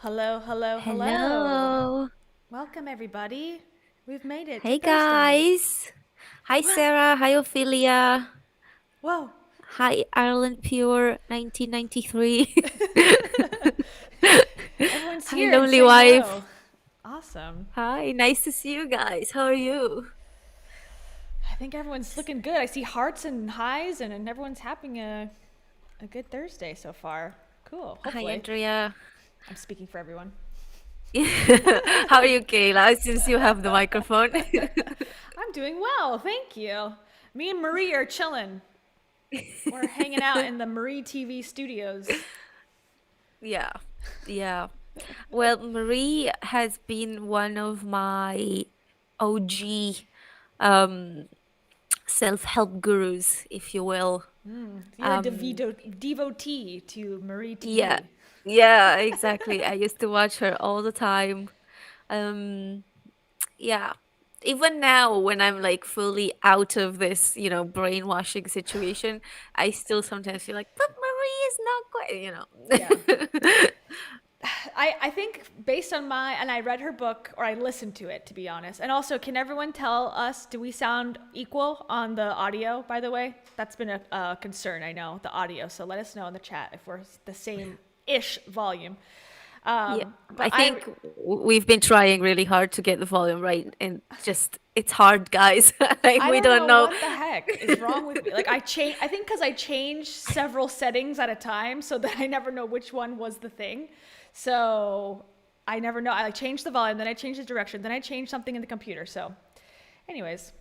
Hello, hello, hello. Hello. Welcome, everybody. We've made it to Hey Thursday. guys. Hi Whoa, Sarah. Hi Ophelia. whoa. Hi Ireland Pure 1993. Everyone's Hi here and Lonely saying Wife. hello. Awesome. Hi, nice to see you guys. How are you? I think everyone's looking good. I see hearts and highs, and everyone's having a good Thursday so far. Cool, Hi hopefully. Andrea. I'm speaking for everyone. How are you, Kayla? Since you have the microphone. I'm doing well, thank you. Me and Marie are chilling. We're hanging out in the Marie TV studios. Yeah. Yeah. Well, Marie has been one of my OG um self-help gurus, if you will. You're a Um, devotee to Marie yeah, TV. yeah, exactly. I used to watch her all the time. Um, yeah. Even now, when I'm like fully out of this, brainwashing situation, I still sometimes feel like, but Marie is not Yeah. quite. I think based on and I read her book, or I listened to it, to be honest. And also, can everyone tell us, do we sound equal on the audio, by the way? That's been a concern, I know, the audio. So let us know in the chat if we're the same ish volume. Yeah, But I think we've been trying really hard to get the volume right, and just it's hard, guys. Like I we don't don't know know. what the heck is wrong with me. Like I think because I change several settings at a time, so that I never know which one was the thing. So I never know. I like change the volume, then I change the direction, then I change something in the computer. So, anyways,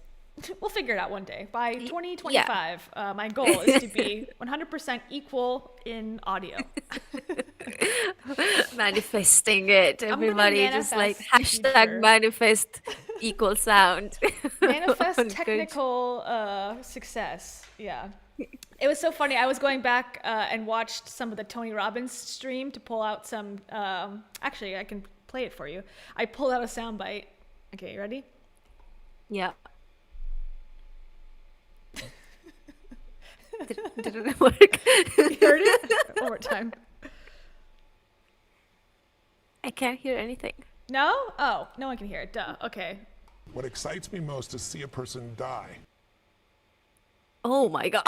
we'll figure it out one day. By Yeah. 2025, my goal is to be 100% equal in audio. Manifesting it, I'm gonna everybody. Just like manifest the hashtag future. manifest equal sound Manifest on Cringe. technical success. Yeah. It was so funny. I was going back and watched some of the Tony Robbins stream to pull out some. Actually, I can play it for you. I pulled out a soundbite. Okay, you ready? Yeah. Didn't it work? You heard it? One more time. I can't hear anything. No? Oh, no one can hear it. Duh. Okay. What excites me most is see a person die. Oh my God.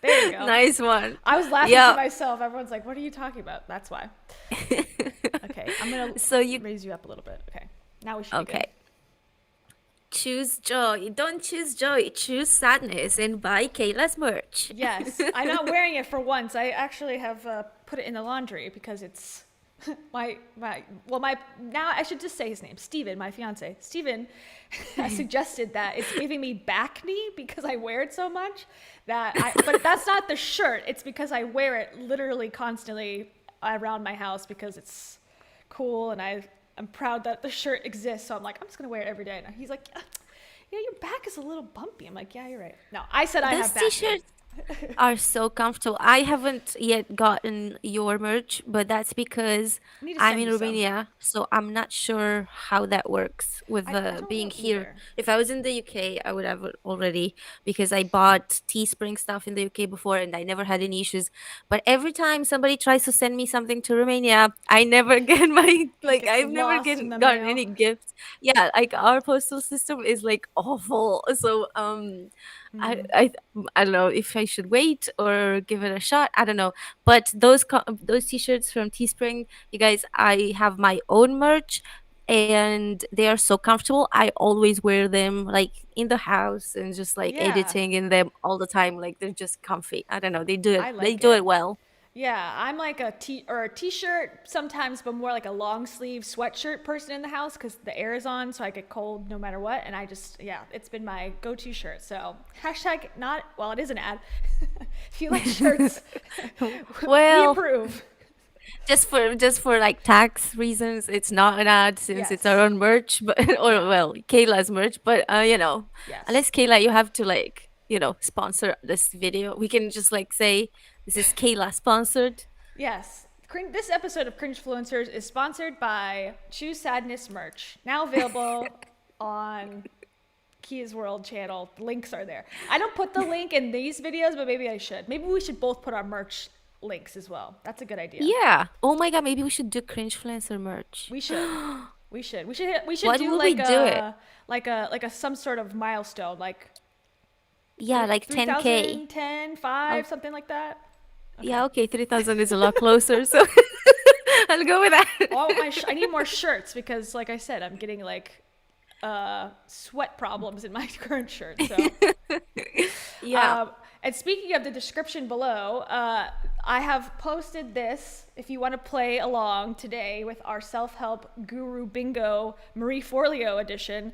There you go. Nice one. I was laughing to Yeah. myself. Everyone's like, what are you talking about? That's why. Okay, I'm going to So you, raise you up a little bit. Okay. Now we should be good. okay. Choose joy. Don't choose joy. Choose sadness and buy Kayla's merch. Yes, I'm not wearing it for once. I actually have put it in the laundry because it's my now I should just say his name, Steven, my fiance. Steven has suggested that it's giving me back knee because I wear it so much but that's not the shirt. It's because I wear it literally constantly around my house because it's cool and I'm proud that the shirt exists. So I'm like, I'm just gonna wear it every day. And he's like, yeah, your back is a little bumpy. I'm like, yeah, you're right. No, I said I Those have back knee. t-shirts are so comfortable. I haven't yet gotten your merch, but that's because I need to I'm send in you some. Romania, so I'm not sure how that works with I don't being know here. either. If I was in the UK, I would have it already because I bought Teespring stuff in the UK before and I never had any issues. But every time somebody tries to send me something to Romania, I never get my It like gets I've never lost in the gotten mail. any gifts. Yeah, like our postal system is like awful. So I I I don't know if I should wait or give it a shot. I don't know. But those t-shirts from Teespring, you guys, I have my own merch and they are so comfortable. I always wear them like in the house and just like Yeah, editing in them all the time. Like they're just comfy. I don't know. They do it. I They like do it. it well. Yeah, I'm like a t-shirt sometimes, but more like a long sleeve sweatshirt person in the house because the air is on, so I get cold no matter what. And I just yeah, it's been my go-to shirt. So hashtag not well, it is an ad. If you like shirts, we Well, approve. just for like tax reasons, it's not an ad since it's our Yes. own merch, but or Yeah. well, Kayla's merch. But Yes. unless Kayla, you have to like sponsor this video. We can just like say this is Kayla sponsored. Yes. This episode of Cringe-Fluencers is sponsored by Choose Sadness merch, now available on Keya's World channel. The links are there. I don't put the link in these videos, but maybe I should. Maybe we should both put our merch links as well. That's a good idea. Yeah. Oh my God, maybe we should do Cringe-Fluencer merch. We should. We should What do will we like do it? a some sort of milestone, like Yeah, like 10K. 3,000, 10, Oh, 5, something like that. Okay. yeah, okay, 3,000 is a lot closer, so I'll go with that. Well, I need more shirts because, like I said, I'm getting like sweat problems in my current shirt. So, Yeah. and speaking of the description below, I have posted this if you want to play along today with our self-help guru bingo Marie Forleo edition.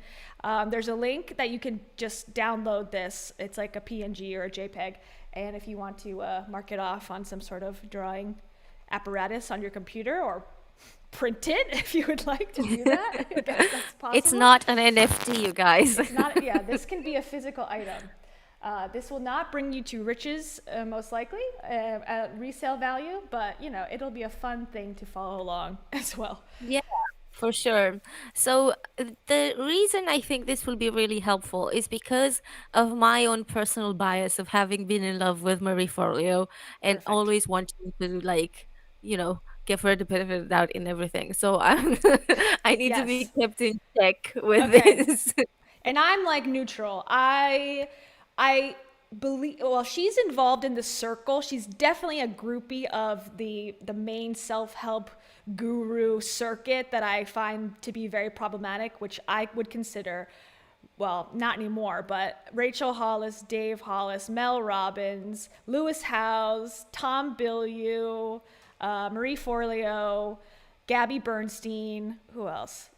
There's a link that you can just download this. It's like a PNG or a JPEG. And if you want to mark it off on some sort of drawing apparatus on your computer or print it if you would like to do that, if that's possible. It's not an NFT, you guys. It's not, yeah, this can be a physical item. This will not bring you to riches, most likely, at resale value, but, you know, it'll be a fun thing to follow along as well. Yeah, for sure. So the reason I think this will be really helpful is because of my own personal bias of having been in love with Marie Forleo and Perfect. always wanting to like, give her the benefit of the doubt in everything. So I need to be Yes. kept in check with Okay. this. And I'm like neutral. I believe, well, she's involved in the circle. She's definitely a groupie of the main self-help guru circuit that I find to be very problematic, which I would consider, well, not anymore, but Rachel Hollis, Dave Hollis, Mel Robbins, Lewis Howes, Tom Bilyeu, Marie Forleo, Gabby Bernstein, who else?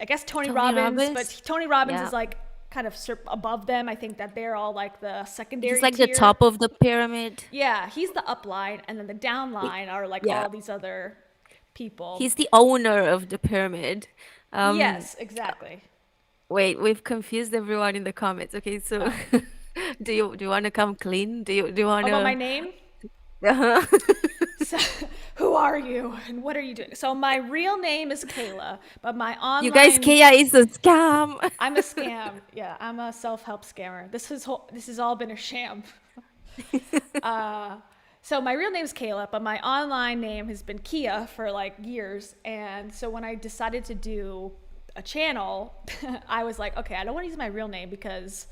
I guess Tony Tony Robbins, Robbins? but Tony Robbins Yeah. is like kind of above them. I think that they're all like the secondary He's like tier. the top of the pyramid. Yeah, he's the upline, and then the downline are like Yeah. all these other people. He's the owner of the pyramid. Yes, exactly. Wait, we've confused everyone in the comments. Okay, so do you want to come clean? Do you want About my to? name? Uh-huh. So, who are you and what are you doing? So my real name is Kayla, but my You guys, online Keya is a scam. I'm a scam. Yeah, I'm a self-help scammer. This has all been a sham. So my real name is Kayla, but my online name has been Keya for like years. And so when I decided to do a channel, I was like, okay, I don't want to use my real name because,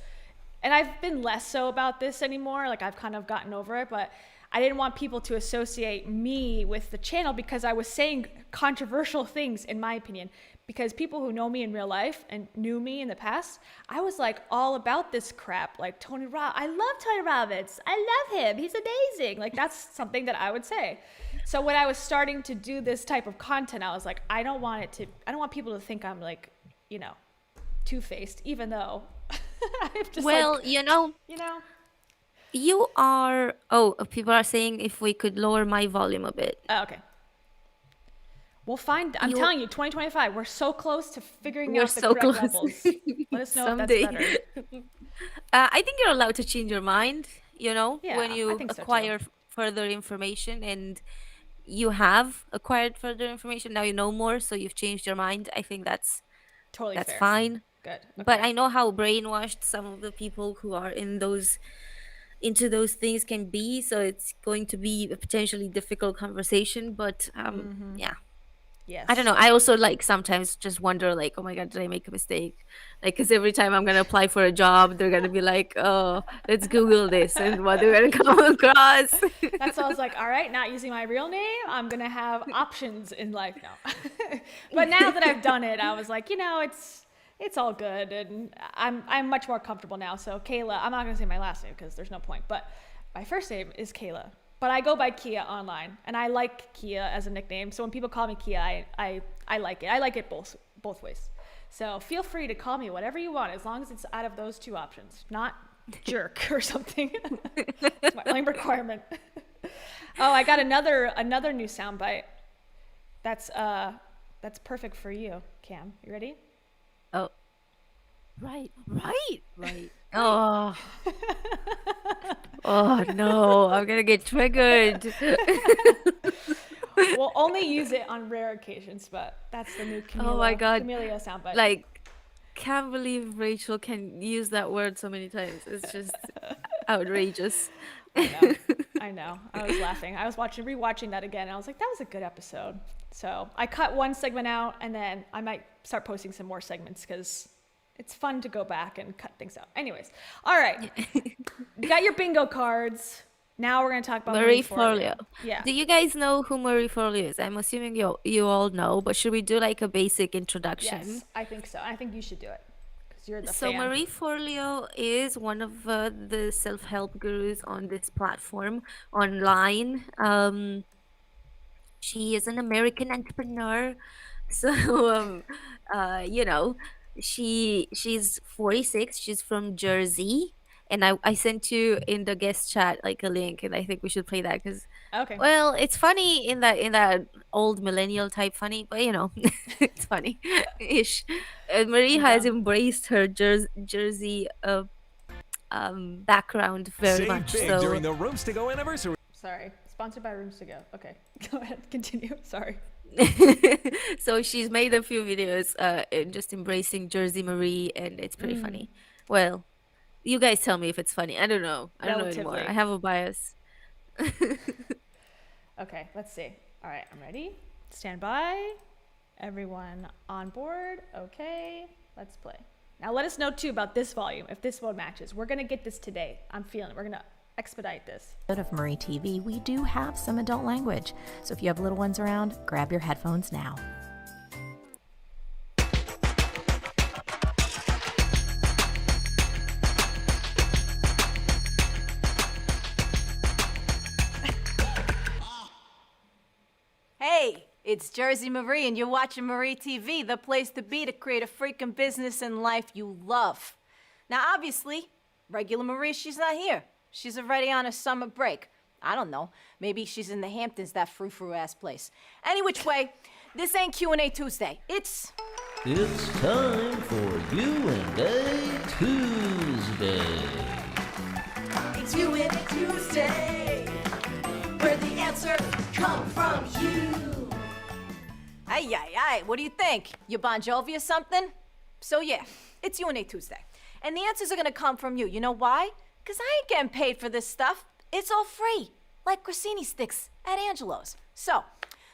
and I've been less so about this anymore. Like I've kind of gotten over it, but I didn't want people to associate me with the channel because I was saying controversial things, in my opinion. Because people who know me in real life and knew me in the past, I was like all about this crap. Like I love Tony Robbins. I love him. He's amazing. Like that's something that I would say. So when I was starting to do this type of content, I was like, I don't want people to think I'm like, two-faced, even though I'm just Well, like, you are. Oh, people are saying if we could lower my volume a bit. Oh, okay. We'll find. I'm You, telling you, 2025. We're so close to figuring we're out the so correct close. levels. Let us know Someday. if that's better. I think you're allowed to change your mind, when Yeah, I you think so too. acquire further information, and you have acquired further information. Now you know more, so you've changed your mind. I think that's Totally that's fair. fine. Good. But Okay. I know how brainwashed some of the people who are into those things can be, so it's going to be a potentially difficult conversation. But yeah. I don't Yes. know. I also like sometimes just wonder, like, oh my God, did I make a mistake? Like, because every time I'm gonna apply for a job, they're gonna be like, oh, let's Google this, and what they're gonna come across. That's why I was like, all right, not using my real name. I'm gonna have options in life now. But now that I've done it, I was like, it's all good, and I'm much more comfortable now. So Kayla, I'm not gonna say my last name because there's no point. But my first name is Kayla. But I go by Keya online, and I like Keya as a nickname. So when people call me Keya, I like it. I like it both ways. So feel free to call me whatever you want, as long as it's out of those two options, not jerk or something. It's my only requirement. Oh, I got another new soundbite. That's perfect for you, Cam. You ready? Oh, right. Oh, oh no, I'm gonna get triggered. We'll only use it on rare occasions, but that's the new Oh my God. Camellia soundbite. Like, can't believe Rachel can use that word so many times. It's just outrageous. I know. I know. I was laughing. I was rewatching that again. And I was like, that was a good episode. So I cut one segment out, and then I might start posting some more segments because it's fun to go back and cut things out. Anyways, all right. You got your bingo cards. Now we're going to talk about Marie Forleo. Yeah. Do you guys know who Marie Forleo is? I'm assuming you all know, but should we do like a basic introduction? Yes, I think so. I think you should do it because you're the So fan. Marie Forleo is one of the self-help gurus on this platform online. She is an American entrepreneur. So you know, she's 46. She's from Jersey, and I sent you in the guest chat like a link, and I think we should play that because Okay. well, it's funny in that old millennial type funny, but you know, it's funny ish. And Marie has embraced her Jersey background very Save much. big So during the Rooms to Go anniversary. Sorry. Sponsored by Rooms to Go. Okay. Go ahead. Continue. Sorry. so she's made a few videos in just embracing Jersey Marie, and it's pretty funny. Well, you guys tell me if it's funny. I don't know. I don't know anymore. Relatively. I have a bias. Okay. Let's see. All right. I'm ready. Stand by. Everyone on board. Okay. Let's play. Now let us know too about this volume. If this one matches, we're going to get this today. I'm feeling it. We're going to expedite this. Of Marie TV, we do have some adult language. So if you have little ones around, grab your headphones now. Hey, it's Jersey Marie, and you're watching Marie TV, the place to be to create a freaking business and life you love. Now, obviously, regular Marie, she's not here. She's already on a summer break. I don't know. Maybe she's in the Hamptons, that frou-frou ass place. Any which way, this ain't Q&A Tuesday. It's time for U&A Tuesday. It's Q&A Tuesday, where the answers come from you. Ay, what do you think? You Bon Jovi or something? So yeah, it's Q&A Tuesday. And the answers are gonna come from you. You know why? Because I ain't getting paid for this stuff. It's all free, like Grassini sticks at Angelo's. So,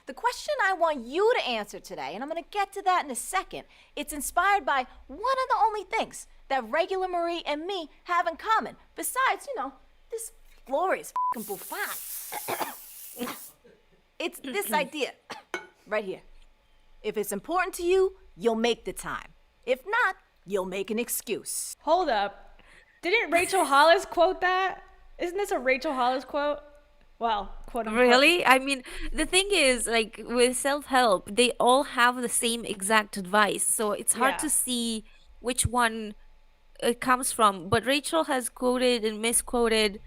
the question I want you to answer today, and I'm gonna get to that in a second, it's inspired by one of the only things that regular Marie and me have in common, besides, you know, this glorious f***ing bouffant. It's this idea, right here. If it's important to you, you'll make the time. If not, you'll make an excuse. Hold up. Didn't Rachel Hollis quote that? Isn't this a Rachel Hollis quote? Well, quote unquote. Really? I mean, the thing is, like with self-help, they all have the same exact advice, so it's hard Yeah. to see which one it comes from. But Rachel has quoted and misquoted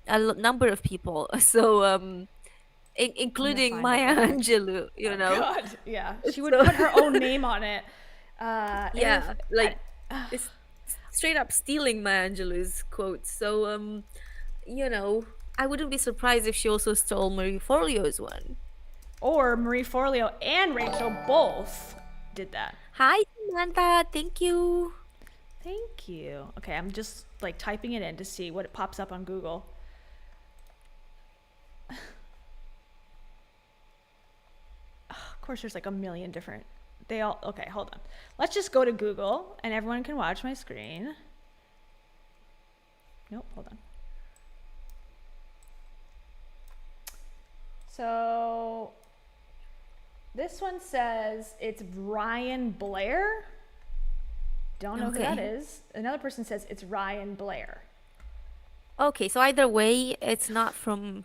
a number of people, so including find Maya it. Angelou, you know. God, yeah. She would So- put her own name on it. Yeah, like it's straight up stealing Maya Angelou's quotes. So you know, I wouldn't be surprised if she also stole Marie Forleo's one. Or Marie Forleo and Rachel both did that. Hi, Samantha. Thank you. Thank you. Okay, I'm just like typing it in to see what it pops up on Google. Of course, there's like a million different. Okay, hold on. Let's just go to Google and everyone can watch my screen. Nope, hold on. So this one says it's Ryan Blair. Don't know who that Okay. is. Another person says it's Ryan Blair. Okay, so either way, it's not from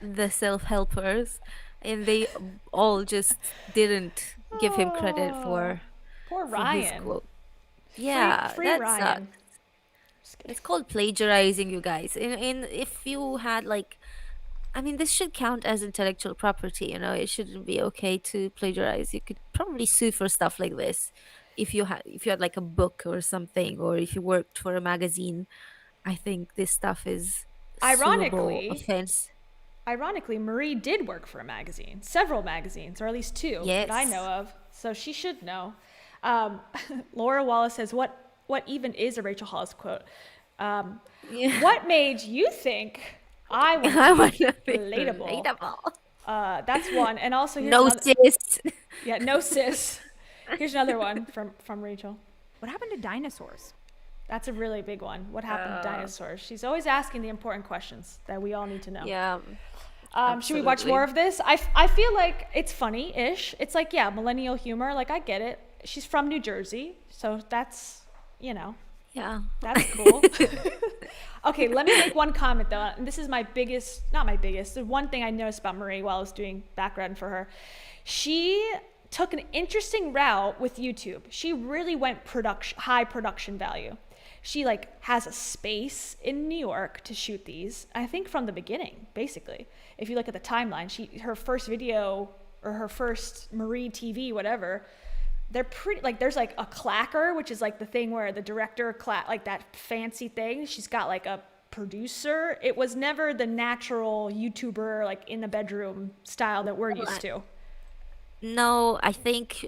the self-helpers, and they all just didn't give him credit for Poor his Ryan. quote. Yeah, free that Ryan. sucks. It's called plagiarizing, you guys. In if you had like, I mean, this should count as intellectual property. You know, it shouldn't be okay to plagiarize. You could probably sue for stuff like this if you had like a book or something, or if you worked for a magazine. I think this stuff is Ironically- suable offense. Ironically, Marie did work for a magazine, several magazines, or at least two that I Yes. know of. So she should know. Laura Wallace says, "What even is a Rachel Hollis quote? Yeah. What made you think I want I to be want to be relatable. relatable. That's one. And also here's No another. sis. Yeah, no sis. Here's another one from Rachel. What happened to dinosaurs? That's a really big one. What happened to dinosaurs? She's always asking the important questions that we all need to know. Yeah. Should we watch absolutely. more of this? I feel like it's funny-ish. It's like, yeah, millennial humor. Like, I get it. She's from New Jersey, so that's, Yeah. that's cool. Okay, let me make one comment, though. And this is my biggest, not my biggest, the one thing I noticed about Marie while I was doing background for her. She took an interesting route with YouTube. She really went high production value. She has a space in New York to shoot these. I think from the beginning, basically. If you look at the timeline, her first video or her first Marie TV, whatever, they're pretty there's a clacker, which is the thing where the director that fancy thing. She's got a producer. It was never the natural YouTuber in the bedroom style that we're used to. No, I think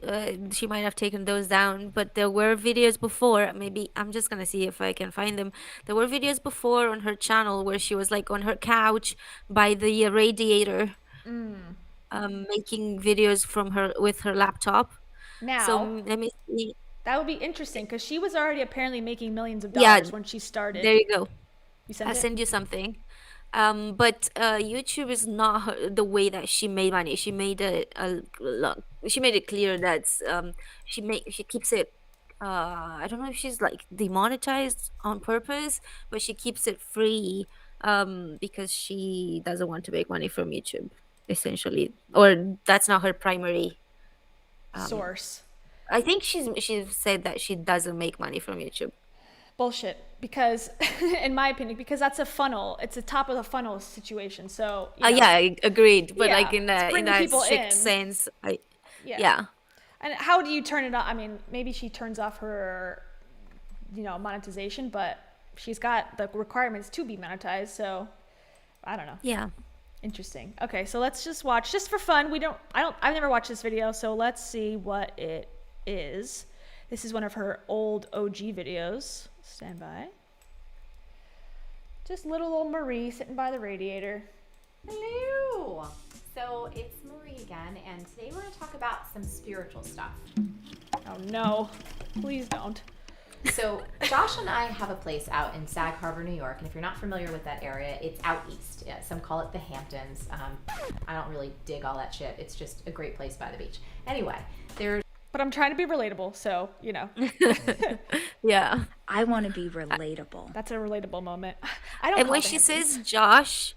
she might have taken those down, but there were videos before. Maybe I'm just gonna see if I can find them. There were videos before on her channel where she was on her couch by the radiator, making videos from her with her laptop. Now, So let me see. that would be interesting because she was already apparently making millions of Yeah, dollars when she started. There you go. You send I'll it? send you something. But YouTube is not the way that she made money. She made she made it clear that she keeps it. I don't know if she's demonetized on purpose, but she keeps it free because she doesn't want to make money from YouTube, essentially, or that's not her primary. Source. I think she's said that she doesn't make money from YouTube. Bullshit. Because, in my opinion, because that's a funnel. It's a top of the funnel situation. So, Yeah, I agreed. But Yeah, in it's bringing that people strict in. sense, yeah. yeah. And how do you turn it off? I mean, maybe she turns off her, monetization, but she's got the requirements to be monetized. So, I don't know. Yeah. Interesting. Okay, so let's just watch, just for fun. I've never watched this video, so let's see what it is. This is one of her old OG videos. Stand by. Just little old Marie sitting by the radiator. Hello! So it's Marie again, and today we're going to talk about some spiritual stuff. Oh no, please don't. So Josh and I have a place out in Sag Harbor, New York, and if you're not familiar with that area, it's out east. Yeah, some call it the Hamptons. I don't really dig all that shit. It's just a great place by the beach. Anyway, there's But I'm trying to be relatable, so, Yeah. I want to be relatable. that's a relatable moment. I don't And call when it she him. says Josh,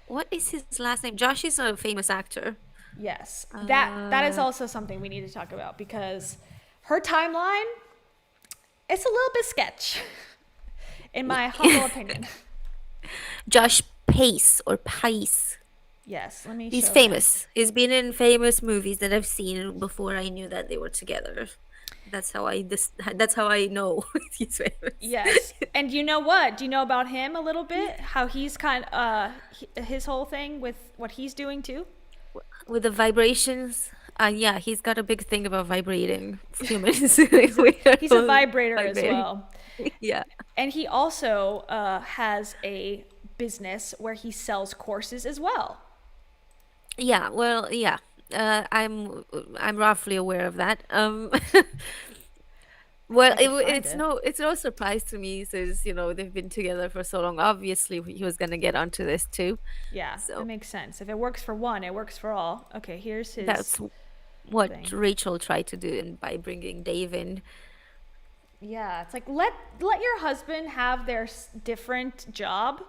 what is his last name? Josh is a famous actor. Yes, that is also something we need to talk about because her timeline, it's a little bit sketch, in my humble opinion. Josh Pace or Pice. Yes, let me He's show famous. He's been in famous movies that I've seen before I knew that they were together. That's how I know he's famous. Yes, and you know what? Do you know about him a little bit? How he's his whole thing with what he's doing too? With the vibrations. Yeah, he's got a big thing about vibrating humans. He's a vibrator as well. Yeah. And he also has a business where he sells courses as well. Yeah, well, yeah. I'm roughly aware of that. Well, it's no surprise to me since they've been together for so long. Obviously, he was gonna get onto this too. Yeah, So- that makes sense. If it works for one, it works for all. Okay, here's his. That's what thing. Rachel tried to do by bringing Dave in. Yeah, it's like let your husband have their different job.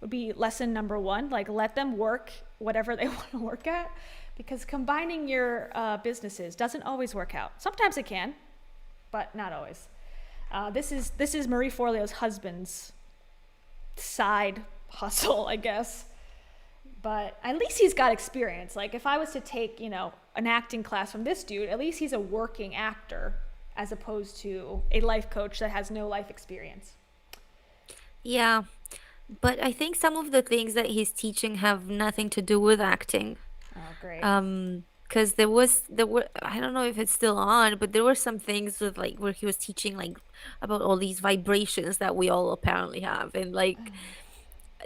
Would be lesson number one. Like let them work whatever they want to work at, because combining your businesses doesn't always work out. Sometimes it can, but not always. This is Marie Forleo's husband's side hustle, I guess. But at least he's got experience. Like if I was to take, an acting class from this dude, at least he's a working actor as opposed to a life coach that has no life experience. Yeah, but I think some of the things that he's teaching have nothing to do with acting. Oh, great. Because there were I don't know if it's still on, but there were some things with where he was teaching about all these vibrations that we all apparently have, and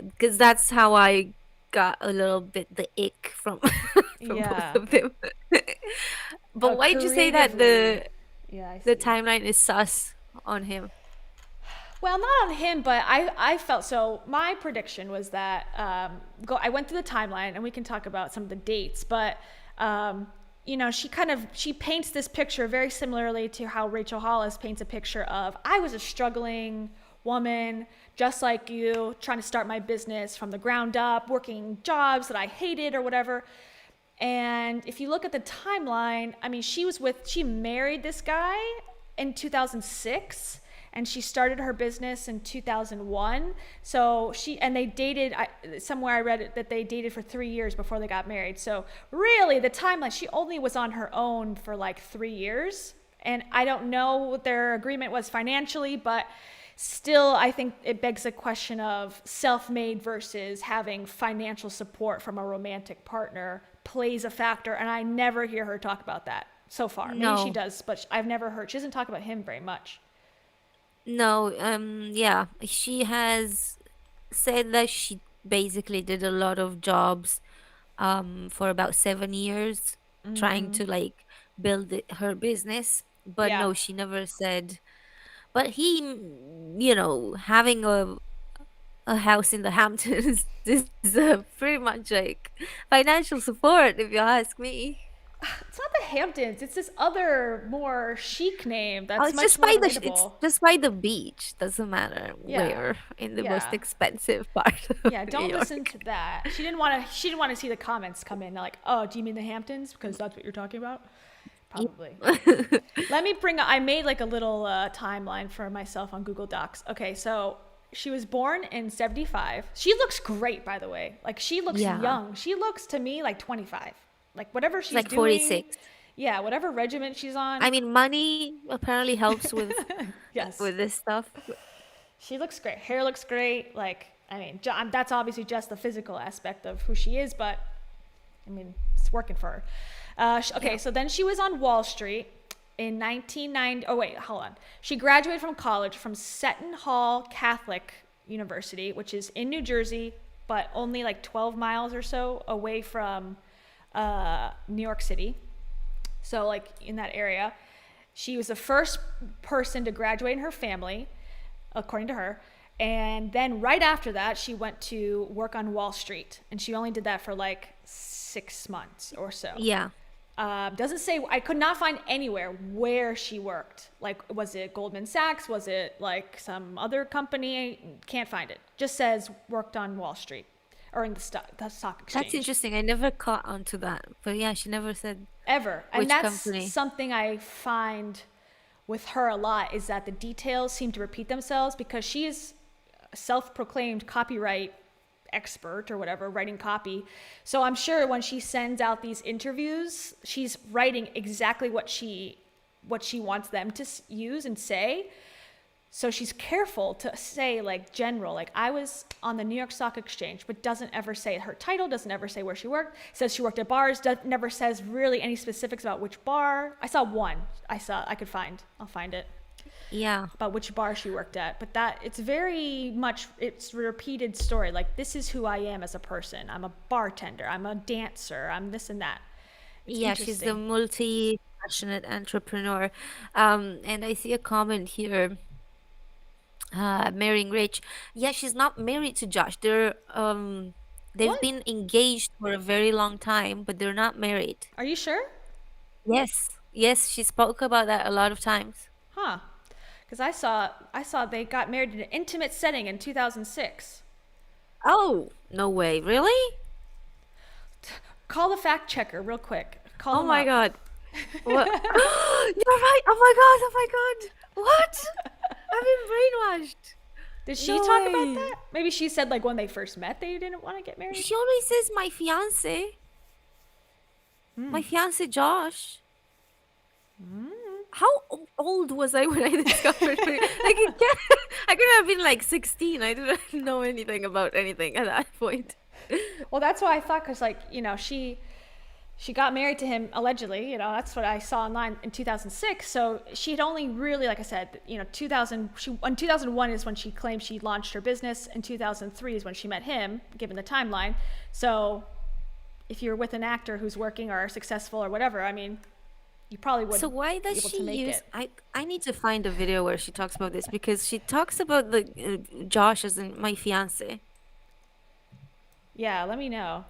because that's how I got a little bit the ick from from both Yeah. of them. But why'd you say that Creatively. Yeah, I the see. timeline is sus on him? Well, not on him, but I felt so. My prediction was that I went through the timeline, and we can talk about some of the dates, but she paints this picture very similarly to how Rachel Hollis paints a picture of I was a struggling woman just like you, trying to start my business from the ground up, working jobs that I hated or whatever. And if you look at the timeline, I mean, she married this guy in 2006 and she started her business in 2001. So they dated, somewhere I read it that they dated for 3 years before they got married. So really the timeline, she only was on her own for like 3 years. And I don't know what their agreement was financially, but still, I think it begs the question of self-made versus having financial support from a romantic partner plays a factor. And I never hear her talk about that so far. Maybe she No. does, but I've never heard. She doesn't talk about him very much. No, yeah, she has said that she basically did a lot of jobs for about 7 years trying to like build her business. But Yeah. no, she never said. But he, having a house in the Hamptons is pretty much like financial support, if you ask me. It's not the Hamptons. It's this other, more chic name Oh, that's much more it's relatable. just by the beach. Doesn't matter Yeah. where in the most Yeah. expensive part of Yeah, New don't York. listen to that. She didn't want to see the comments come in like, "Oh, do you mean the Hamptons? Because that's what you're talking about." Probably. Let me I made like a little timeline for myself on Google Docs. Okay, so she was born in 75. She looks great, by the way. Like, she looks Yeah. young. She looks to me like 25. Like, whatever she's Like doing. 46. Yeah, whatever regiment she's on. I mean, money apparently helps with Yes. this stuff. She looks great. Hair looks great. Like, I mean, that's obviously just the physical aspect of who she is, but I mean, it's working for her. Okay, so then she was on Wall Street in 1990. Oh, wait, hold on. She graduated from college from Seton Hall Catholic University, which is in New Jersey, but only like 12 miles or so away from New York City. So, like, in that area. She was the first person to graduate in her family, according to her. And then right after that, she went to work on Wall Street. And she only did that for like 6 months or so. Yeah. Doesn't say, I could not find anywhere where she worked. Like, was it Goldman Sachs? Was it like some other company? Can't find it. Just says worked on Wall Street or in the stock exchange. That's interesting. I never caught onto that. But yeah, she never said Ever. And which that's company. something I find with her a lot, is that the details seem to repeat themselves because she is a self-proclaimed copyright expert or whatever, writing copy. So I'm sure when she sends out these interviews, she's writing exactly what she wants them to use and say. So she's careful to say, like, general, like, I was on the New York Stock Exchange, but doesn't ever say her title, doesn't ever say where she worked, says she worked at bars, never says really any specifics about which bar. I saw one. I'll find it, Yeah. about which bar she worked at. But it's very much, it's a repeated story. Like, this is who I am as a person. I'm a bartender. I'm a dancer. I'm this and that. It's Yeah, she's the interesting. multi-passionate entrepreneur. And I see a comment here, marrying rich. Yeah, she's not married to Josh. They've What? been engaged for a very long time, but they're not married. Are you sure? Yes. Yes, she spoke about that a lot of times. Huh. Because I saw they got married in an intimate setting in 2006. Oh, no way. Really? Call the fact checker real quick. Call Oh them my up. God. What? You're right. Oh my God. Oh my God. What? I've been brainwashed. Did she No talk way. about that? Maybe she said, like, when they first met, they didn't want to get married. She always says my fiance. My fiance Josh. How old was I when I discovered her? Like, I could have been like 16. I didn't know anything about anything at that point. Well, that's why I thought, because, like, she she got married to him allegedly, you know, that's what I saw online in 2006. So she had only really, like I said, you know, 2001 is when she claimed she launched her business, and 2003 is when she met him, given the timeline. So if you're with an actor who's working or successful or whatever, I mean, you probably would So why be does able she to make use? it. I need to find a video where she talks about this, because she talks about the Josh as in my fiance. Yeah, let me know.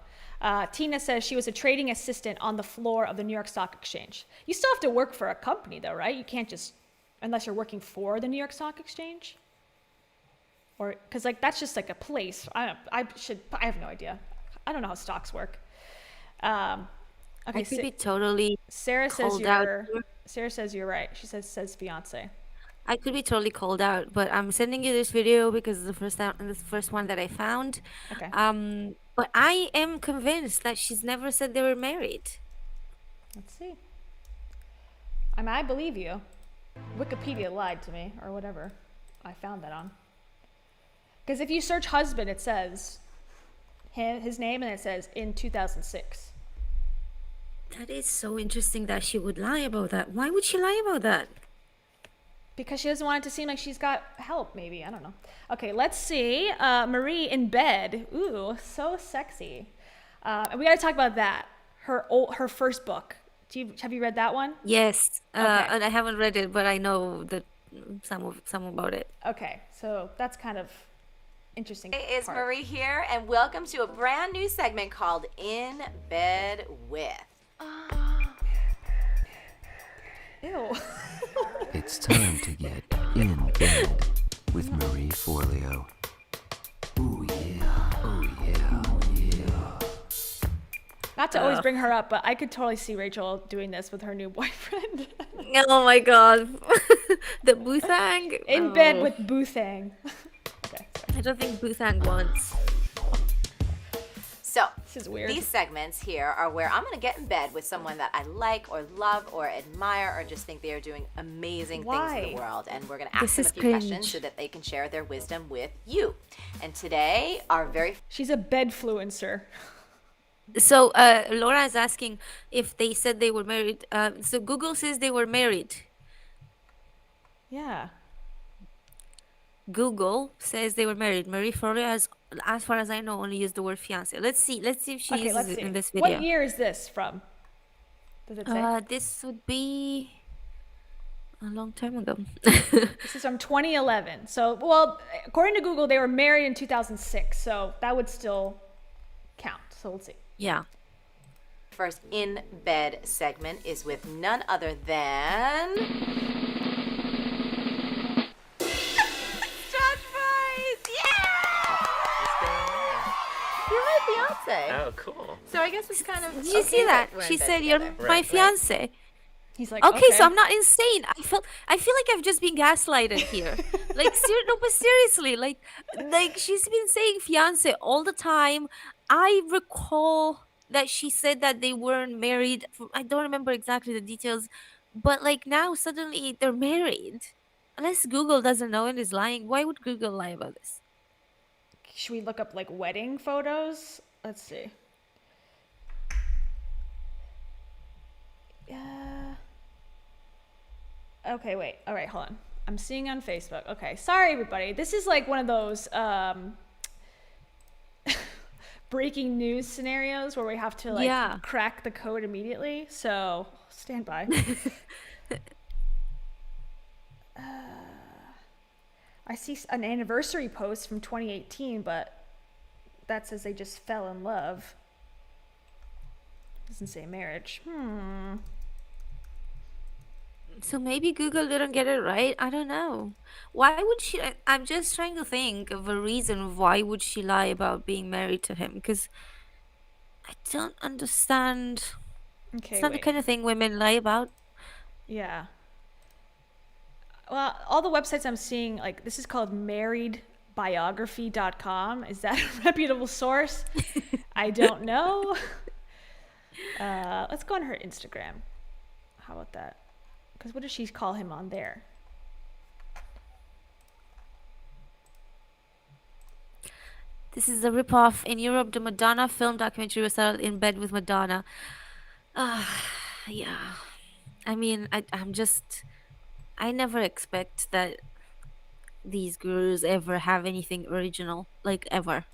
Tina says she was a trading assistant on the floor of the New York Stock Exchange. You still have to work for a company though, right? You can't just, unless you're working for the New York Stock Exchange. Or, cause like that's just like a place. I have no idea. I don't know how stocks work. Okay, I could be totally Sarah says called out. Sarah says you're right. She says fiance. I could be totally called out, but I'm sending you this video because it's the first one that I found. Okay. But I am convinced that she's never said they were married. Let's see. I mean, I believe you. Wikipedia lied to me, or whatever I found that on. Because if you search husband, it says his name, and it says in 2006. That is so interesting that she would lie about that. Why would she lie about that? Because she doesn't want it to seem like she's got help, maybe. I don't know. Okay, let's see. Marie in bed. Ooh, so sexy. And we got to talk about that. Her first book. Have you read that one? Yes, Okay. and I haven't read it, but I know that some about it. Okay, so that's kind of interesting. Hey, it's part. Marie here, and welcome to a brand new segment called In Bed With. Ew. It's time to get in bed with Marie Forleo. Ooh yeah, oh yeah, oh yeah. Not to always bring her up, but I could totally see Rachel doing this with her new boyfriend. Oh my god, the Boothang In bed with Boothang. Okay, sorry. I don't think Boothang wants. So, This is weird. these segments here are where I'm going to get in bed with someone that I like or love or admire or just think they are doing amazing things in Why? the world. And we're going to ask This them a is few cringe. questions so that they can share their wisdom with you. And today, our very She's a bedfluencer. So Laura is asking if they said they were married. So Google says they were married. Yeah. Google says they were married. Marie Forleo has, as far as I know, only used the word fiance. Let's see if she Okay, uses let's it see. in this video. What year is this from? Does it say? This would be a long time ago. This is from 2011. So, well, according to Google, they were married in 2006. So that would still count. So let's see. Yeah. first in bed segment is with none other than Josh Price. Yeah! You're my fiance. Oh, cool. So I guess it's kind of. Did you see that? She said you're my fiance. He's like, Okay, so I'm not insane. I feel like I've just been gaslighted here. Like, no, but seriously, like she's been saying fiance all the time. I recall that she said that they weren't married. I don't remember exactly the details, but like now suddenly they're married. Unless Google doesn't know and is lying, why would Google lie about this? Should we look up like wedding photos? Let's see. Okay, wait. All right, hold on. I'm seeing on Facebook. Okay, sorry everybody. This is like one of those breaking news scenarios where we have to like crack the code immediately. So stand by. I see an anniversary post from 2018, but that says they just fell in love. Doesn't say marriage. So maybe Google didn't get it right. I don't know. Why would she? I'm just trying to think of a reason why would she lie about being married to him? Because I don't understand. Okay, It's not the kind of thing women lie about. Yeah. Well, all the websites I'm seeing, like this is called marriedbiography.com. Is that a reputable source? I don't know. Let's go on her Instagram. How about that? Because what does she call him on there? This is a ripoff. In Europe, the Madonna film documentary was started in bed with Madonna. Uh, yeah. I mean, I never expect that these gurus ever have anything original, like ever.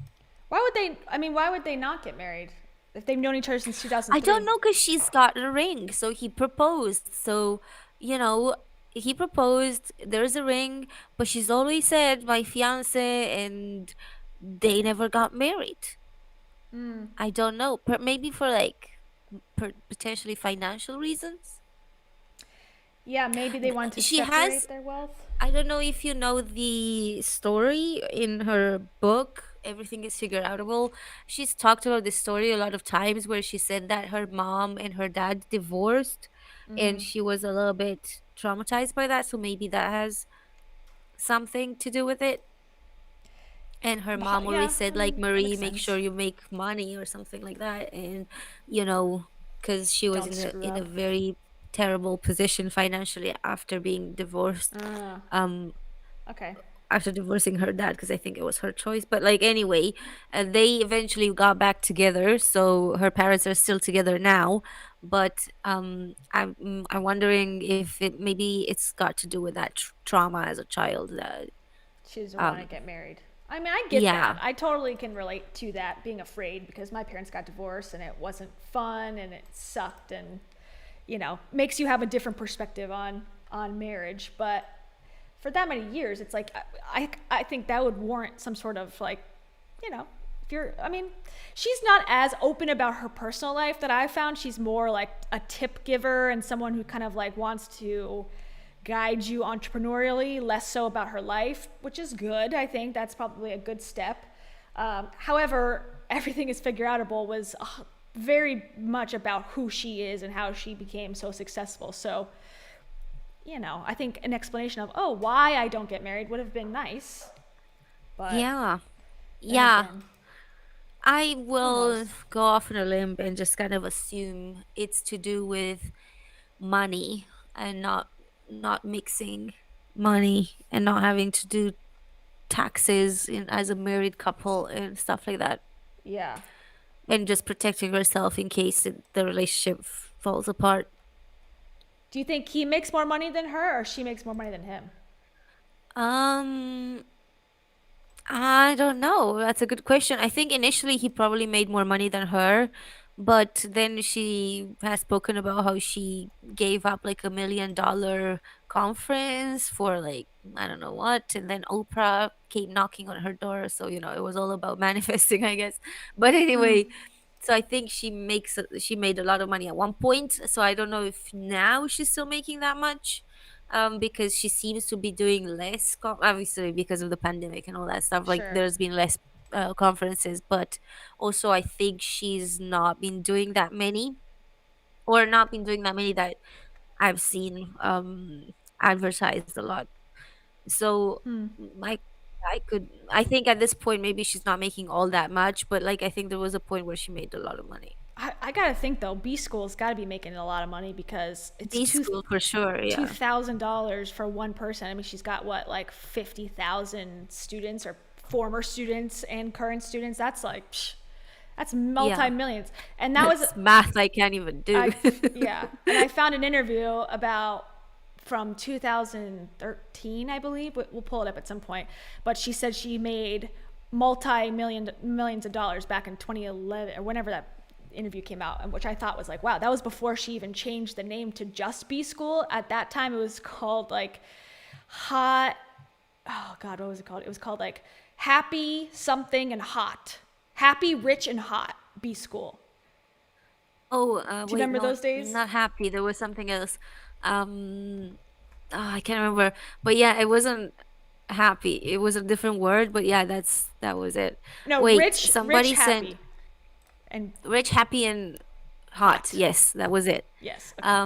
Why would they? I mean, why would they not get married if they've known each other since I don't 2003? know because she's got a ring. So he proposed. So, you know, he proposed. There's a ring, but she's always said, my fiance, and they never got married. I don't know. Maybe for like potentially financial reasons. Yeah, maybe they want to She has, separate their wealth. I don't know if you know the story in her book, Everything is Figure Outable. She's talked about this story a lot of times where she said that her mom and her dad divorced and she was a little bit traumatized by that. So maybe that has something to do with it. And her mom Yeah, always said, I like, mean, that Marie, makes make sure sense. you make money or something like that. And, you know, because she was Don't screw in a up. very terrible position financially after being divorced. Um, Okay. after divorcing her dad because I think it was her choice. But like anyway, they eventually got back together. So her parents are still together now. But I'm wondering if it maybe it's got to do with that trauma as a child. That She doesn't want to um get married. I mean, I get that. yeah I totally can relate to that, being afraid because my parents got divorced and it wasn't fun and it sucked and, makes you have a different perspective on marriage. But for that many years, it's like, I think that would warrant some sort of like, if you're, I mean, she's not as open about her personal life that I found. She's more like a tip giver and someone who kind of like wants to guide you entrepreneurially, less so about her life, which is good. I think that's probably a good step. However, everything is figure outable was very much about who she is and how she became so successful. So, I think an explanation of, oh, why I don't get married would have been nice. But yeah then yeah again, I who will knows? go off on a limb and just kind of assume it's to do with money and not mixing money and not having to do taxes as a married couple and stuff like that, Yeah. and just protecting herself in case the relationship falls apart. Do you think he makes more money than her or she makes more money than him? um I don't know. That's a good question. I think initially he probably made more money than her, but then she has spoken about how she gave up like $1 million conference for like I don't know what, and then Oprah came knocking on her door. So it was all about manifesting, I guess. But anyway, so I think she made a lot of money at one point. So I don't know if now she's still making that much, because she seems to be doing less, obviously because of the pandemic and all that stuff. Like Sure. there's been less conferences, but also I think she's not been doing that many, or not been doing that many that I've seen advertised a lot. So like I think at this point maybe she's not making all that much, but like I think there was a point where she made a lot of money. I gotta think though, B school's gotta be making a lot of money because it's B school for sure, yeah. $2,000 for one person. I mean, she's got what, like 50,000 students or former students and current students. That's like, that's Yeah, multi-millions. And that was, that's math I can't even do. yeah. And I found an interview about from 2013, I believe. We'll pull it up at some point. But she said she made millions of dollars back in 2011 or whenever that interview came out, and which I thought was like, wow, that was before she even changed the name to just B School. At that time, it was called like Hot. Oh God, what was it called? It was called like Happy Something and Hot. Happy, Rich, and Hot B School. Oh, Do you wait, remember those days? not happy. There was something else. Um, I can't remember. But yeah, it wasn't happy. It was a different word, but yeah, that was it. No, Wait, rich, somebody sent happy, and rich, happy, and hot. hot. Yes, that was it. Yes. Okay.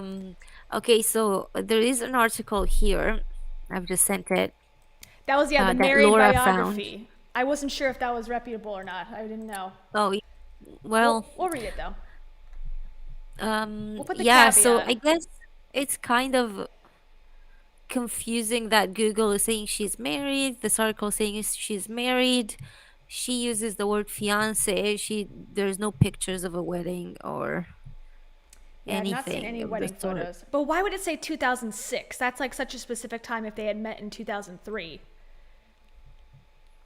Okay, so there is an article here. I've just sent it. That was the That married Laura found. biography. I wasn't sure if that was reputable or not. I didn't know. Oh, well, We'll read it though. We'll put the yeah. So caveat. I guess it's kind of confusing that Google is saying she's married. This article saying she's married. She uses the word fiance. There's no pictures of a wedding or Yeah, I've not seen anything any of the wedding sort. photos. But why would it say 2006? That's like such a specific time if they had met in 2003.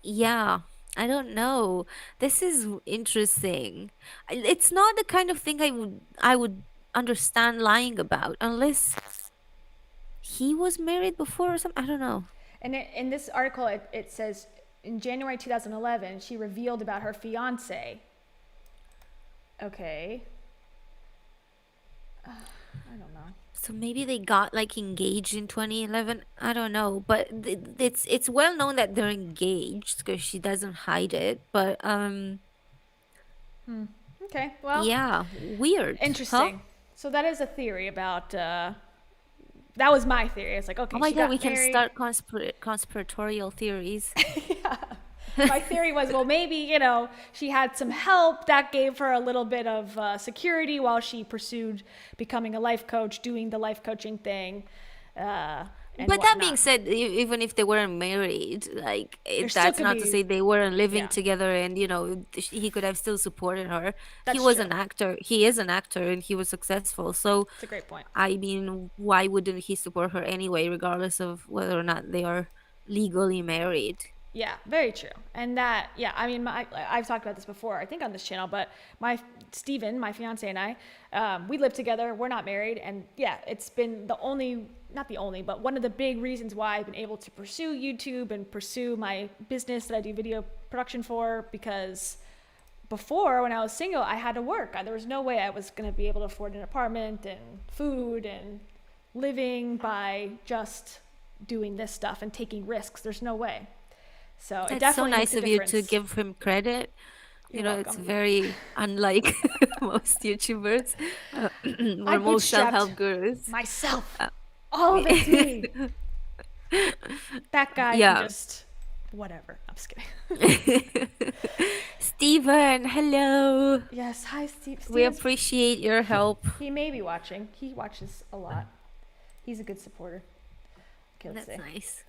Yeah, I don't know. This is interesting. It's not the kind of thing I would understand lying about unless he was married before or something. I don't know. And in this article, it says in January 2011, she revealed about her fiance. Okay. I don't know. So maybe they got like engaged in 2011. I don't know, but it's well known that they're engaged because she doesn't hide it. But Okay, well, yeah, weird. Huh? interesting. So that is a theory about. That was my theory. It's like, okay, Oh my she god, got we can married. start conspiratorial theories. My theory was, well, maybe, she had some help that gave her a little bit of security while she pursued becoming a life coach, doing the life coaching thing. And But that being whatnot. said, even if they weren't married, like still that's could not to be- say they weren't living yeah. together, and he could have still supported her. That's He was true. an actor. He is an actor, and he was successful. So, It's a great point. I mean, why wouldn't he support her anyway, regardless of whether or not they are legally married? Yeah, very true. And that, yeah, I mean, I've talked about this before, I think on this channel, but Steven, my fiance and I, we live together. We're not married. And yeah, it's been not the only, but one of the big reasons why I've been able to pursue YouTube and pursue my business that I do video production for, because before when I was single, I had to work. There was no way I was going to be able to afford an apartment and food and living by just doing this stuff and taking risks. There's no way. So it That's so definitely nice makes a of you to difference. give him credit. You're It's welcome. very unlike most YouTubers or I most bootstrapped self-help gurus. myself. All of it's me. That guy Yeah. can just whatever. I'm just kidding. Steven, hello. Yes, hi Steve. We Steven's- appreciate your help. He may be watching. He watches a lot. He's a good supporter. Okay, let's That's see. nice.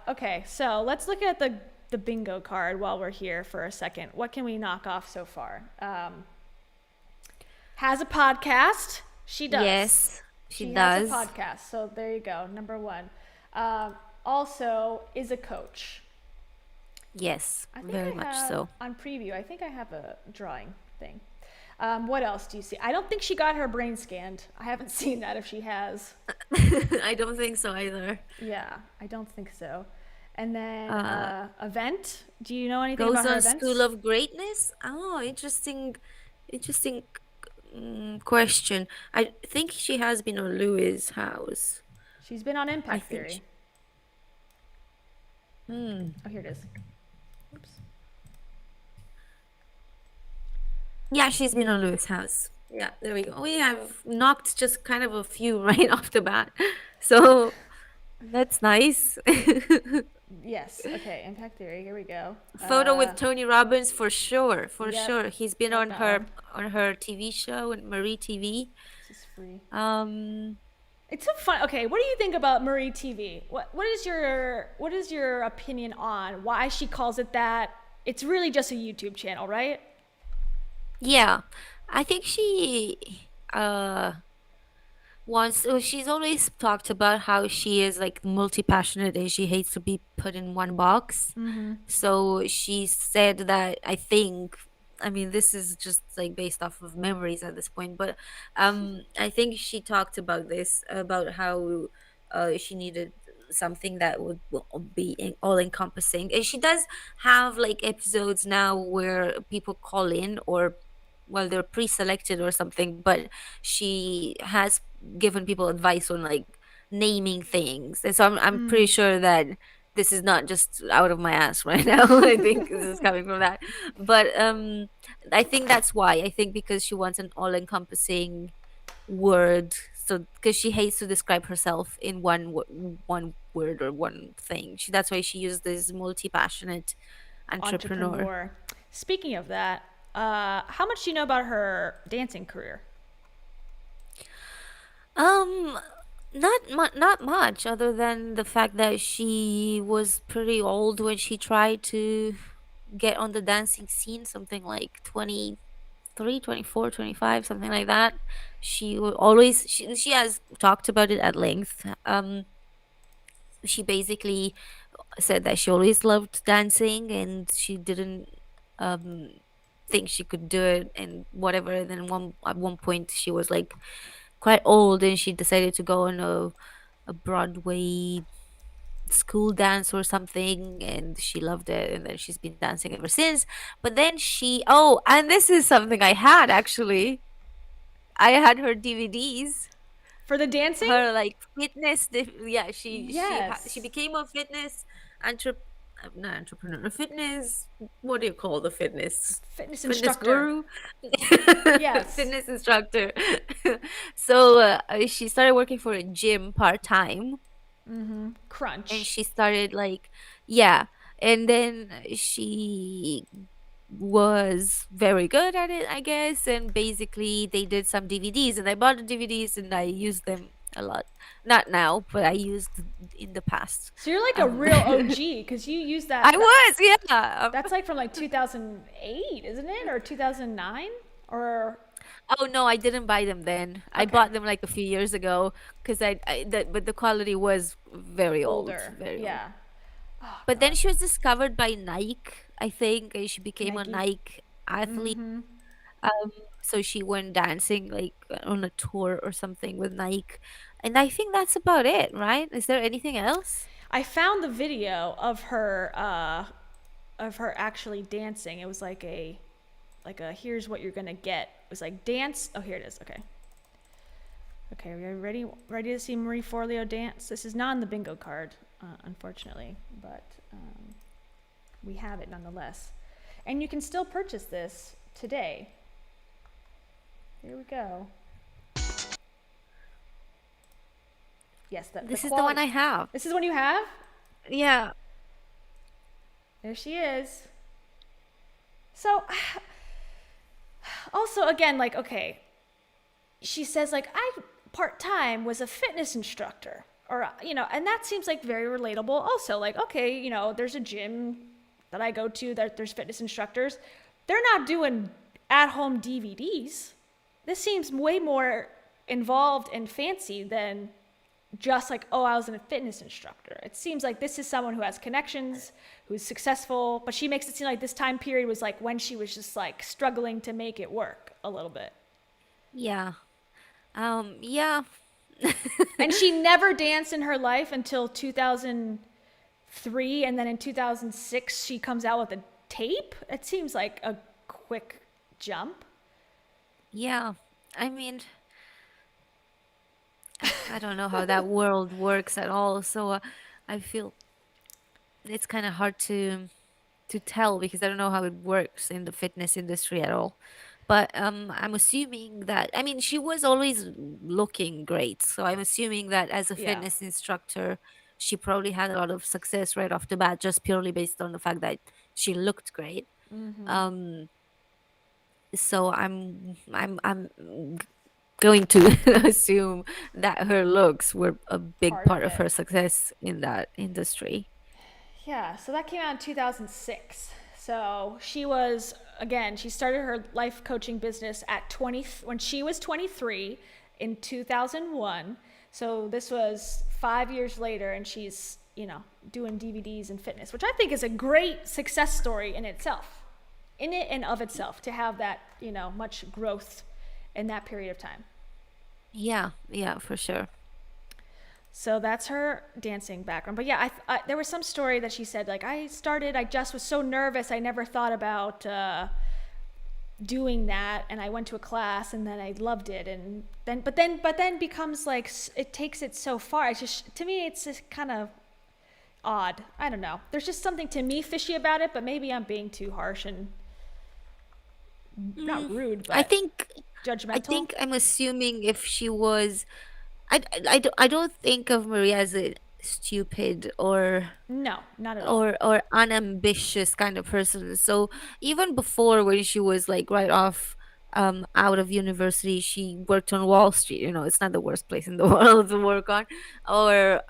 Okay, so let's look at the bingo card while we're here for a second. What can we knock off so far? Has a podcast. She does. Yes, she has does. a podcast. So there you go. Number one. Also is a coach. Yes, I think very I much have, so. On preview, I think I have a drawing thing. What else do you see? I don't think she got her brain scanned. I haven't seen that if she has. I don't think so either. Yeah, I don't think so. And then event. Do you know anything Goes about her on events? School of Greatness. Oh, interesting question. I think she has been on Louis' house. She's been on I Impact think Theory. Oh, here it is. Oops. Yeah, she's been on Louis' house. Yeah, there we go. We have knocked just kind of a few right off the bat. So that's nice. Yes. Okay. Impact Theory. Here we go. Photo with Tony Robbins for sure. For yep, sure. He's been got on that her TV show and Marie TV. This is free. Um It's so fun. Okay, what do you think about Marie TV? What is your opinion on why she calls it that? It's really just a YouTube channel, right? Yeah, I think she she's always talked about how she is like multi-passionate and she hates to be put in one box. So she said that I mean this is just like based off of memories at this point, but I think she talked about this about how she needed something that would be all encompassing, and she does have like episodes now where people call in, or well they're pre-selected or something, but she has given people advice on like naming things, and so I'm pretty sure that this is not just out of my ass right now. I think this is coming from that, but I think that's why. I think because she wants an all-encompassing word, so because she hates to describe herself in one word or one thing, that's why she used this multi-passionate entrepreneur. Speaking of that, how much do you know about her dancing career? Not much, other than the fact that she was pretty old when she tried to get on the dancing scene, something like 20 23, 24, 25, something like that. She will always she has talked about it at length. She basically said that she always loved dancing and she didn't um think she could do it and whatever. And then at one point she was like quite old and she decided to go on a Broadway school dance or something, and she loved it, and then she's been dancing ever since. But then and this is something I had actually. I had her DVDs. For the dancing? Her like fitness yeah, she Yes. became a fitness entre not entrepreneur, a fitness, what do you call the Fitness fitness instructor. guru? Yes. Fitness instructor. So she started working for a gym part-time, Crunch. and she started like, yeah, and then she was very good at it, I guess. And basically they did some DVDs, and I bought the DVDs and I used them a lot. Not now, but I used in the past. So you're like a real OG because you use that. I was, yeah. That's like from like 2008, isn't it? Or 2009? Or Oh no, I didn't buy them then. I bought them like a few years ago because but the quality was very older. old, very old. Yeah. But then she was discovered by Nike, I think, and she became a Nike. Nike athlete. So she went dancing like on a tour or something with Nike, and I think that's about it, right? Is there anything else? I found the video of her actually dancing. It was like a here's what you're gonna get. It was like dance. Oh, here it is. Okay. Okay, are you ready to see Marie Forleo dance? This is not on the bingo card, unfortunately, but we have it nonetheless. And you can still purchase this today. Here we go. Yes, This is the one I have. This is the one you have? Yeah. There she is. So, also, again, like, okay, she says, like, I part-time was a fitness instructor, or, and that seems like very relatable also. Like, okay, there's a gym that I go to, there's fitness instructors. They're not doing at-home DVDs. This seems way more involved and fancy than just like, oh, I was a fitness instructor. It seems like this is someone who has connections, who's successful, but she makes it seem like this time period was like when she was just like struggling to make it work a little bit. Yeah. Yeah. And she never danced in her life until 2003, and then in 2006 she comes out with a tape. It seems like a quick jump. Yeah. I mean, I don't know how that world works at all. So I feel it's kind of hard to tell because I don't know how it works in the fitness industry at all. But I'm assuming that, I mean, she was always looking great. So I'm assuming that as a Yeah. fitness instructor, she probably had a lot of success right off the bat, just purely based on the fact that she looked great. So I'm going to assume that her looks were a big part of her success in that industry. Yeah, so that came out in 2006. So she was, again, she started her life coaching business at when she was 23 in 2001. So this was 5 years later, and she's, doing DVDs and fitness, which I think is a great success story in itself, in it and of itself, to have that, much growth in that period of time. Yeah, for sure. So that's her dancing background. But yeah, there was some story that she said, like, I just was so nervous. I never thought about doing that. And I went to a class and then I loved it. And but then becomes like, it takes it so far. It's just, to me, it's just kind of odd. I don't know. There's just something to me fishy about it, but maybe I'm being too harsh and not rude, but I think judgmental. I'm assuming if she was, I don't think of Maria as a stupid or No, not at all. or unambitious kind of person. So even before, when she was like right off out of university, she worked on Wall Street. It's not the worst place in the world to work on. Or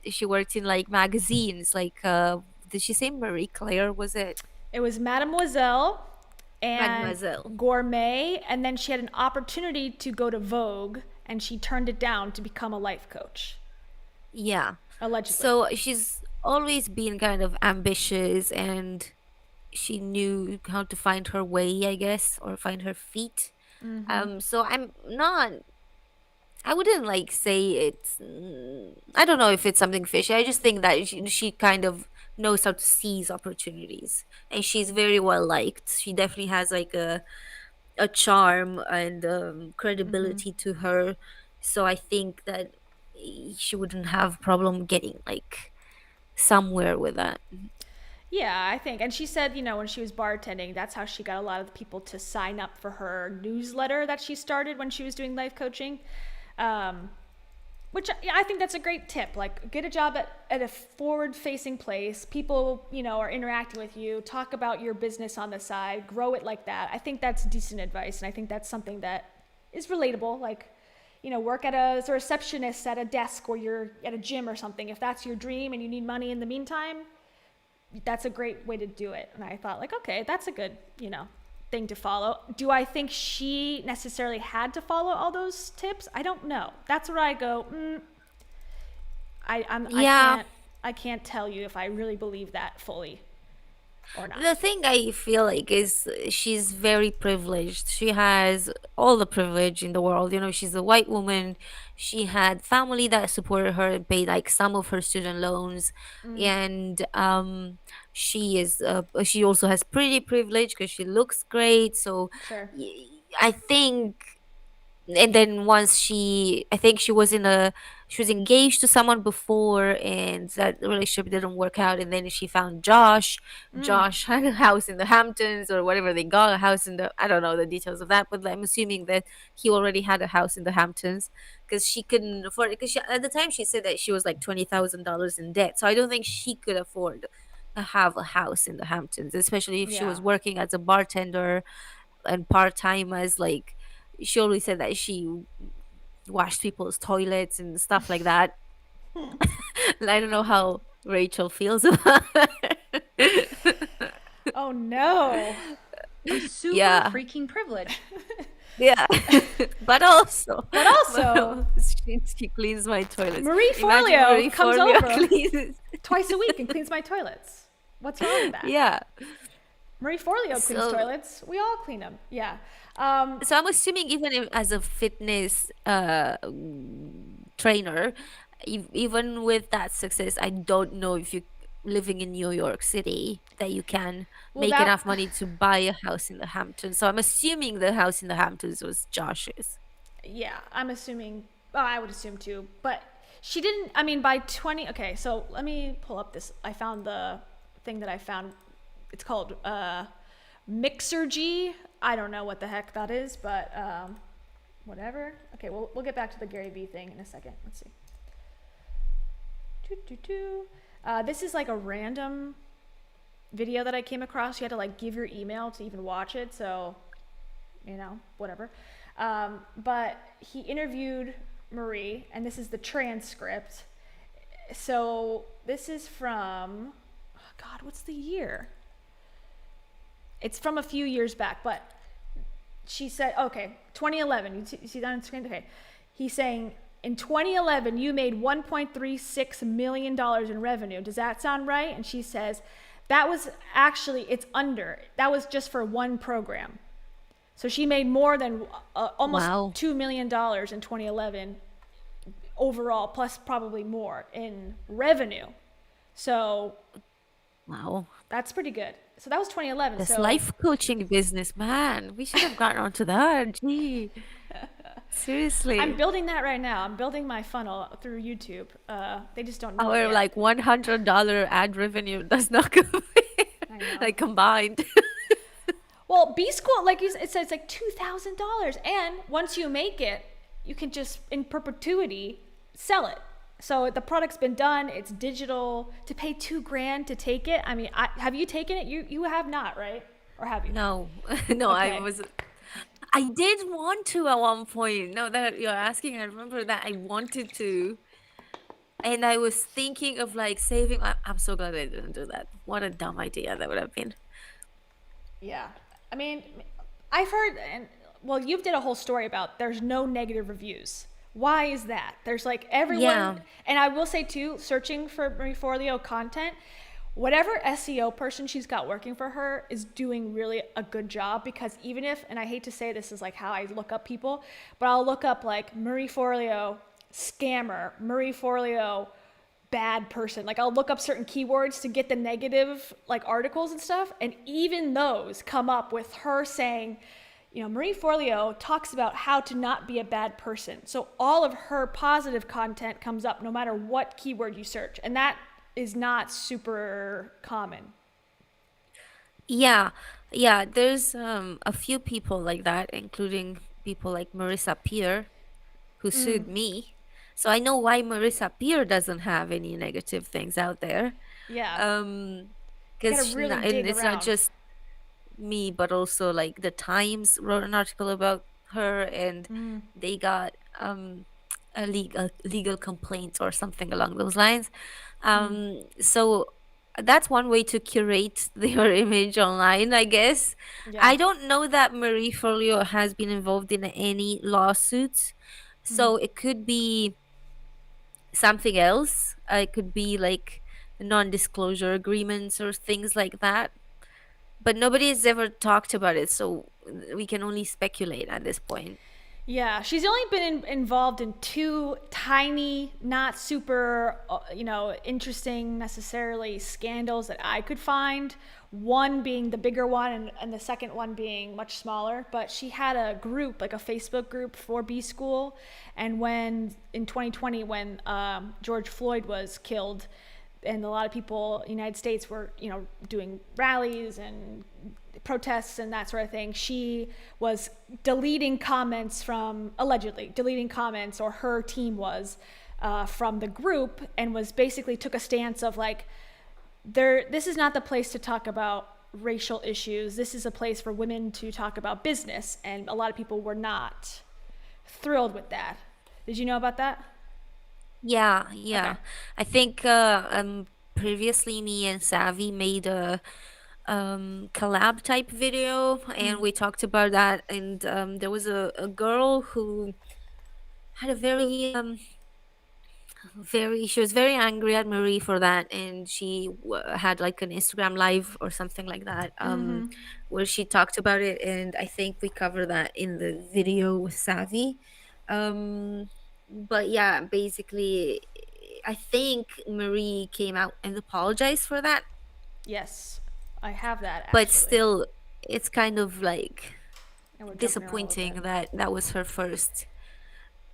she worked in like magazines, like did she say Marie Claire, was it? It was Mademoiselle and Mademoiselle. Gourmet, and then she had an opportunity to go to Vogue, and she turned it down to become a life coach, Yeah. allegedly. So she's always been kind of ambitious, and she knew how to find her way, I guess, or find her feet. So I wouldn't like say it's. I don't know if it's something fishy. I just think that she kind of knows how to seize opportunities, and she's very well liked. She definitely has like a charm and credibility to her. So I think that she wouldn't have problem getting like somewhere with that. Yeah, I think. And she said, when she was bartending, that's how she got a lot of the people to sign up for her newsletter that she started when she was doing life coaching. Which I think that's a great tip. Like, get a job at a forward-facing place. People, are interacting with you. Talk about your business on the side. Grow it like that. I think that's decent advice, and I think that's something that is relatable. Like, work as a receptionist at a desk, or you're at a gym or something. If that's your dream and you need money in the meantime, that's a great way to do it. And I thought, like, okay, that's a good, thing to follow. Do I think she necessarily had to follow all those tips? I don't know. That's where I go, I can't tell you if I really believe that fully or not. The thing I feel like is she's very privileged. She has all the privilege in the world. She's a white woman. She had family that supported her and paid like some of her student loans, and she also has pretty privilege because she looks great. So Sure. I think, and then once I think she was engaged to someone before, and that relationship didn't work out, and then she found Josh had a house in the Hamptons or whatever, they got a house I don't know the details of that, but I'm assuming that he already had a house in the Hamptons because she couldn't afford it, because at the time she said that she was like $20,000 in debt, so I don't think she could afford to have a house in the Hamptons, especially if she was working as a bartender and part-time as like, she always said that she washed people's toilets and stuff like that. I don't know how Rachel feels about it. Oh no. I'm super Yeah. freaking privileged. Yeah. but also she cleans my toilets. Marie Imagine Forleo Marie comes Forleo over cleans- twice a week and cleans my toilets. What's wrong with that? yeah. Marie Forleo cleans So- toilets. We all clean them. Yeah. So I'm assuming even as a fitness trainer, even with that success, I don't know if you living in New York City that you can make enough money to buy a house in the Hamptons. So I'm assuming the house in the Hamptons was Josh's. Yeah, I'm assuming. Well, I would assume too. But she didn't. I mean, by 20. Okay, so let me pull up this. I found the thing that I found. It's called Mixergy. I don't know what the heck that is, but whatever. Okay, we'll get back to the Gary Vee thing in a second. Let's see. This is like a random video that I came across. You had to like give your email to even watch it, so whatever. But he interviewed Marie, and this is the transcript. So this is from, oh God, what's the year? It's from a few years back, but she said, okay, 2011. You see that on the screen? Okay. He's saying, in 2011, you made $1.36 million in revenue. Does that sound right? And she says, that was actually, that was just for one program. So she made more than almost $2 million in 2011 overall, plus probably more in revenue. So Wow. That's pretty good. So that was 2011. This so life coaching business, man. We should have gotten onto that. Gee. Seriously. I'm building that right now. I'm building my funnel through YouTube. They just don't know. Our yet. like $100 ad revenue does not go like combined. Well, B School, like it says, like $2,000, and once you make it, you can just in perpetuity sell it. So the product's been done. It's digital. To pay $2,000 to take it. I mean, have you taken it? You have not, right? Or have you? No, no, Okay. I did want to at one point. Now that you're asking, I remember that I wanted to. And I was thinking of like saving. I'm so glad I didn't do that. What a dumb idea that would have been. Yeah. I mean, I've heard, and well, you've did a whole story about there's no negative reviews. Why is that? There's like everyone, Yeah. and I will say too, searching for Marie Forleo content, whatever SEO person she's got working for her is doing really a good job, because even if, and I hate to say this is like how I look up people, but I'll look up like Marie Forleo scammer, Marie Forleo bad person. Like I'll look up certain keywords to get the negative like articles and stuff, and even those come up with her saying, you know, Marie Forleo talks about how to not be a bad person. So all of her positive content comes up no matter what keyword you search, and that is not super common. Yeah, yeah, there's a few people like that, including people like Marissa Peer, who sued me. So I know why Marissa Peer doesn't have any negative things out there. Yeah, Um, you gotta because really and dig it's not around. just me, but also like the Times wrote an article about her, and they got a legal complaint or something along those lines. So that's one way to curate their image online, I guess. Yeah. I don't know that Marie Forleo has been involved in any lawsuits, so it could be something else. It could be like non-disclosure agreements or things like that, but nobody has ever talked about it, so we can only speculate at this point. Yeah, she's only been involved in two tiny, not super, interesting necessarily scandals that I could find. One being the bigger one, and the second one being much smaller. But she had a group, like a Facebook group for B School. And when in 2020, when George Floyd was killed, and a lot of people in the United States were, doing rallies and protests and that sort of thing, she was deleting comments from, allegedly deleting comments, or her team was, from the group, and was basically took a stance of like, this is not the place to talk about racial issues. This is a place for women to talk about business. And a lot of people were not thrilled with that. Did you know about that? Yeah, yeah. Okay. I think previously me and Savvy made a collab type video, and we talked about that, and there was a girl who had a she was very angry at Marie for that, and she had like an Instagram live or something like that, where she talked about it, and I think we cover that in the video with Savvy. But yeah, basically I think Marie came out and apologized for that, Yes, I have that but actually. still it's kind of like And we're jumping around a little disappointing bit. that that was her first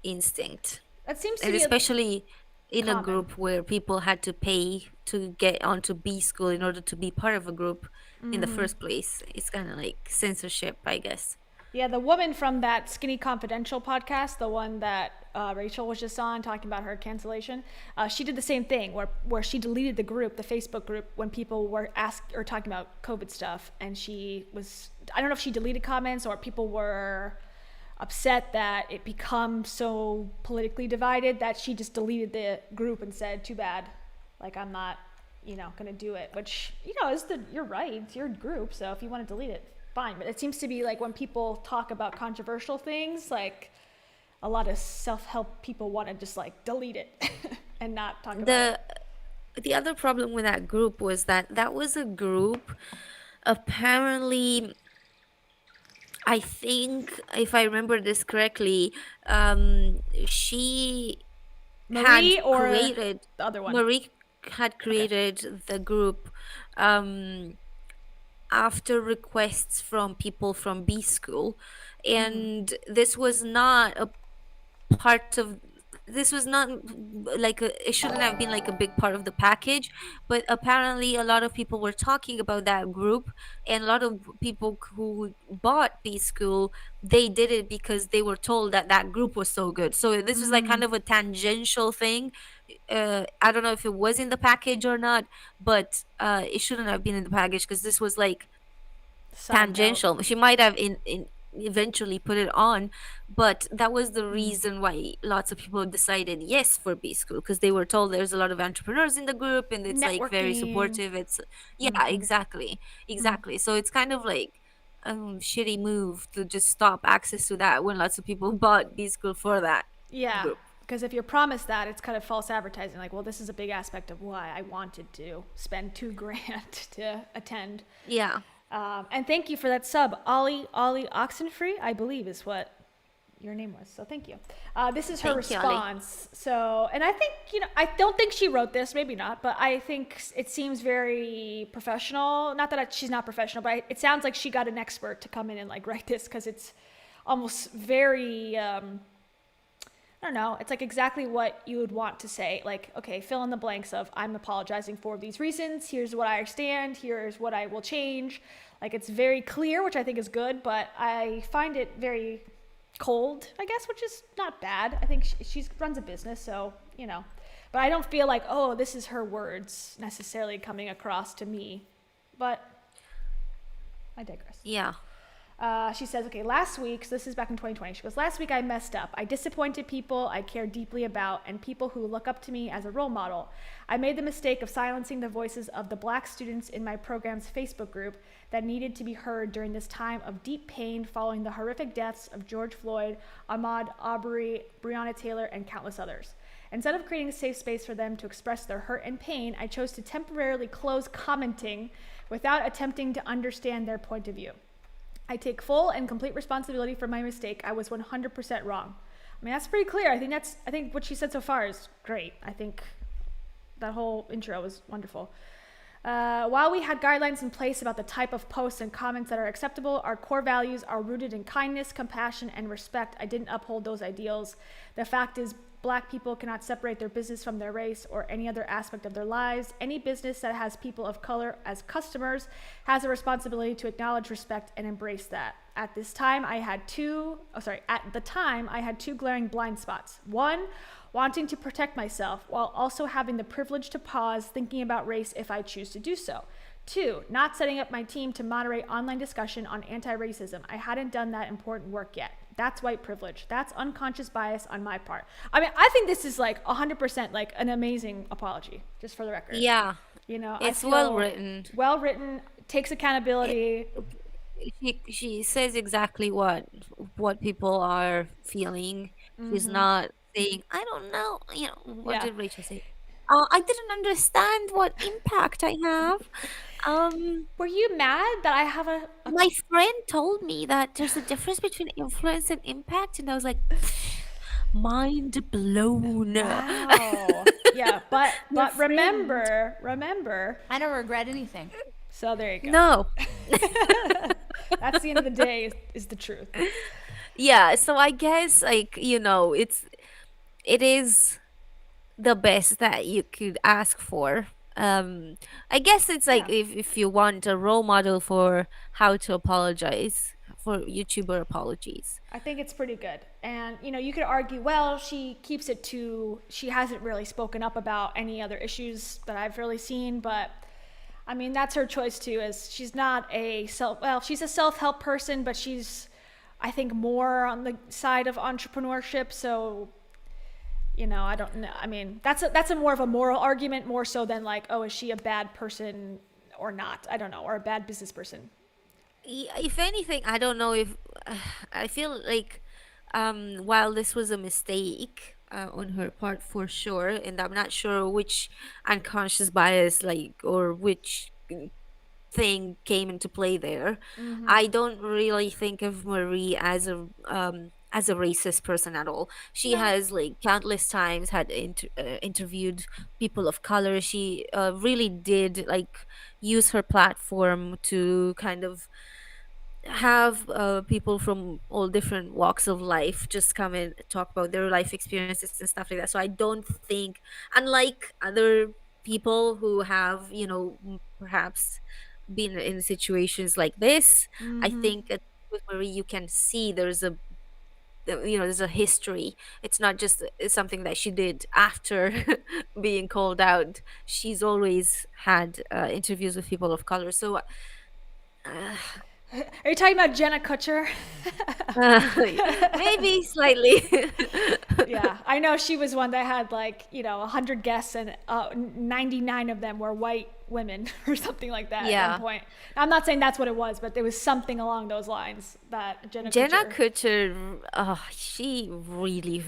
instinct, That seems to and be especially in a common. group where people had to pay to get onto B School in order to be part of a group in the first place. It's kind of like censorship, I guess. Yeah, the woman from that Skinny Confidential podcast, the one that Rachel was just on talking about her cancellation, she did the same thing where she deleted the group, the Facebook group, when people were asked or talking about COVID stuff. And she was, I don't know if she deleted comments or people were upset that it become so politically divided that she just deleted the group and said, too bad. Like, I'm not, gonna do it, which, you're right, it's your group. So if you want to delete it, fine. But it seems to be like when people talk about controversial things, like a lot of self-help people want to just like delete it and not talk about it. The other problem with that group was that that was a group, apparently, I think if I remember this correctly, she Marie had or created the other one? Marie had created the group um after requests from people from B School, and this was not a part of this was not like it shouldn't have been like a big part of the package, but apparently a lot of people were talking about that group, and a lot of people who bought B School, they did it because they were told that that group was so good. So this was like kind of a tangential thing. I don't know if it was in the package or not, but it shouldn't have been in the package because this was like Side note. tangential. She might have in eventually put it on, but that was the reason why lots of people decided yes for B School, because they were told there's a lot of entrepreneurs in the group and it's like very Networking. supportive. It's yeah, exactly. So it's kind of like shitty move to just stop access to that when lots of people bought B School for that Yeah, group. because if you're promised that, it's kind of false advertising. Like, well, this is a big aspect of why I wanted to spend $2,000 to attend. Yeah. And thank you for that sub, Ollie Oxenfree, I believe is what your name was. So thank you. This is her Thank you, Ollie. response. So, and I think, I don't think she wrote this, maybe not, but I think it seems very professional. Not that she's not professional, but it sounds like she got an expert to come in and like write this, because it's almost very, I don't know, it's like exactly what you would want to say. Like, okay, fill in the blanks of, I'm apologizing for these reasons. Here's what I understand. Here's what I will change. Like, it's very clear, which I think is good, but I find it very cold, I guess, which is not bad. I think she runs a business, so, but I don't feel like, oh, this is her words necessarily coming across to me, but I digress. Yeah. She says, okay, last week, so this is back in 2020, she goes, last week I messed up. I disappointed people I care deeply about and people who look up to me as a role model. I made the mistake of silencing the voices of the Black students in my program's Facebook group that needed to be heard during this time of deep pain following the horrific deaths of George Floyd, Ahmaud Arbery, Breonna Taylor, and countless others. Instead of creating a safe space for them to express their hurt and pain, I chose to temporarily close commenting without attempting to understand their point of view. I take full and complete responsibility for my mistake. I was 100% wrong. I mean, that's pretty clear. I think what she said so far is great. I think that whole intro was wonderful. While we had guidelines in place about the type of posts and comments that are acceptable, our core values are rooted in kindness, compassion, and respect. I didn't uphold those ideals. The fact is, Black people cannot separate their business from their race or any other aspect of their lives. Any business that has people of color as customers has a responsibility to acknowledge, respect, and embrace that. At the time, I had two glaring blind spots. One, wanting to protect myself while also having the privilege to pause thinking about race if I choose to do so. Two, not setting up my team to moderate online discussion on anti-racism. I hadn't done that important work yet. That's white privilege. That's unconscious bias on my part. I mean, I think this is like 100% like an amazing apology, just for the record. Yeah. It's well written. Well written, takes accountability. She says exactly what people are feeling. She's not saying, I don't know, what did Rachel say? I didn't understand what impact I have. Were you mad that I have a My friend told me that there's a difference between influence and impact, and I was like, mind blown. Wow. Yeah, but remember, I don't regret anything. so there you go. No. That's the end of the day is the truth. Yeah, so I guess it is the best that you could ask for. I guess it's like if you want a role model for how to apologize for YouTuber apologies. I think it's pretty good. And, you could argue, well, she hasn't really spoken up about any other issues that I've really seen, but I mean, that's her choice too, as she's not she's a self-help person, but she's, I think, more on the side of entrepreneurship. So, I don't know. I mean, that's a more of a moral argument, more so than like, oh, is she a bad person or not? I don't know, or a bad business person. If anything, I don't know if I feel like while this was a mistake on her part for sure, and I'm not sure which unconscious bias or which thing came into play there. I don't really think of Marie as a racist person at all. She has countless times had interviewed people of color. She really did use her platform to kind of have people from all different walks of life just come and talk about their life experiences and stuff like that. So I don't think, unlike other people who have perhaps been in situations like this, I think with Marie you can see there's a history. It's not just something that she did after being called out. She's always had interviews with people of color. So Are you talking about Jenna Kutcher? maybe slightly. Yeah, I know she was one that had 100 guests and 99 of them were white women or something like that at Yeah. one point. I'm not saying that's what it was, but there was something along those lines that Jenna Jenna Kutcher. Kutcher, she really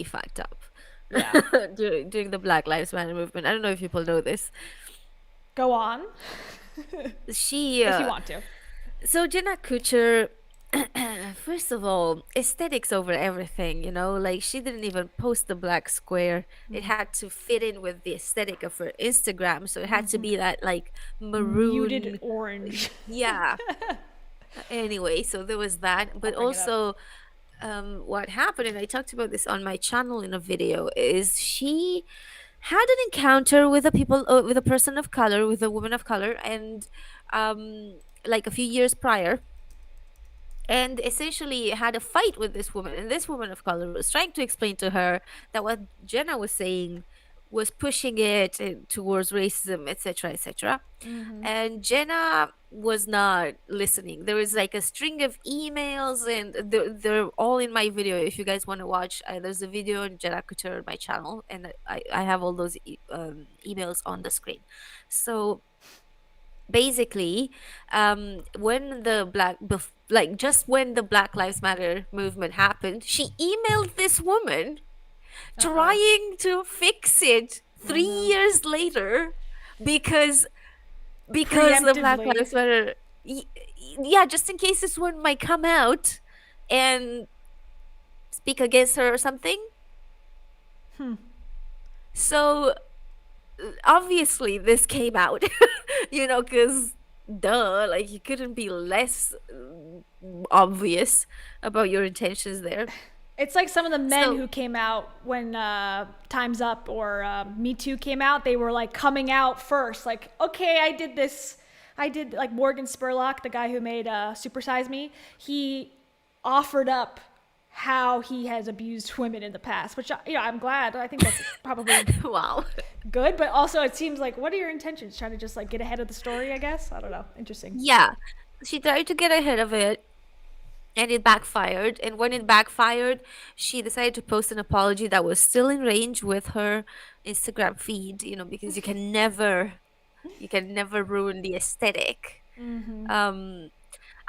fucked up Yeah. during the Black Lives Matter movement. I don't know if people know this. Go on She, if you want to. so Jenna Kutcher, first of all, aesthetics over everything, like she didn't even post the black square. It had to fit in with the aesthetic of her Instagram, so it had to be that like Muted maroon. orange. Yeah. Anyway, so there was that, but bring it up. also what happened, and I talked about this on my channel in a video, is she had an encounter with with a person of color, with a woman of color, and like a few years prior, and essentially had a fight with this woman, and this woman of color was trying to explain to her that what Jenna was saying was pushing it towards racism, etc., etc. And Jenna was not listening. There was like a string of emails, and they're all in my video. If you guys want to watch, there's a video on Jenna Couture on my channel, and I have all those emails on the screen. So basically, when the just when the Black Lives Matter movement happened, she emailed this woman trying to fix it 3 years later, because the Black Preemptively. Lives Matter, yeah, just in case this one might come out and speak against her or something. So obviously this came out, because duh, like you couldn't be less obvious about your intentions there. It's like some of the men So- who came out when Time's Up or Me Too came out. They were like coming out first, like, okay, I did this. I did, like Morgan Spurlock, the guy who made Super Size Me. He offered up how he has abused women in the past, which I'm glad. I think that's probably Wow. good, but also it seems like, what are your intentions? Trying to just like get ahead of the story, I guess. I don't know. Interesting. Yeah, she tried to get ahead of it, and it backfired. And when it backfired, she decided to post an apology that was still in range with her Instagram feed, because you can never ruin the aesthetic.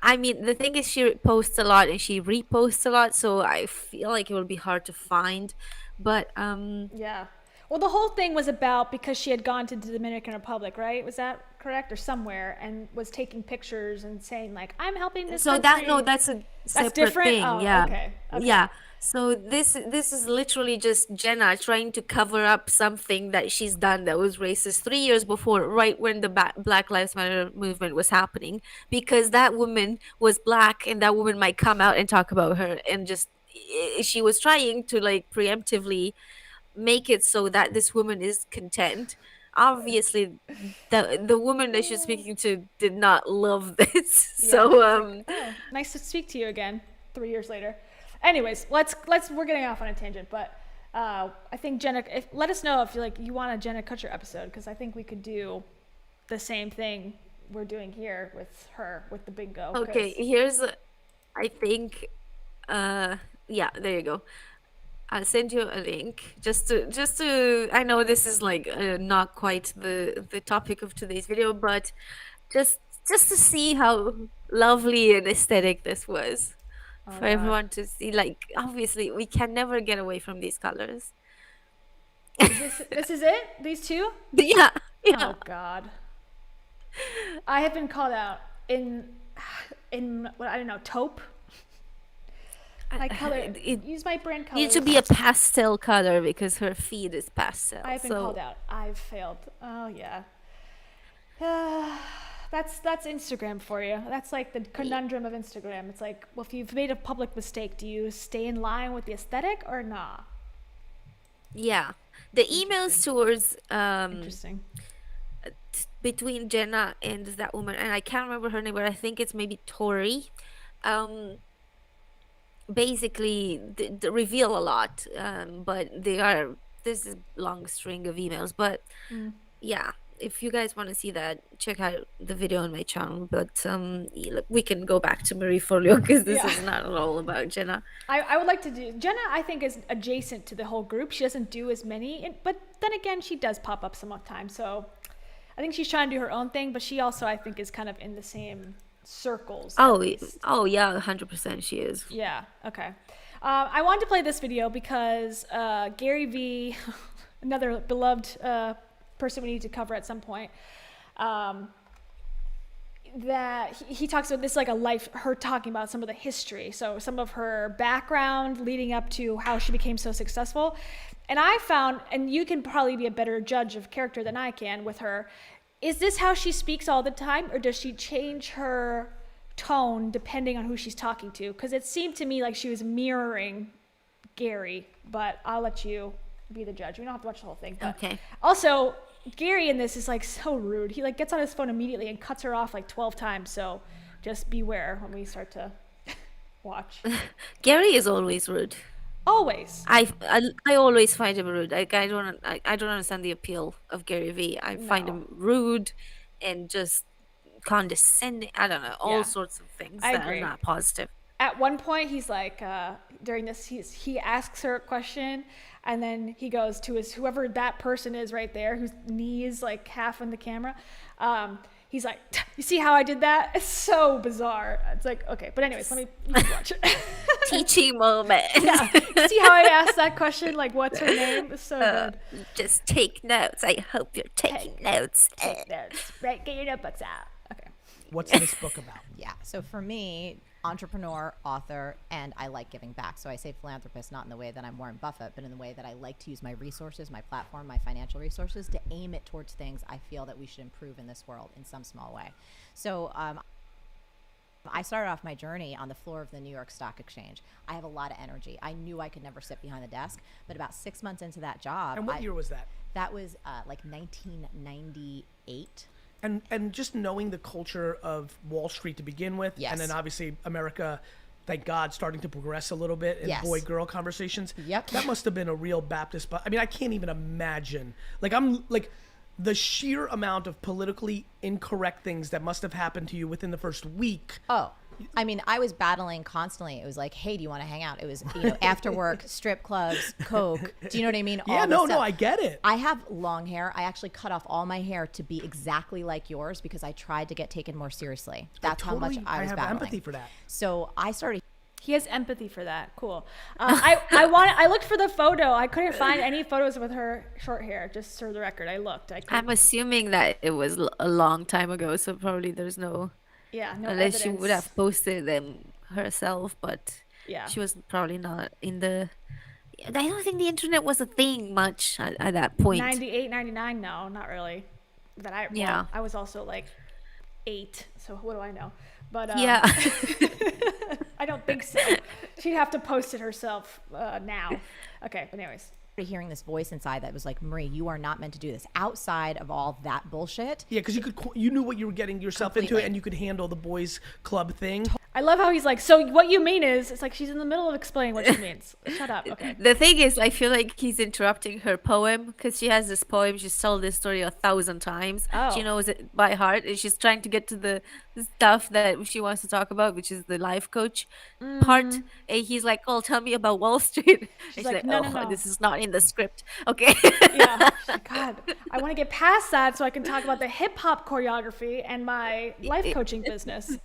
I mean, the thing is, she posts a lot and she reposts a lot, so I feel like it will be hard to find. But Yeah. Well, the whole thing was about because she had gone to the Dominican Republic, right? Was that correct, or somewhere, and was taking pictures and saying like, "I'm helping this." so country." that's a separate different? thing. Oh, Yeah. okay. Yeah. So this is literally just Jenna trying to cover up something that she's done that was racist 3 years before, right when the Black Lives Matter movement was happening, because that woman was black and that woman might come out and talk about her, and just she was trying to like preemptively make it so that this woman is content. Obviously, the woman that she's speaking to did not love this. So Oh, nice to speak to you again 3 years later. Anyways, let's we're getting off on a tangent, but I think Jenna, let us know if you want a Jenna Kutcher episode, because I think we could do the same thing we're doing here with her, with the bingo. okay, I think yeah, there you go. I'll send you a link just to I know this is like not quite the topic of today's video, but just to see how lovely and aesthetic this was for everyone to see. Like, obviously we can never get away from these colors. This is it? These two? Yeah. Oh God. I have been called out in what, I don't know, taupe. My color. Use my brand colors. Needs to be a pastel color because her feed is pastel. I've been called out. I've failed. Oh yeah. That's Instagram for you. That's like the conundrum of Instagram. It's like, well, if you've made a public mistake, do you stay in line with the aesthetic or not? Yeah. The emails towards Interesting. between Jenna and that woman, and I can't remember her name, but I think it's maybe Tori. Basically, they reveal a lot, but there's a long string of emails. But yeah, if you guys want to see that, check out the video on my channel. But look, we can go back to Marie Forleo because this is not at all about Jenna. I would like to do Jenna. I think is adjacent to the whole group. She doesn't do as many, but then again, she does pop up sometimes. So I think she's trying to do her own thing, but she also, I think, is kind of in the same circles. Oh, at least. oh yeah, 100% she is. Yeah. Okay. I wanted to play this video because Gary V, another beloved person we need to cover at some point, that he talks about this like a life, her talking about some of the history, so some of her background leading up to how she became so successful. And I found, and you can probably be a better judge of character than I can with her, is this how she speaks all the time, or does she change her tone depending on who she's talking to? Because it seemed to me like she was mirroring Gary, but I'll let you be the judge. We don't have to watch the whole thing. But Okay. also, Gary in this is like so rude. He like gets on his phone immediately and cuts her off like 12 times. So just beware when we start to watch. Gary is always rude. Always. I always find him rude. Like I don't understand the appeal of Gary Vee. I find him rude and just condescending. I don't know, all Yeah. sorts of things I that agree. are not positive. At one point, he's like, during this, he asks her a question, and then he goes to his, whoever that person is right there, whose knee is like half in the camera. He's like, you see how I did that? It's so bizarre. It's like, okay, but anyways, you can watch it. Teaching moment. Yeah. See how I asked that question? Like, what's her name? It's so good. Just take notes. I hope you're taking notes. Take notes. Right, get your notebooks out. Okay. What's this book about? Yeah. So for me, entrepreneur, author, and I like giving back. So I say philanthropist, not in the way that I'm Warren Buffett, but in the way that I like to use my resources, my platform, my financial resources to aim it towards things I feel that we should improve in this world in some small way. So I started off my journey on the floor of the New York Stock Exchange. I have a lot of energy. I knew I could never sit behind the desk, but about 6 months into that job. And what year was that? That was like 1998. And just knowing the culture of Wall Street to begin with, Yes. and then obviously America, thank God, starting to progress a little bit in Yes. boy-girl conversations. Yep. That must have been a real Baptist. But I mean, I can't even imagine. I'm like the sheer amount of politically incorrect things that must have happened to you within the first week. Oh, I mean, I was battling constantly. It was like, hey, do you want to hang out? It was, after work, strip clubs, coke. Do you know what I mean? Yeah, All this no, stuff. I get it. I have long hair. I actually cut off all my hair to be exactly like yours because I tried to get taken more seriously. That's how much I was have battling. empathy for that. So I started. He has empathy for that. Cool. I looked for the photo. I couldn't find any photos with her short hair. Just for the record, I looked. I'm assuming that it was a long time ago, so probably there's no. Yeah, no Unless she evidence. would have posted them herself, but Yeah. she was probably not in the. I don't think the internet was a thing much at that point. 98, 99. No, not really. Yeah. Well, I was also like 8. So what do I know? But Yeah. I don't think so. She'd have to post it herself now. Okay, but anyways. Hearing this voice inside that was like, Marie, you are not meant to do this. Outside of all that bullshit. Yeah, because you knew what you were getting yourself into, Completely. and you could handle the boys' club thing. I love how he's like, so what you mean is, it's like she's in the middle of explaining what she means. Shut up. Okay. The thing is, I feel like he's interrupting her poem because she has this poem. She's told this story 1,000 times. Oh. She knows it by heart, and she's trying to get to the stuff that she wants to talk about, which is the life coach part. And he's like, "Oh, tell me about Wall Street." She's like, like, "No, "Oh, no, no." this is not in the script." Okay. Yeah. God, I want to get past that so I can talk about the hip hop choreography and my life coaching business.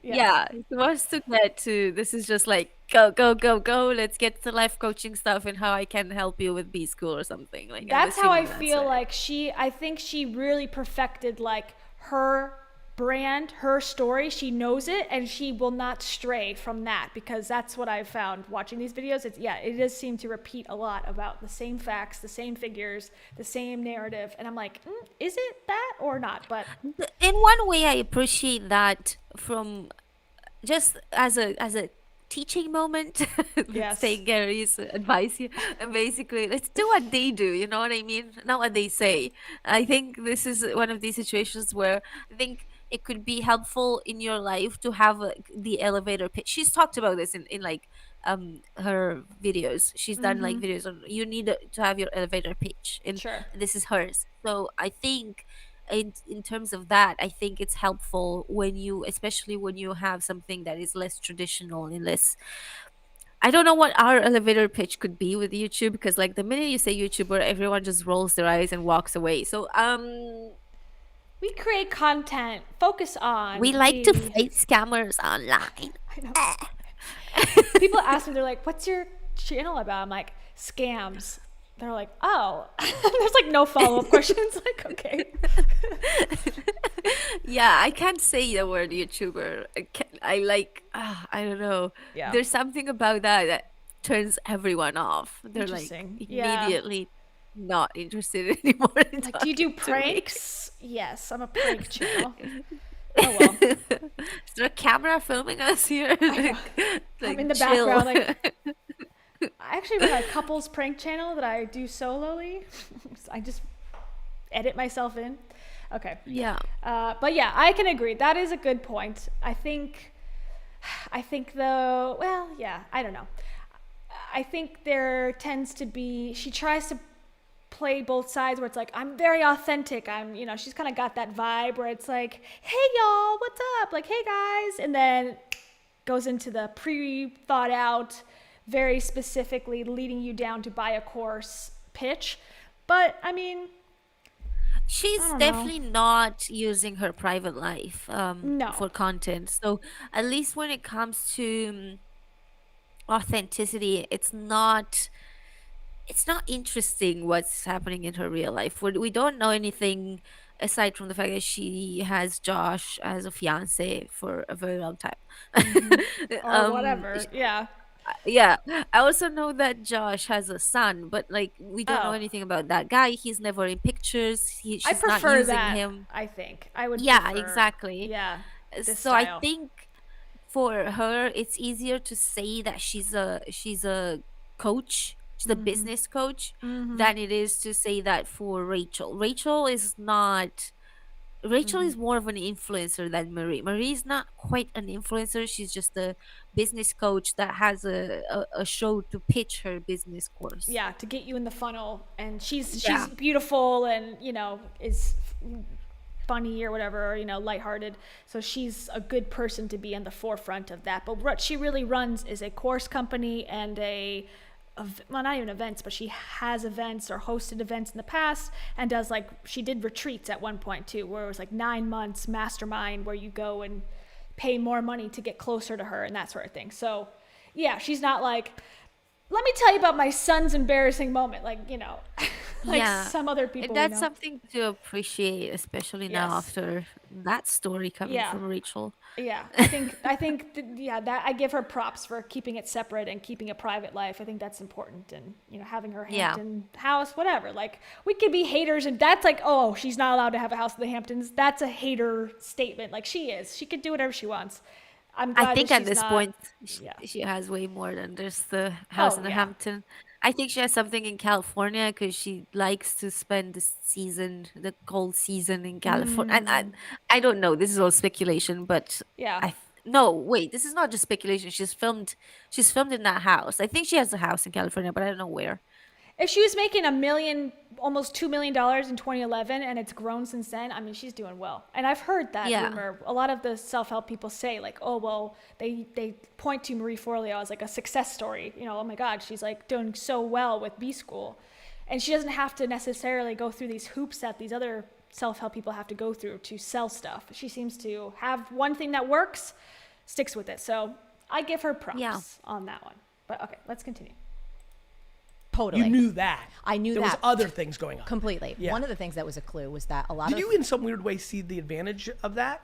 Yeah, he wants to get to this is just like go, go, go, go. Let's get to life coaching stuff and how I can help you with B school or something. Like I'm That's how I assuming that's feel it. like I think she really perfected like her brand, her story. She knows it and she will not stray from that because that's what I've found watching these videos. It does seem to repeat a lot about the same facts, the same figures, the same narrative. And I'm like, is it that or not? But In one way, I appreciate that from just as a teaching moment. Yes. Take Gary's advice here, and basically let's do what they do. You know what I mean? Not what they say. I think this is one of these situations where I think it could be helpful in your life to have the elevator pitch. She's talked about this in like her videos. She's done like videos on you need to have your elevator pitch, and Sure. this is hers. So I think in terms of that, I think it's helpful when you, especially when you have something that is less traditional and less. I don't know what our elevator pitch could be with YouTube because like the minute you say YouTuber, everyone just rolls their eyes and walks away. So We create content. Focus on. We like to fight scammers online. I know. People ask me, they're like, "What's your channel about?" I'm like, "Scams." They're like, "Oh." There's like no follow-up questions. Like, okay. Yeah, I can't say the word YouTuber. I don't know. Yeah. There's something about that turns everyone off. They're like Interesting. Yeah. immediately not interested anymore. in Like, do you do talking to me. pranks? Yes, I'm a prank channel. Oh well. Is there a camera filming us here? I'm in the chill. background, like. I actually run a couples prank channel that I do solely. I just edit myself in. Okay. Yeah. But yeah, I can agree. That is a good point. I think though, well, yeah, I don't know. I think there tends to be, she tries to play both sides where it's like, I'm very authentic. She's kind of got that vibe where it's like, hey y'all, what's up? Like, hey guys. And then goes into the pre-thought out, very specifically leading you down to buy a course pitch. But I mean, She's I don't definitely not using her private life No. for content. So at least when it comes to authenticity, it's not interesting what's happening in her real life. We don't know anything aside from the fact that she has Josh as a fiance for a very long time. or whatever. Yeah. Yeah, I also know that Josh has a son, but like we don't know Oh. anything about that guy. He's never in pictures. I She's not prefer using that. him. I think I would. Yeah, prefer- exactly. Yeah. This So I style. think for her it's easier to say that she's a coach, she's a business coach, than it is to say that for Rachel. Rachel is more of an influencer than Marie. Marie's not quite an influencer. She's just a business coach that has a show to pitch her business course. Yeah, to get you in the funnel, and she's Yeah. beautiful and is funny or whatever, or lighthearted. So she's a good person to be in the forefront of that. But what she really runs is a course company and well, not even events, but she has events or hosted events in the past, and does she did retreats at one point too, where it was 9 months mastermind where you go and pay more money to get closer to her and that sort of thing. So yeah, she's not like, let me tell you about my son's embarrassing moment, Yeah. some other people. And that's something to appreciate, especially now Yes. after that story coming Yeah. from Rachel. Yeah, I think that I give her props for keeping it separate and keeping a private life. I think that's important, and having her Yeah. Hampton house, whatever. We could be haters, and that's oh, she's not allowed to have a house in the Hamptons. That's a hater statement. She could do whatever she wants. I'm glad I think that at she's this not- point yeah. she has way more than just the house in the yeah. Hampton. I think she has something in California because she likes to spend the cold season in California. And I don't know. This is all speculation, but Yeah. no, wait. This is not just speculation. She's filmed in that house. I think she has a house in California, but I don't know where. If she was making $1 million, almost $2 million in 2011, and it's grown since then, I mean, she's doing well. And I've heard that Yeah. rumor. A lot of the self-help people say, oh, well, they point to Marie Forleo as a success story. Oh my God, she's doing so well with B School. And she doesn't have to necessarily go through these hoops that these other self-help people have to go through to sell stuff. She seems to have one thing that works, sticks with it. So I give her props Yeah. on that one. But okay, let's continue. Totally. You knew that. I knew there that. was other things going on. Completely. Yeah. One of the things that was a clue was that a lot Did of you in some weird way see the advantage of that?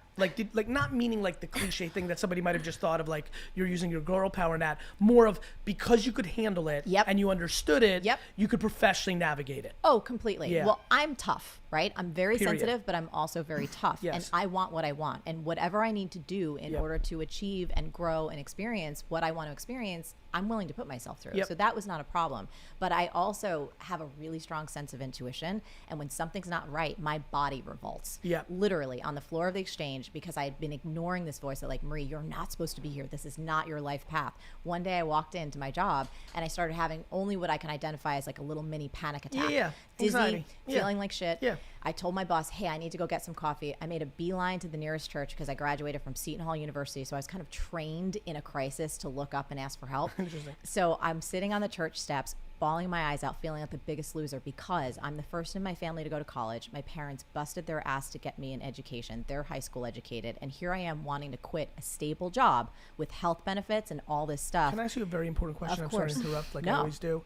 Not meaning the cliche thing that somebody might have just thought of you're using your girl power and that. More of because you could handle it Yep. and you understood it, Yep. you could professionally navigate it. Oh, completely. Yeah. Well, I'm tough, right? I'm very Period. sensitive, but I'm also very tough. Yes. And I want what I want. And whatever I need to do in Yep. order to achieve and grow and experience what I want to experience, I'm willing to put myself through. Yep. So that was not a problem. But I also have a really strong sense of intuition. And when something's not right, my body revolts. Yep. Literally on the floor of the exchange, because I had been ignoring this voice that Marie, you're not supposed to be here. This is not your life path. One day I walked into my job and I started having only what I can identify as a little mini panic attack. Yeah. Dizzy, Anxiety. Yeah. feeling like shit. Yeah. I told my boss, hey, I need to go get some coffee. I made a beeline to the nearest church because I graduated from Seton Hall University. So I was kind of trained in a crisis to look up and ask for help. Interesting. So I'm sitting on the church steps, bawling my eyes out, feeling like the biggest loser because I'm the first in my family to go to college. My parents busted their ass to get me an education. They're high school educated. And here I am wanting to quit a stable job with health benefits and all this stuff. Can I ask you a very important question? Of I'm sorry course. to interrupt like No. I always do.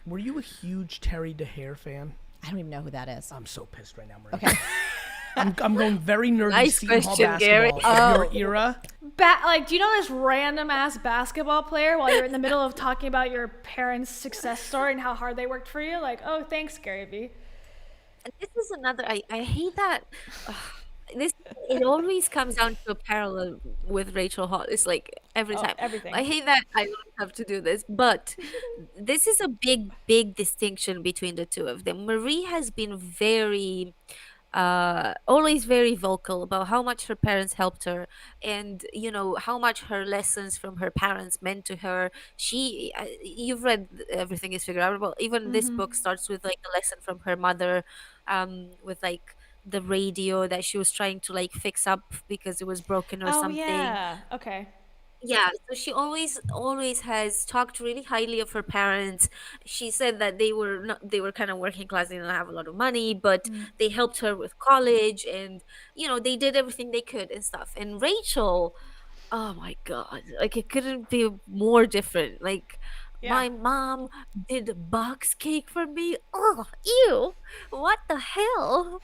Were you a huge Terry DeHare fan? I don't even know who that is. I'm so pissed right now, Marie. Okay. I'm going very nerdy Nice Seton Hall question, Gary. basketball of your era. Like, do you know this random ass basketball player while you're in the middle of talking about your parents' success story and how hard they worked for you? Like, oh, thanks, Gary Vee. And this is another. I hate that. This it always comes down to a parallel with Rachel Hall. It's like every time. everything. I hate that I don't have to do this, but this is a big distinction between the two of them. Marie has been very always very vocal about how much her parents helped her, and how much her lessons from her parents meant to her. You've read Everything Is Figured Out. Well, even this book starts with like a lesson from her mother, with like the radio that she was trying to like fix up because it was broken or Oh, something. yeah. Okay. Yeah, so she always has talked really highly of her parents. She said that they were kind of working class, they didn't have a lot of money, but they helped her with college, and they did everything they could and stuff. And Rachel, oh my God, like it couldn't be more different. Like my mom did a box cake for me. Oh, ew. What the hell?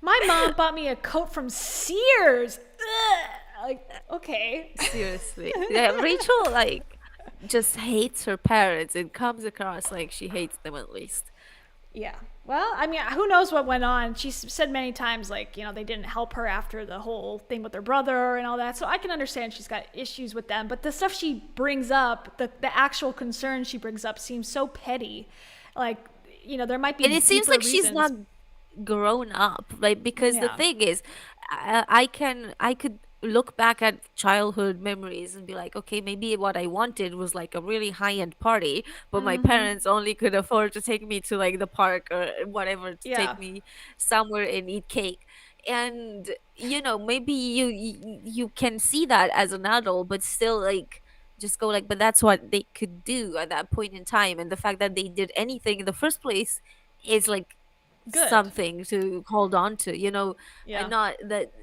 My mom bought me a coat from Sears. Ugh. Like, okay. Seriously. Yeah, Rachel like just hates her parents. It comes across like she hates them at least. Yeah. Well, I mean, who knows what went on? She's said many times, like, they didn't help her after the whole thing with her brother and all that. So I can understand she's got issues with them. But the stuff she brings up, the actual concerns she brings up seems so petty. Like, there might be And it seems deeper like she's reasons. not grown up. Like, because the Yeah. thing is, I could look back at childhood memories and be like, okay, maybe what I wanted was like a really high-end party, but my parents only could afford to take me to like the park or whatever to Yeah. take me somewhere and eat cake. And maybe you can see that as an adult, but still like just go like, but that's what they could do at that point in time, and the fact that they did anything in the first place is like Good. something to hold on to, Yeah. and not that.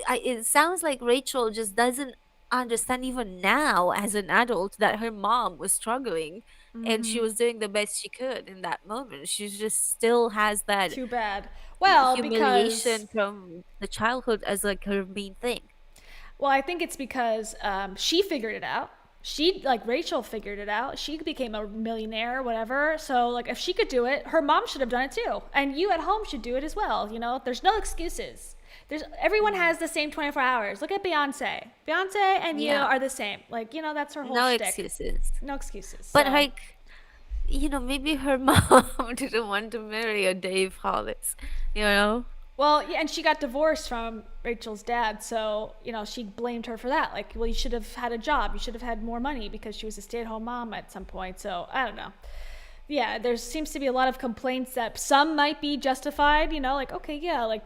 It sounds like Rachel just doesn't understand even now as an adult that her mom was struggling and she was doing the best she could in that moment. She just still has that Too bad. Well, humiliation because from the childhood as like her main thing. I think it's because she figured it out. Rachel figured it out. She became a millionaire, whatever. So, like, if she could do it, her mom should have done it too. And you at home should do it as well. There's no excuses. Everyone has the same 24 hours. Look at Beyonce. Beyonce and you Yeah. are the same. Like, that's her whole No shtick. excuses. No excuses. But So- like, maybe her mom didn't want to marry a Dave Hollis, Well, yeah, and she got divorced from Rachel's dad, so, she blamed her for that. Like, well, you should have had a job. You should have had more money because she was a stay-at-home mom at some point. So, I don't know. Yeah, there seems to be a lot of complaints that some might be justified, like, okay, yeah, like,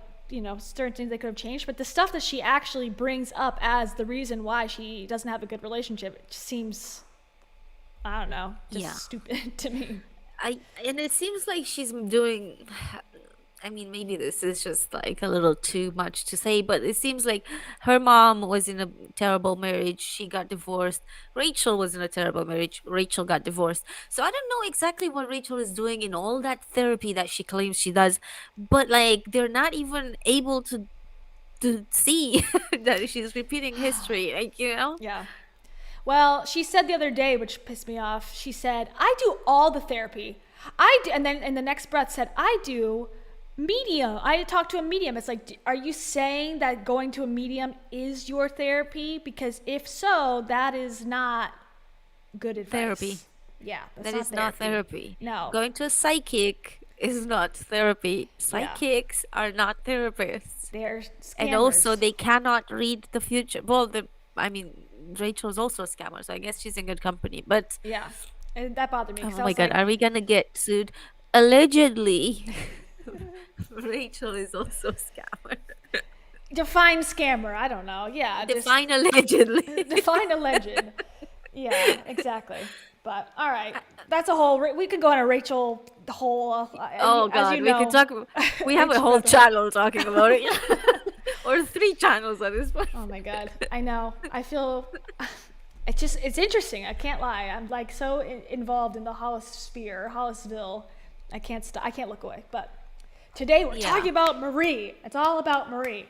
certain things they could have changed. But the stuff that she actually brings up as the reason why she doesn't have a good relationship, it just seems, I don't know, just stupid to me. And it seems like she's doing, I mean, maybe this is just like a little too much to say, but it seems like her mom was in a terrible marriage. She got divorced. Rachel was in a terrible marriage. Rachel got divorced. So I don't know exactly what Rachel is doing in all that therapy that she claims she does, but like they're not even able to see that she's repeating history, like, Yeah. Well, she said the other day, which pissed me off, she said, I do all the therapy. And then in the next breath said, I do medium. I talk to a medium. It's like, are you saying that going to a medium is your therapy? Because if so, that is not good advice. Therapy. Yeah. That is not therapy. No. Going to a psychic is not therapy. Psychics are not therapists. They're scammers. And also, they cannot read the future. Well, Rachel's also a scammer, so I guess she's in good company. But Yeah. And that bothered me. 'cause oh I my was God, like, are we gonna get sued? Allegedly, Rachel is also a scammer. define scammer. I don't know. Yeah. Define allegedly. Define a legend. Yeah, exactly. But all right, that's a whole. We could go on a Rachel whole. Oh as God, you we know, could talk. We have a Rachel whole rabbit hole. channel talking about it, or 3 channels at this point. Oh my God, I know. I feel. It's interesting. I can't lie. I'm like so involved in the Hollis sphere, Hollisville. I can't stop. I can't look away. But today we're talking about Marie. It's all about Marie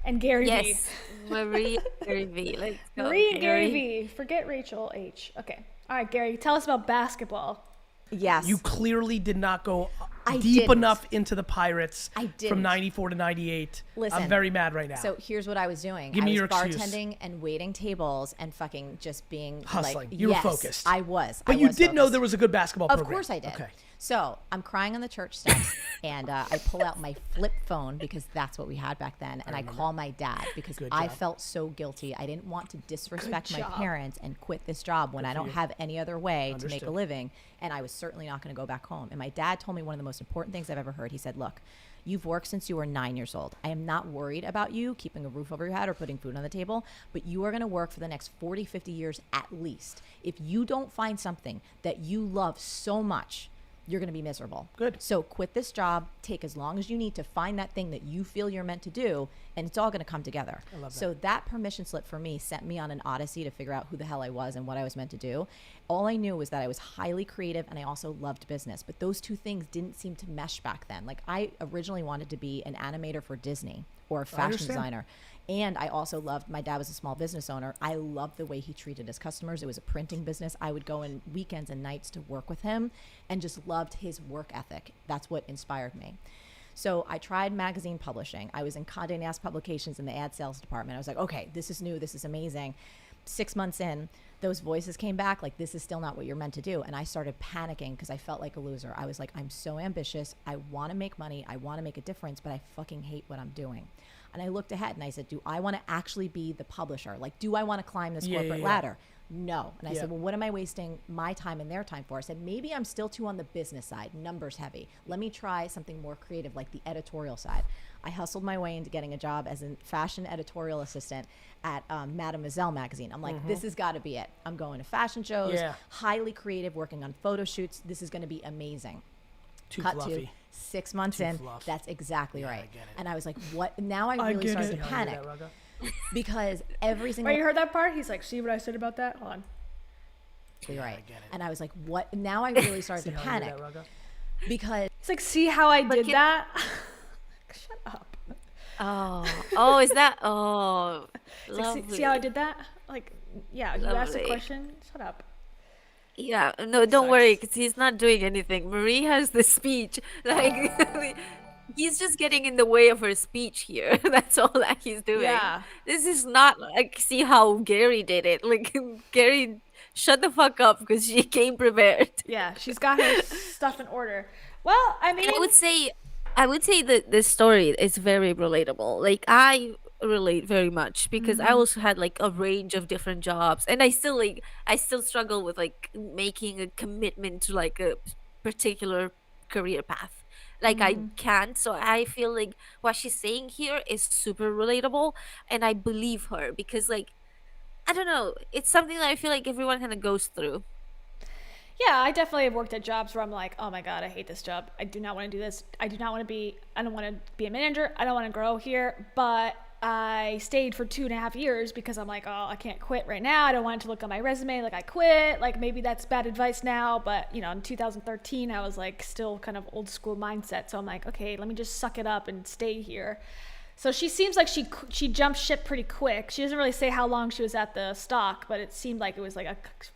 and Gary V. Yes, Marie and Gary V. Let's go. Marie and Gary V. Forget Rachel H. Okay. All right, Gary, tell us about basketball. Yes. You clearly did not go I deep didn't. enough into the Pirates I from didn't. 94 to 98. Listen, I'm very mad right now. So here's what I was doing. Give me I your was excuse. bartending and waiting tables and fucking just being Hustling. like, You were yes, focused. I was. But I you was did know focused. there was a good basketball Of program. course I did. Okay. So I'm crying on the church steps, and I pull out my flip phone because that's what we had back then, and I call my dad because I job. felt so guilty. I didn't want to disrespect my job. parents and quit this job when I don't have any other way to make Understood. a living, and I was certainly not going to go back home. And my dad told me one of the most important things I've ever heard. He said, "Look, you've worked since you were 9 years old. I am not worried about you keeping a roof over your head or putting food on the table, but you are going to work for the next 40, 50 years at least. If you don't find something that you love so much, you're going to be miserable. Good. So quit this job, take as long as you need to find that thing that you feel you're meant to do, and it's all going to come together." I love that. So that permission slip for me sent me on an odyssey to figure out who the hell I was and what I was meant to do. All I knew was that I was highly creative and I also loved business, but those two things didn't seem to mesh back then. Like I originally wanted to be an animator for Disney or a fashion understand. designer. And I also loved, my dad was a small business owner. I loved the way he treated his customers. It was a printing business. I would go in weekends and nights to work with him and just loved his work ethic. That's what inspired me. So I tried magazine publishing. I was in Condé Nast Publications in the ad sales department. I was like, okay, this is new. This is amazing. 6 months in, those voices came back like, this is still not what you're meant to do. And I started panicking because I felt like a loser. I was like, I'm so ambitious. I want to make money. I want to make a difference, but I fucking hate what I'm doing. And I looked ahead and I said, do I want to actually be the publisher? Like, do I want to climb this corporate ladder? No. And I said, well, what am I wasting my time and their time for? I said, maybe I'm still too on the business side, numbers heavy. Let me try something more creative, like the editorial side. I hustled my way into getting a job as a fashion editorial assistant at Mademoiselle magazine. I'm like, this has got to be it. I'm going to fashion shows, highly creative, working on photo shoots. This is going to be amazing. Too Cut fluffy. to 6 months in. fluff. That's exactly right. I get it. And I was like, what? Now I really get started it. to How do you panic do that, Raga? because every single Right, you heard that part? He's like, see what I said about that? Hold on. right. I get it. And I was like, what? Now I really started to See how you do panic that, Raga? because It's like, see how I did can- that? Shut up. Oh, is that? Oh, It's like, lovely. see how I did that? Like, yeah, you asked a Lovely. question. Shut up. Yeah, no, don't worry, because he's not doing anything. Marie has the speech. Like, he's just getting in the way of her speech here. That's all that he's doing. Yeah. This is not like, see how Gary did it. Like, Gary, shut the fuck up because she came prepared. Yeah, she's got her stuff in order. Well, I mean, I would say that this story is very relatable. Like, I relate very much because I also had like a range of different jobs, and I still struggle with like making a commitment to like a particular career path. Like I can't. So I feel like what she's saying here is super relatable, and I believe her because like I don't know, it's something that I feel like everyone kind of goes through. yeah, I definitely have worked at jobs where I'm like, oh my God, I hate this job. I do not want to do this. I don't want to be a manager. I don't want to grow here. But I stayed for 2.5 years because I'm like, oh, I can't quit right now. I don't want it to look on my resume like I quit. Like maybe that's bad advice now. But, you know, in 2013, I was like still kind of old school mindset. So I'm like, okay, let me just suck it up and stay here. So she seems like she jumped ship pretty quick. She doesn't really say how long she was at the stock, but it seemed like it was like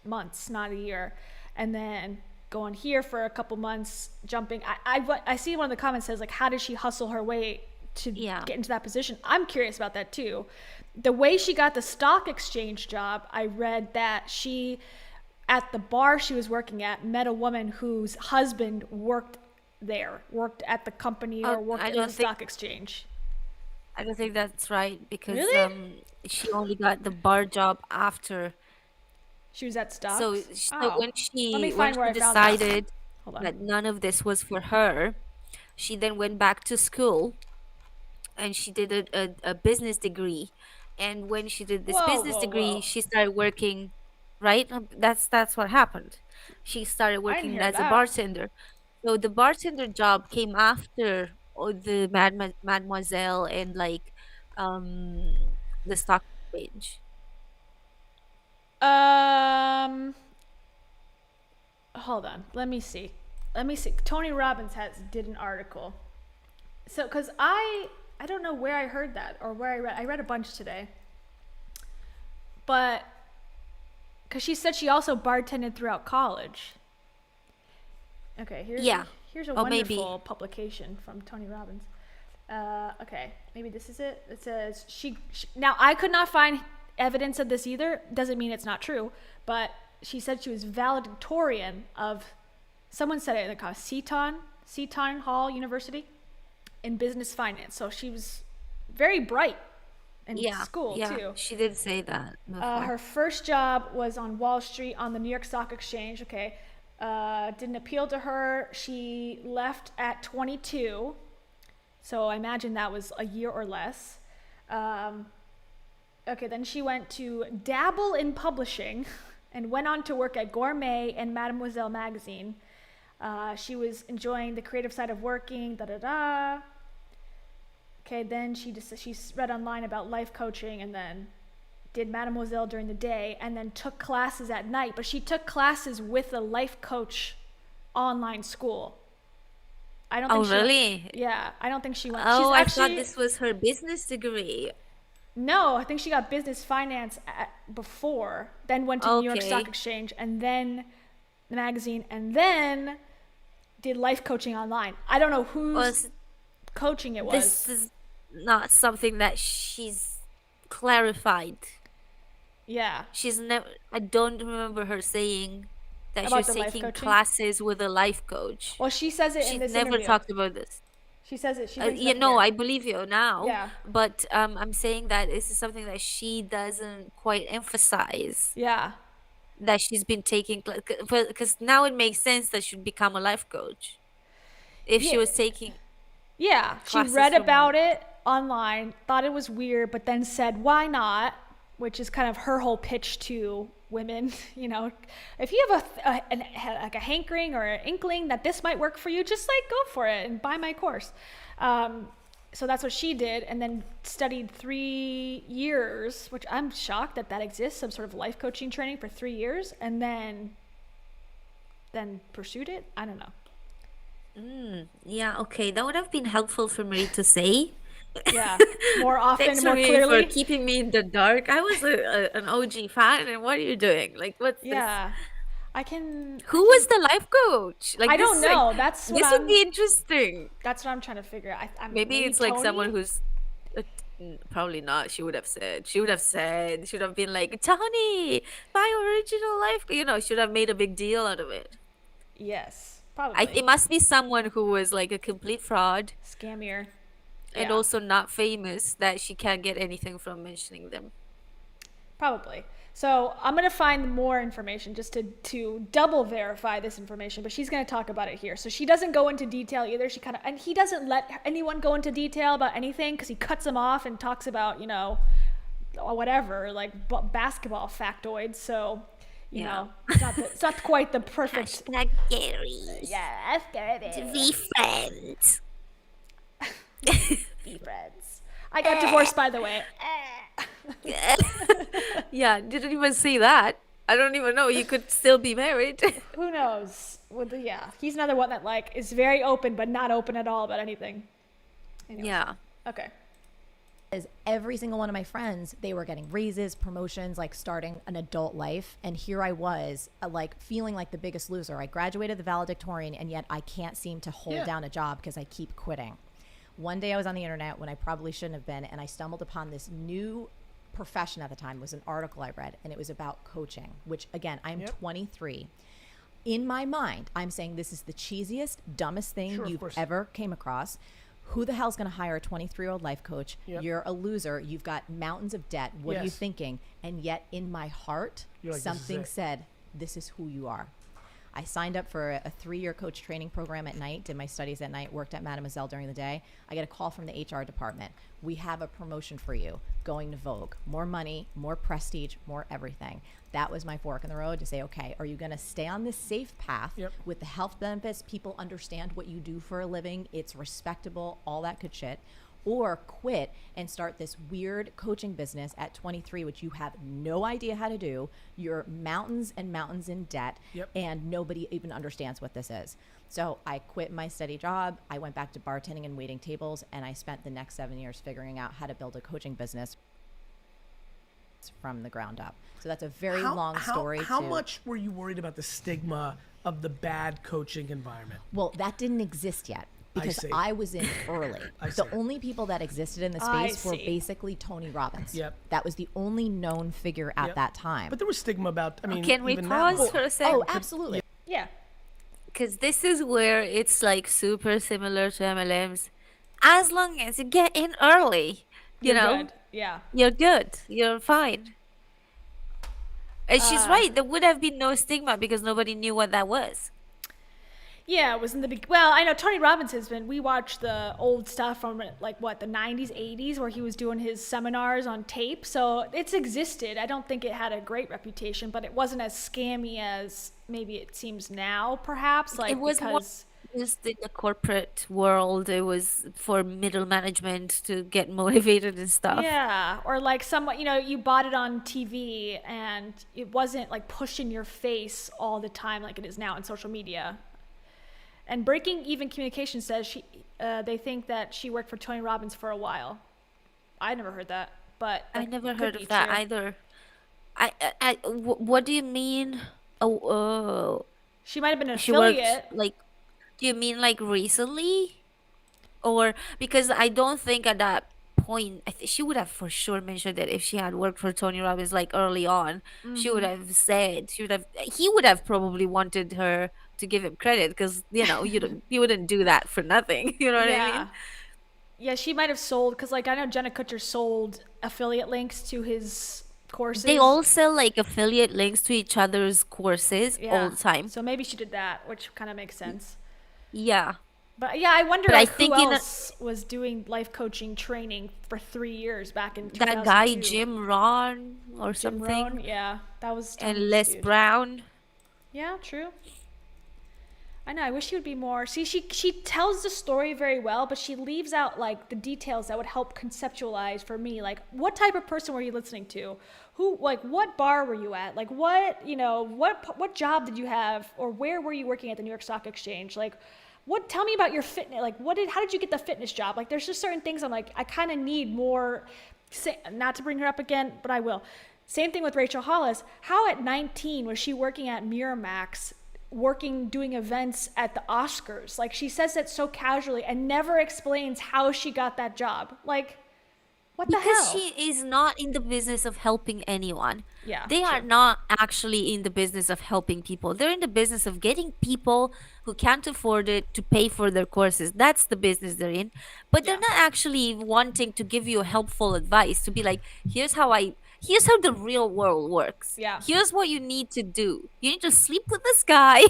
months, not a year. And then going here for a couple months, jumping. I see one of the comments says like, how did she hustle her way to get into that position? I'm curious about that too. The way she got the stock exchange job, I read that she, at the bar she was working at, met a woman whose husband worked at the company or worked in the stock exchange. I don't think that's right because Really? she only got the bar job after. She was at stocks. So when Let she me find where I found decided Hold on. that none of this was for her, she then went back to school, and she did a business degree. And when she did this business degree, she started working. Right? That's what happened. she started I didn't working hear as a that. bartender. So the bartender job came after the mademoiselle and like the stock exchange. Um, hold on. Let me see. Tony Robbins did an article. So, cause I don't know where I heard that or where I read. I read a bunch today. But, cause she said she also bartended throughout college. Okay, here's a Or maybe. wonderful publication from Tony Robbins. Okay, maybe this is it. It says she now I could not find evidence of this either. Doesn't mean it's not true, but she said she was valedictorian of, someone said it in the comments, Seton Hall University in business finance. So she was very bright in school too. She did say that before. Her first job was on Wall Street on the New York Stock Exchange. Okay, didn't appeal to her. She left at 22, so I imagine that was a year or less. Okay, then she went to dabble in publishing and went on to work at Gourmet and Mademoiselle magazine. She was enjoying the creative side of working, Okay, then she read online about life coaching and then did Mademoiselle during the day and then took classes at night. But she took classes with a life coach online school. I don't think really? Yeah, I don't think she went. Oh, She's I thought this was her business degree. No, I think she got business finance before, then went to New York Stock Okay. Exchange, and then the magazine, and then did life coaching online. I don't know whose coaching it was. This is not something that she's clarified. Yeah. She's never. I don't remember her saying that About she's the life taking coaching? classes with a life coach. Well, she says it in She's this never interview. talked about this. She says it. She brings it You up know, here. I believe you now. Yeah. But I'm saying that this is something that she doesn't quite emphasize. Yeah. That she's been taking, because now it makes sense that she'd become a life coach if she was taking. Yeah, she classes read from- about it online, thought it was weird, but then said, why not? Which is kind of her whole pitch to women. You know, if you have like a hankering or an inkling that this might work for you, just like go for it and buy my course. So that's what she did, and then studied 3 years, which I'm shocked that exists, some sort of life coaching training for 3 years, and then pursued it. I don't know. Yeah, okay, that would have been helpful for Marie to say. Yeah, more often, Thanks, more Marie, clearly. for keeping me in the dark. I was an OG fan, and what are you doing? Like, what's this? Yeah, I can. Who was the life coach? Like, I this don't is like- know. That's what this would be interesting. That's what I'm trying to figure out. Maybe it's like Tony? someone who's probably not. She would have said. She would have been like, Tony, my original life. You know, should have made a big deal out of it. Yes, probably. It must be someone who was like a complete fraud Scammier. and Yeah. also not famous that she can't get anything from mentioning them. Probably. So I'm gonna find more information just to double verify this information, but she's gonna talk about it here. So she doesn't go into detail either. And he doesn't let anyone go into detail about anything because he cuts them off and talks about, you know, whatever, like basketball factoids. So you know, it's not quite the perfect. Hashtag Gary. Yes, To be friends. be friends. I got divorced, by the way. Yeah, didn't even see that. I don't even know. You could still be married. Who knows? He's another one that like is very open but not open at all about anything. Anyways. Yeah. Okay. As every single one of my friends, they were getting raises, promotions, like starting an adult life. And here I was, like feeling like the biggest loser. I graduated the valedictorian, and yet I can't seem to hold down a job because I keep quitting. One day I was on the internet when I probably shouldn't have been, and I stumbled upon this new profession at the time. It was an article I read, and it was about coaching, which again, I'm 23. In my mind, I'm saying this is the cheesiest, dumbest thing you've ever came across. Who the hell's going to hire a 23-year-old life coach? You're a loser. You've got mountains of debt. What are you thinking? And yet in my heart, You're like, something this is it. said, this is who you are. I signed up for a 3-year coach training program at night, did my studies at night, worked at Mademoiselle during the day. I get a call from the HR department. We have a promotion for you, going to Vogue. More money, more prestige, more everything. That was my fork in the road to say, okay, are you going to stay on this safe path with the health benefits? People understand what you do for a living. It's respectable, all that good shit. Or quit and start this weird coaching business at 23, which you have no idea how to do. You're mountains and mountains in debt, and nobody even understands what this is. So I quit my steady job. I went back to bartending and waiting tables, and I spent the next 7 years figuring out how to build a coaching business from the ground up. So that's a very long story. How much were you worried about the stigma of the bad coaching environment? Well, that didn't exist yet. Because I was in early. The only people that existed in the space were basically Tony Robbins. That was the only known figure at that time. But there was stigma about, I mean, can we pause for a second? Oh, absolutely. Yeah. Because this is where it's like super similar to MLMs. As long as you get in early, you know, good. Yeah. you're good. You're fine. And she's right. There would have been no stigma because nobody knew what that was. Yeah, it was in the well, I know Tony Robbins has been. We watched the old stuff from like what the 90s, 80s, where he was doing his seminars on tape. So it's existed. I don't think it had a great reputation, but it wasn't as scammy as maybe it seems now. Perhaps like it was more just in the corporate world. It was for middle management to get motivated and stuff. Yeah, or like somewhat, you know, you bought it on TV and it wasn't like pushed in your face all the time like it is now on social media. And Breaking Even Communication says they think that she worked for Tony Robbins for a while. I never heard that, but I never heard of that either. What do you mean? She might have been an she affiliate. Worked, like, do you mean like recently? Or because I don't think at that point, she would have for sure mentioned that if she had worked for Tony Robbins like early on, she would have said, he would have probably wanted her to give him credit because, you know, you wouldn't do that for nothing. You know what I mean? Yeah, she might have sold, because like I know Jenna Kutcher sold affiliate links to his courses. They all sell like affiliate links to each other's courses all the time. So maybe she did that, which kind of makes sense. Yeah. But yeah, I wonder I like, think who else was doing life coaching training for 3 years back in 2002. That guy Jim Rohn or Jim something. Rohn, yeah, that was. And Les Brown. Yeah, true. I know. I wish she would be more. See, she tells the story very well, but she leaves out like the details that would help conceptualize for me. Like, what type of person were you listening to? Who, like, what bar were you at? Like, what, you know, what job did you have, or where were you working at the New York Stock Exchange? Like, what? Tell me about your fitness. Like, how did you get the fitness job? Like, there's just certain things I'm like, I kind of need more. Not to bring her up again, but I will. Same thing with Rachel Hollis. How at 19 was she working at Miramax? Doing events at the Oscars? Like, she says that so casually and never explains how she got that job. Like, what the hell? Because she is not in the business of helping anyone. Yeah, they are not actually in the business of helping people. They're in the business of getting people who can't afford it to pay for their courses. That's the business they're in. But they're not actually wanting to give you helpful advice, to be like, here's how the real world works. Yeah. Here's what you need to do. You need to sleep with this guy.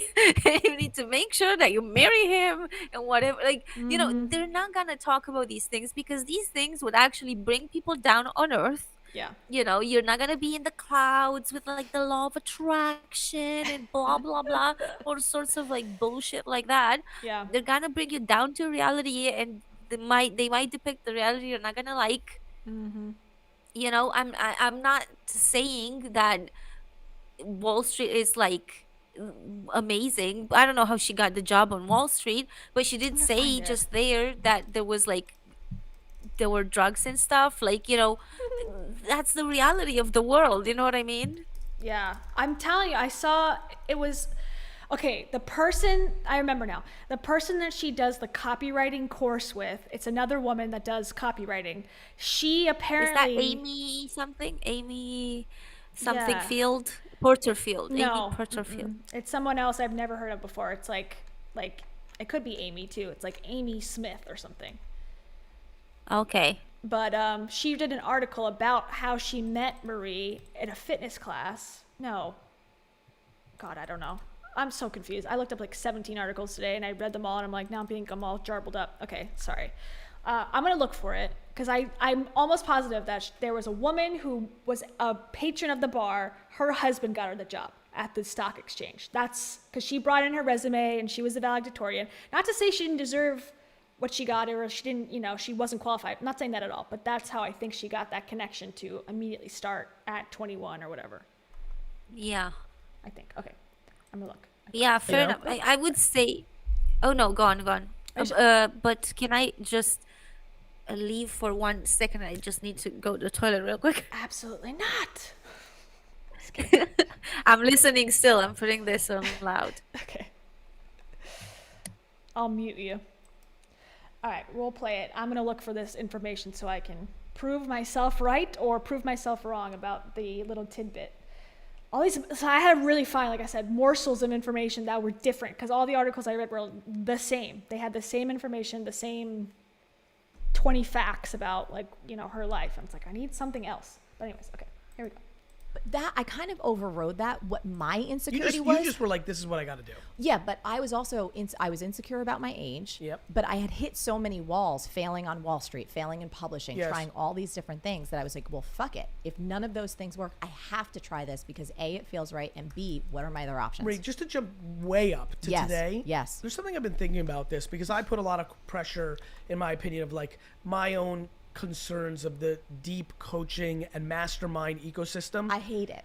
And you need to make sure that you marry him and whatever. Like, you know, they're not going to talk about these things because these things would actually bring people down on earth. Yeah. You know, you're not going to be in the clouds with like the law of attraction and blah, blah, blah. All sorts of like bullshit like that. Yeah. They're going to bring you down to reality, and they might depict the reality you're not going to like. You know, I'm not saying that Wall Street is like amazing. I don't know how she got the job on Wall Street, but she did say just there that there were drugs and stuff. Like, you know, that's the reality of the world. You know what I mean? Yeah. I'm telling you, I saw it was. Okay, the person, I remember now, the person that she does the copywriting course with, it's another woman that does copywriting. She apparently... Is that Amy something? Amy something Field? Porterfield. No. Amy Porterfield. It's someone else I've never heard of before. It's like, it could be Amy too. It's like Amy Smith or something. Okay. But she did an article about how she met Marie in a fitness class. No. God, I don't know. I'm so confused. I looked up like 17 articles today and I read them all and I'm like, now I'm all jarbled up. Okay, sorry. I'm going to look for it because I'm almost positive that there was a woman who was a patron of the bar. Her husband got her the job at the stock exchange. That's because she brought in her resume and she was the valedictorian. Not to say she didn't deserve what she got or she didn't, she wasn't qualified. I'm not saying that at all, but that's how I think she got that connection to immediately start at 21 or whatever. Yeah. I think. Okay. I'm going to look. Yeah, fair enough. I would say, oh no, go on. But can I just leave for 1 second? I just need to go to the toilet real quick. Absolutely not. I'm listening still. I'm putting this on loud. Okay. I'll mute you. All right, we'll play it. I'm going to look for this information so I can prove myself right or prove myself wrong about the little tidbit. So I had to really find, like I said, morsels of information that were different because all the articles I read were the same. They had the same information, the same 20 facts about her life. And it's like, I need something else. But anyways, okay, here we go. That I kind of overrode that. What my insecurity was. You just were like, this is what I got to do. Yeah, but I was also I was insecure about my age. Yep. But I had hit so many walls, failing on Wall Street, failing in publishing, Yes. trying all these different things that I was like, well, fuck it. If none of those things work, I have to try this because A, it feels right, and B, what are my other options? Marie, just to jump way up to today. Yes. There's something I've been thinking about this because I put a lot of pressure, in my opinion, of like my own concerns of the deep coaching and mastermind ecosystem. I hate it.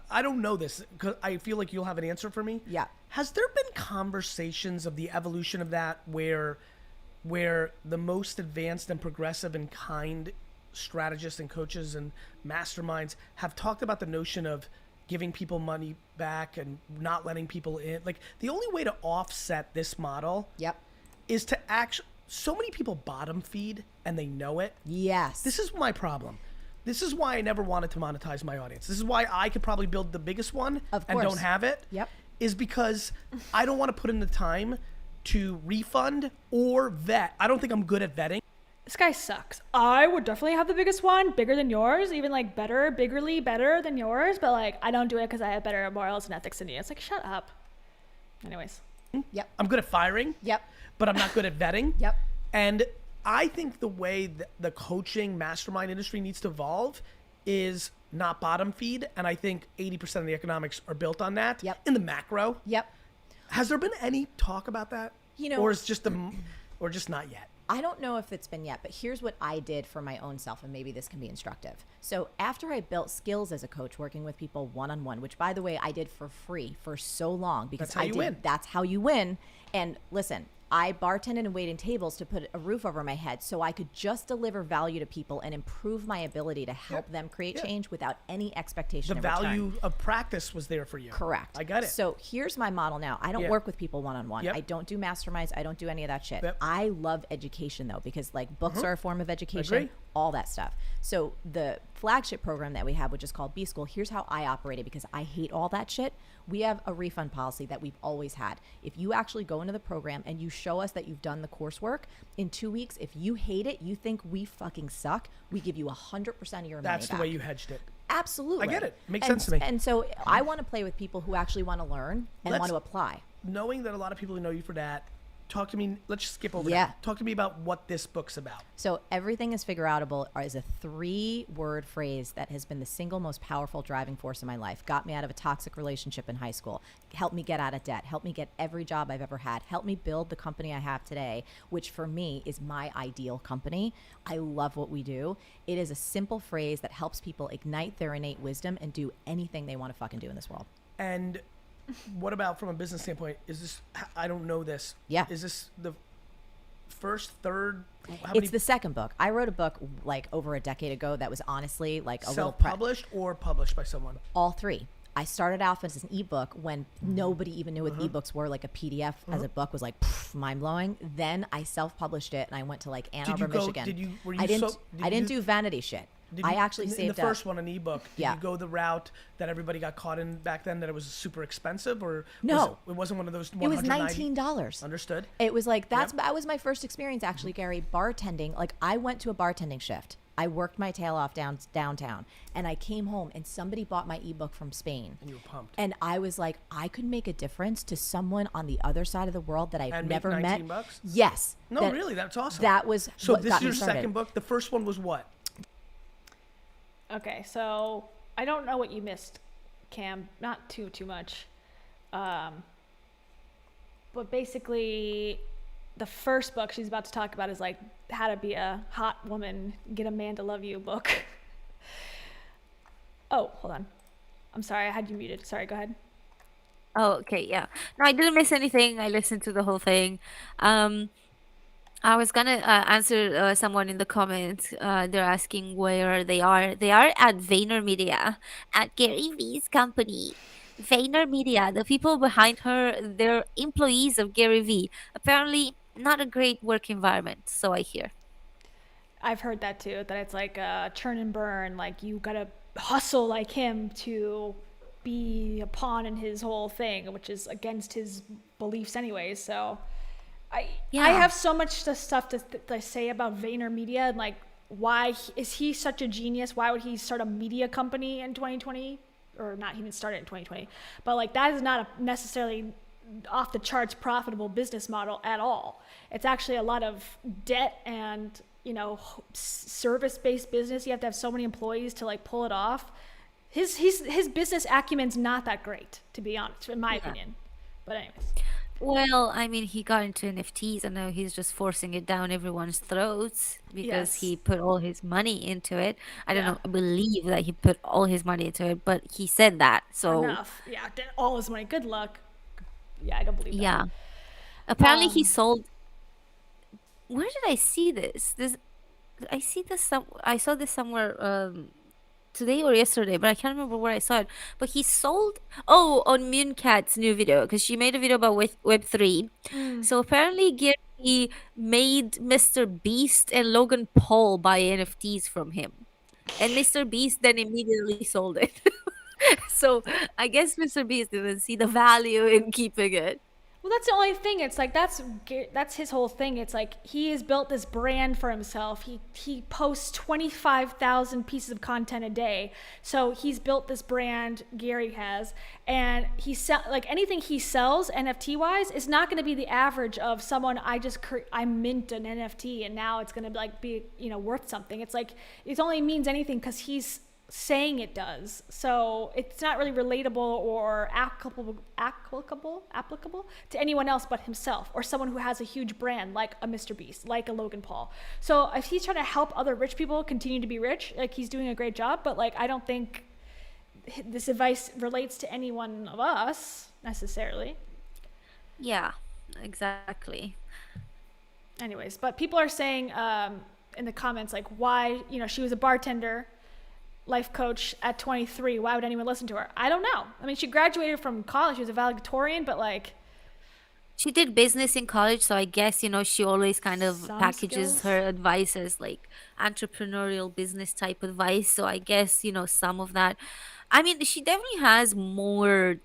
I don't know this because I feel like you'll have an answer for me. Yeah. Has there been conversations of the evolution of that where the most advanced and progressive and kind strategists and coaches and masterminds have talked about the notion of giving people money back and not letting people in? Like the only way to offset this model is to actually, so many people bottom feed and they know it. Yes. This is my problem. This is why I never wanted to monetize my audience. This is why I could probably build the biggest one and don't have it. Yep. Is because I don't want to put in the time to refund or vet. I don't think I'm good at vetting. This guy sucks. I would definitely have the biggest one, bigger than yours, even like better than yours, but like I don't do it because I have better morals and ethics than you. It's like, shut up. Anyways. Yep. I'm good at firing. Yep. But I'm not good at vetting. Yep. And I think the way the coaching mastermind industry needs to evolve is not bottom feed. And I think 80% of the economics are built on that. Yep. In the macro. Yep. Has there been any talk about that? Or is just or just not yet? I don't know if it's been yet, but here's what I did for my own self, and maybe this can be instructive. So after I built skills as a coach, working with people one-on-one, which by the way, I did for free for so long because That's how you win. That's how you win. And listen, I bartended and waited tables to put a roof over my head so I could just deliver value to people and improve my ability to help them create change without any expectation of return. The value of practice was there for you. Correct. I get it. So here's my model now. I don't work with people one-on-one. Yep. I don't do masterminds. I don't do any of that shit. Yep. I love education though, because like books are a form of education, Agree. all that stuff. So the flagship program that we have, which is called B School, here's how I operate it because I hate all that shit. We have a refund policy that we've always had. If you actually go into the program and you show us that you've done the coursework, in 2 weeks, if you hate it, you think we fucking suck, we give you 100% of your money That's the back. way you hedged it. Absolutely. I get it. Makes sense to me. And so I want to play with people who actually want to learn and want to apply. Knowing that a lot of people who know you for that, talk to me. Let's just skip over Yeah. that. Talk to me about what this book's about. So everything is figureoutable is a 3-word phrase that has been the single most powerful driving force in my life. Got me out of a toxic relationship in high school. Helped me get out of debt. Helped me get every job I've ever had. Helped me build the company I have today, which for me is my ideal company. I love what we do. It is a simple phrase that helps people ignite their innate wisdom and do anything they want to fucking do in this world. And what about from a business standpoint? Is this, I don't know this. Yeah. Is this the first, third? It's the second book. I wrote a book like over a decade ago that was honestly like a little self-published or published by someone? All three. I started off as an ebook when nobody even knew what ebooks were. Like a PDF as a book was like mind blowing. Then I self-published it and I went to like Ann Arbor, Michigan. I didn't do vanity shit. I actually saved in the first one, an ebook. Did you go the route that everybody got caught in back then, that it was super expensive, or no, it wasn't one of those? It was $19. Understood. It was like that was my first experience actually, Gary, bartending. Like I went to a bartending shift I worked my tail off downtown, and I came home and somebody bought my ebook from Spain. And you were pumped. And I was like, I could make a difference to someone on the other side of the world that I've And never make met. $19? Yes. No, really, that's awesome. That was so. what This got is your me started. second book. The first one was what? Okay, so I don't know what you missed, Cam. Not too much. But basically, the first book she's about to talk about is like how to be a hot woman, get a man to love you book. Oh, hold on. I'm sorry, I had you muted. Sorry, go ahead. Oh, okay, yeah. No, I didn't miss anything. I listened to the whole thing. I was gonna answer someone in the comments. They're asking where they are. They are at VaynerMedia, at Gary Vee's company. VaynerMedia, the people behind her, they're employees of Gary Vee. Apparently, not a great work environment, so I hear. I've heard that too, that it's like churn and burn, like you gotta hustle like him to be a pawn in his whole thing, which is against his beliefs anyways. So I have so much stuff to say about VaynerMedia and like why is he such a genius? Why would he start a media company in 2020? Or not, he didn't start it in 2020. But like that is not a necessarily off the charts profitable business model at all. It's actually a lot of debt and, you know, service-based business. You have to have so many employees to like pull it off. His business acumen's not that great, to be honest, in my opinion. But anyways. Well, I mean, he got into NFTs, and now he's just forcing it down everyone's throats because he put all his money into it. I don't know, I believe that he put all his money into it, but he said that, so... Enough. Yeah, all his money. Good luck. Yeah, I don't believe that. Yeah. Apparently he sold... Where did I see this? I saw this somewhere... today or yesterday, but I can't remember where I saw it. But he sold on Mooncat's new video, because she made a video about Web3. So apparently Gary made Mr. Beast and Logan Paul buy NFTs from him, and Mr. Beast then immediately sold it. So I guess Mr. Beast didn't see the value in keeping it. Well, that's the only thing. It's like that's his whole thing. It's like he has built this brand for himself. He posts 25,000 pieces of content a day. So he's built this brand, Gary has, and like anything he sells NFT wise is not going to be the average of someone I mint an NFT and now it's going to be worth something. It's like it only means anything because he's saying it does. So it's not really relatable or applicable to anyone else but himself or someone who has a huge brand like a Mr. Beast, like a Logan Paul. So if he's trying to help other rich people continue to be rich, like he's doing a great job, but like I don't think this advice relates to any one of us necessarily. Yeah, exactly. Anyways, but people are saying in the comments like why, she was a bartender, life coach at 23. Why would anyone listen to her? I don't know. I mean, she graduated from college. She was a valedictorian, but like... She did business in college, so I guess, she always kind of packages her advice as like entrepreneurial business type advice. So I guess, some of that. I mean, she definitely has more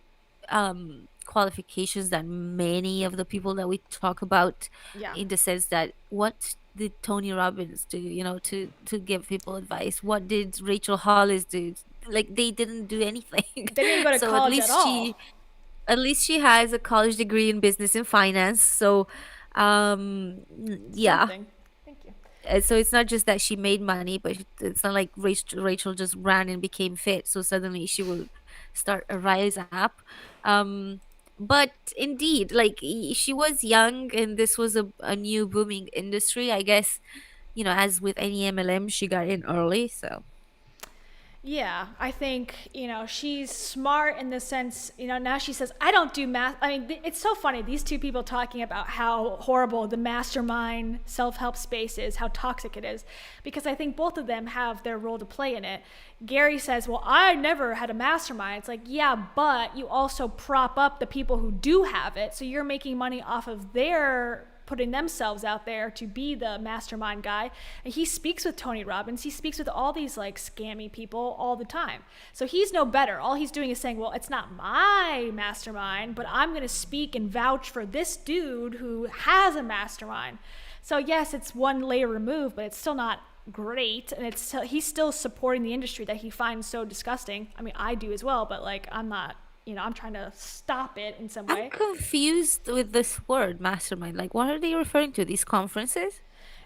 qualifications than many of the people that we talk about in the sense that what did Tony Robbins do, to give people advice? What did Rachel Hollis do? Like, they didn't do anything. They didn't go to college at all. At least she has a college degree in business and finance. So, yeah. Something. Thank you. So it's not just that she made money, but it's not like Rachel just ran and became fit. So suddenly she will start a rise up. But indeed, like she was young and this was a new booming industry. I guess, as with any MLM, she got in early. So yeah, I think, she's smart in the sense, now she says, I don't do math. I mean, it's so funny. These two people talking about how horrible the mastermind self-help space is, how toxic it is, because I think both of them have their role to play in it. Gary says, well, I never had a mastermind. It's like, yeah, but you also prop up the people who do have it. So you're making money off of their putting themselves out there to be the mastermind guy. And he speaks with Tony Robbins. He speaks with all these like scammy people all the time. So he's no better. All he's doing is saying, well, it's not my mastermind, but I'm going to speak and vouch for this dude who has a mastermind. So yes, it's one layer removed, but it's still not great, and he's still supporting the industry that he finds so disgusting. I mean, I do as well, but like I'm not, I'm trying to stop it in some way. I'm confused with this word mastermind. Like, what are they referring to? These conferences?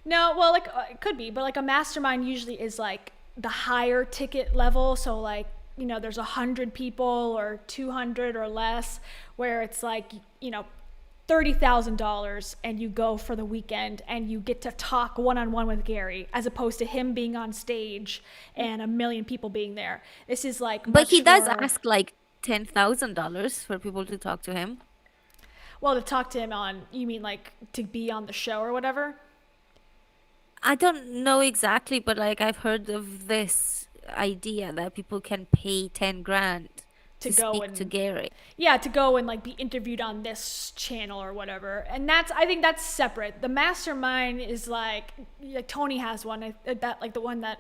No, well, like it could be, but like a mastermind usually is like the higher ticket level. So like, there's 100 people or 200 or less, where it's like, $30,000 and you go for the weekend and you get to talk one-on-one with Gary, as opposed to him being on stage and a million people being there. This is like, But he does more, ask like $10,000 for people to talk to him. well, to talk to him on, you mean like to be on the show or whatever? I don't know exactly, but like I've heard of this idea that people can pay 10 grand to go speak and to Gary. Yeah, to go and like be interviewed on this channel or whatever. And I think that's separate. The mastermind is like Tony has one, that like the one that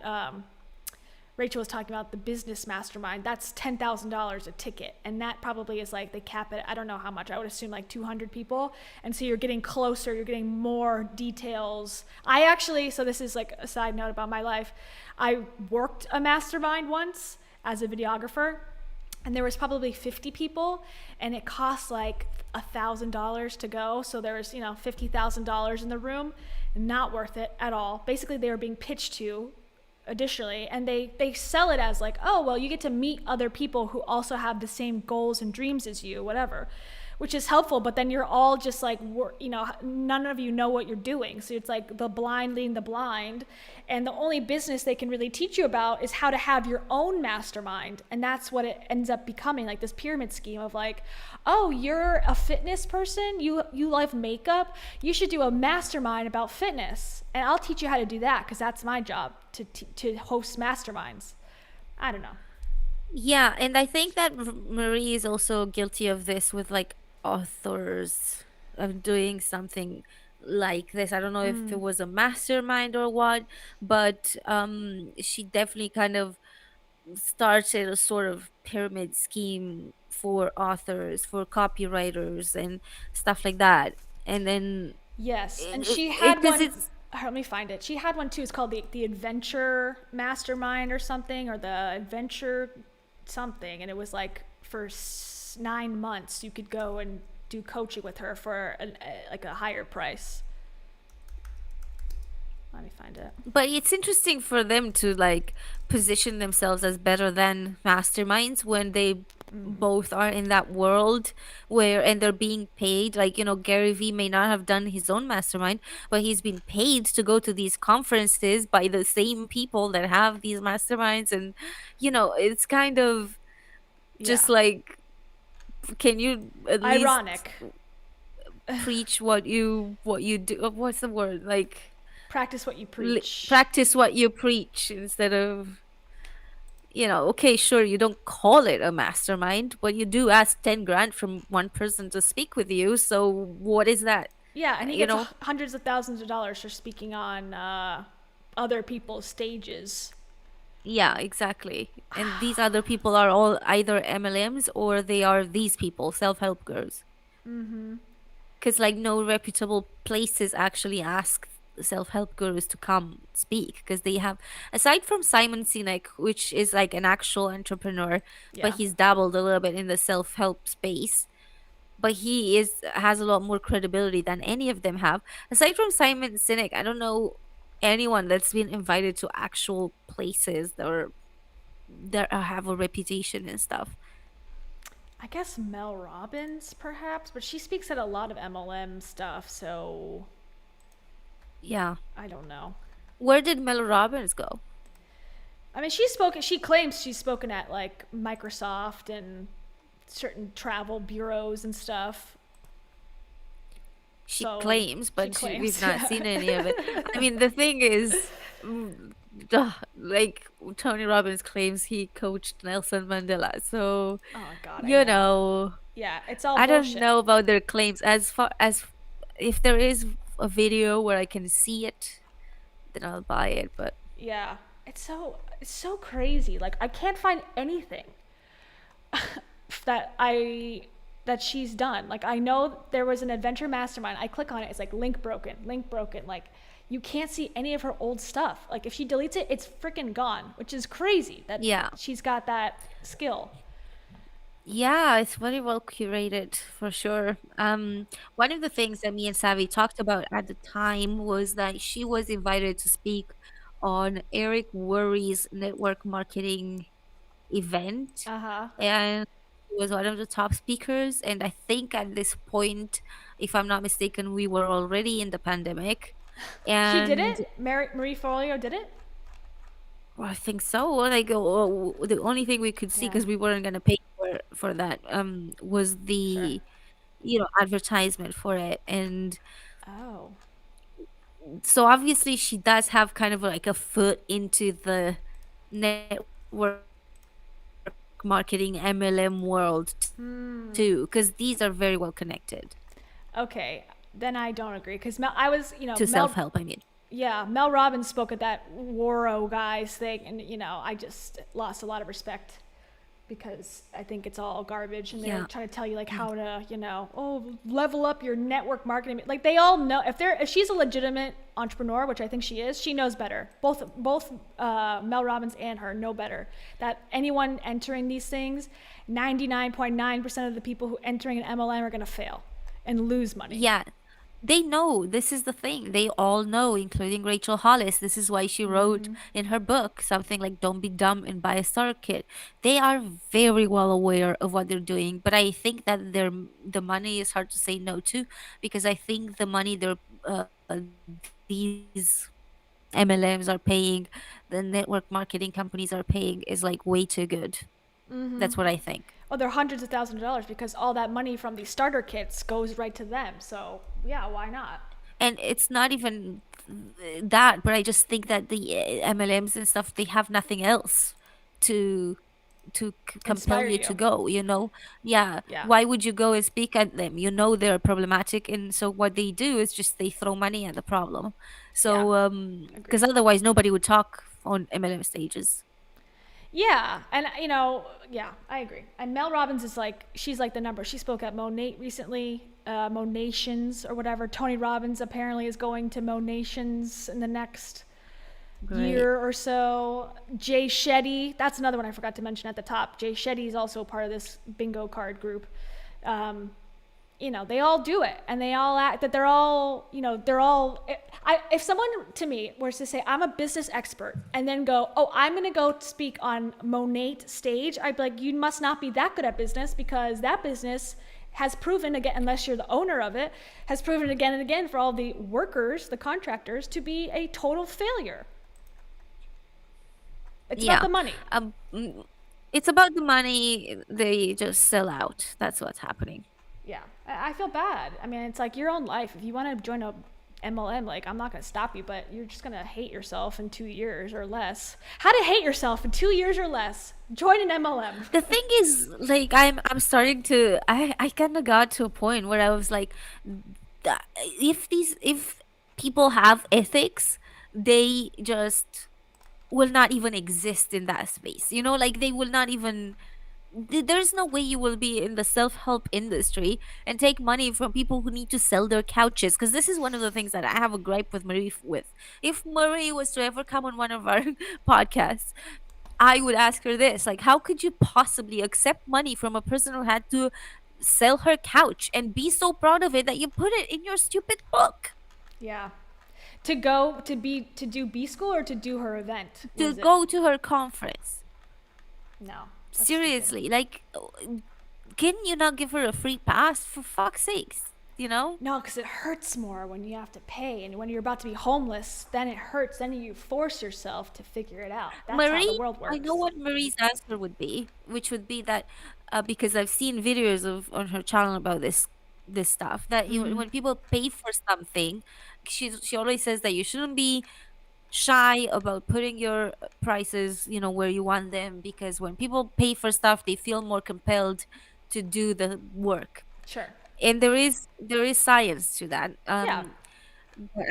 Rachel was talking about, the business mastermind. That's $10,000 a ticket, and that probably is like they cap it. I don't know how much. I would assume like 200 people, and so you're getting closer. You're getting more details. So this is like a side note about my life. I worked a mastermind once as a videographer, and there was probably 50 people, and it cost like $1,000 to go. So there was $50,000 in the room, not worth it at all. Basically, they were being pitched to additionally, and they sell it as like, oh well, you get to meet other people who also have the same goals and dreams as you, whatever, which is helpful. But then you're all just like, none of you know what you're doing, so it's like the blind leading the blind, and the only business they can really teach you about is how to have your own mastermind. And that's what it ends up becoming, like this pyramid scheme of like, oh, you're a fitness person, you love makeup, you should do a mastermind about fitness, and I'll teach you how to do that, because that's my job, to host masterminds. I don't know. Yeah, and I think that Marie is also guilty of this with like authors, of doing something like this. I don't know if it was a mastermind or what, but she definitely kind of started a sort of pyramid scheme for authors, for copywriters and stuff like that. And then Yes, and she had one. it's Let me find it. She had one too. It's called the Adventure Mastermind or something, or the Adventure something, and it was like for 9 months you could go and do coaching with her for like a higher price. Let me find it. But it's interesting for them to like position themselves as better than masterminds when they both are in that world and they're being paid. Like, Gary Vee may not have done his own mastermind, but he's been paid to go to these conferences by the same people that have these masterminds. And, it's kind of just like, can you at ironic least preach what you do? What's the word? Like, practice what you preach. Practice what you preach instead of, okay, sure, you don't call it a mastermind, but you do ask 10 grand from one person to speak with you. So what is that? Yeah, and he gets hundreds of thousands of dollars for speaking on other people's stages. Yeah, exactly. And these other people are all either MLMs or they are these people, self-help girls. Because like no reputable places actually ask self-help gurus to come speak, because they have, aside from Simon Sinek, which is like an actual entrepreneur, but he's dabbled a little bit in the self-help space, but he has a lot more credibility than any of them have. Aside from Simon Sinek, I don't know anyone that's been invited to actual places that have a reputation and stuff. I guess Mel Robbins perhaps, but she speaks at a lot of MLM stuff, so yeah, I don't know. Where did Mel Robbins go? I mean, she claims she's spoken at like Microsoft and certain travel bureaus and stuff. She claims, but we've not seen any of it. I mean, the thing is, like Tony Robbins claims he coached Nelson Mandela, so oh God, yeah, it's all I bullshit. don't know about their claims. As far as if there is a video where I can see it, then I'll buy it. But yeah, it's so crazy. Like I can't find anything that she's done. Like I know there was an adventure mastermind. I click on it, it's like link broken. Like you can't see any of her old stuff. Like if she deletes it, it's freaking gone, which is crazy that Yeah. she's got that skill. Yeah, it's very well curated for sure. One of the things that me and Savvy talked about at the time was that she was invited to speak on Eric Worre's network marketing event, Uh-huh. and he was one of the top speakers. And I think at this point, if I'm not mistaken, we were already in the pandemic, She did and it? Marie Forleo did it? well, I think so. Like, the only thing we could see, Yeah. because we weren't gonna pay for that, was Sure. the advertisement for it. And Oh. so obviously she does have kind of like a foot into the network marketing MLM world too, because these are very well connected Okay. Then I don't agree because I was, to self-help, I mean. Yeah, Mel Robbins spoke at that Waro guys thing, and I just lost a lot of respect because I think it's all garbage, and they're Yeah. trying to tell you like how to, level up your network marketing. Like they all know if she's a legitimate entrepreneur, which I think she is, she knows better. Both Mel Robbins and her know better that anyone entering these things, 99.9% of the people who entering an MLM are going to fail and lose money. Yeah, they know. This is the thing. They all know, including Rachel Hollis. This is why she wrote in her book something like "Don't be dumb and buy a starter kit." They are very well aware of what they're doing, but I think that the money is hard to say no to, because I think the money these MLMs are paying, the network marketing companies are paying, is like way too good. That's what I think. Oh, they're hundreds of thousands of dollars because all that money from these starter kits goes right to them. So yeah, why not? And it's not even that, but I just think that the MLMs and stuff, they have nothing else to compel Inspire you you. to go, yeah. Yeah. Why would you go and speak at them? They're problematic, and so what they do is just they throw money at the problem. So because otherwise nobody would talk on MLM stages. Yeah, and yeah, I agree. And Mel Robbins is she's like the number. She spoke at Monate recently, Monations or whatever. Tony Robbins apparently is going to Monations in the next year or so. Jay Shetty, that's another one I forgot to mention at the top. Jay Shetty is also part of this bingo card group. They all do it, and they all act that they're all. If someone to me were to say I'm a business expert and then go, oh, I'm going to go speak on Monate stage, I'd be like, you must not be that good at business, because that business has proven again, unless you're the owner of it, has proven again and again for all the workers, the contractors, to be a total failure. It's about the money. It's about the money. They just sell out. That's what's happening. Yeah, I feel bad. I mean, it's like your own life. If you want to join a MLM, I'm not going to stop you, but you're just going to hate yourself in 2 years or less. How to hate yourself in 2 years or less? Join an MLM. The thing is, I'm starting to, I kind of got to a point where I was like, if people have ethics, they just will not even exist in that space. They will not even. There's no way you will be in the self-help industry and take money from people who need to sell their couches, because this is one of the things that I have a gripe with Marie with. If Marie was to ever come on one of our podcasts, I would ask her this, how could you possibly accept money from a person who had to sell her couch and be so proud of it that you put it in your stupid book? Yeah. To do B school or to do her event? To go to her conference. No. Seriously, can you not give her a free pass, for fuck's sakes? No, because it hurts more when you have to pay, and when you're about to be homeless, then it hurts. Then you force yourself to figure it out. That's how the world works. I know what Marie's answer would be, which would be that because I've seen videos on her channel about this stuff, that when people pay for something, she always says that you shouldn't be shy about putting your prices where you want them, because when people pay for stuff, they feel more compelled to do the work. Sure. And there is science to that. Yeah.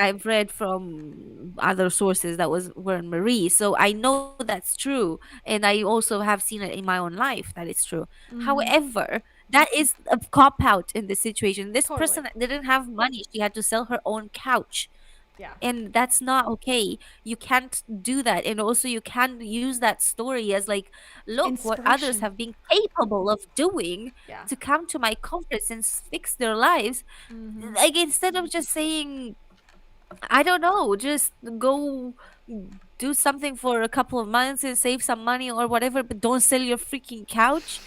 I've read from other sources that were in Marie, so I know that's true, and I also have seen it in my own life that it's true. However, that is a cop out in this situation. This person didn't have money; she had to sell her own couch. Yeah. and that's not okay. You can't do that. And also you can't use that story as like, look what others Inspiration. have been capable of doing Yeah. to come to my conference and fix their lives. Like, instead of just saying, I don't know, just go do something for a couple of months and save some money or whatever, but don't sell your freaking couch.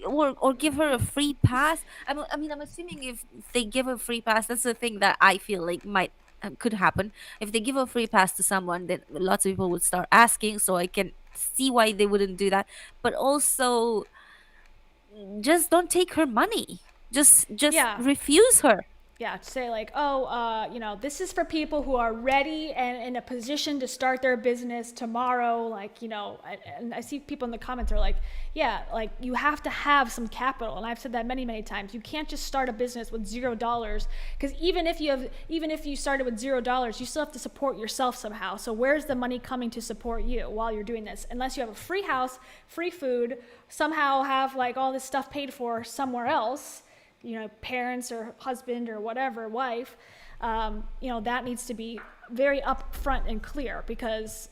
Or give her a free pass. I mean, I'm assuming if they give a free pass, that's the thing that I feel like might could happen. If they give a free pass to someone, then lots of people would start asking. So I can see why they wouldn't do that. But also, just don't take her money. Just Yeah. refuse her. Yeah, to say like, oh, this is for people who are ready and in a position to start their business tomorrow. Like, and I see people in the comments are like, yeah, like you have to have some capital. And I've said that many, many times. You can't just start a business with $0 because even if you started with $0, you still have to support yourself somehow. So where's the money coming to support you while you're doing this? Unless you have a free house, free food, somehow have like all this stuff paid for somewhere else, parents or husband or whatever, wife, that needs to be very upfront and clear, because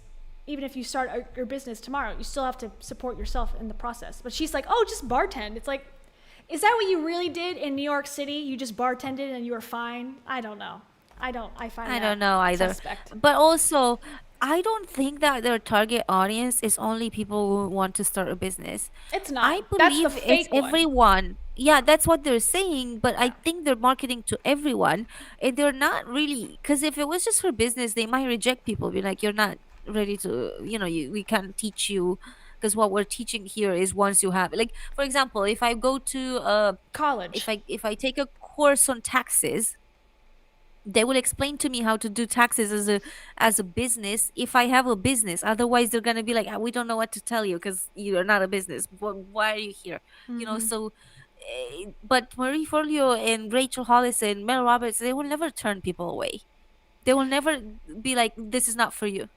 even if you start your business tomorrow, you still have to support yourself in the process. But she's like, oh, just bartend. It's like, is that what you really did in New York City? You just bartended and you were fine? I don't know. I don't know either. Suspect. But also, I don't think that their target audience is only people who want to start a business. It's not. I That's the believe it's fake one. everyone. Yeah, that's what they're saying, but I think they're marketing to everyone, and they're not really. Because if it was just for business, they might reject people, be like, "You're not ready to, we can't teach you." Because what we're teaching here is once you have, like, for example, if I go to College. if I take a course on taxes, they will explain to me how to do taxes as a business if I have a business. Otherwise they're gonna be like, "Ah, we don't know what to tell you because you're not a business. Why are you here?" So but Marie Forleo and Rachel Hollis and Mel Roberts, they will never turn people away. They will never be like, "This is not for you."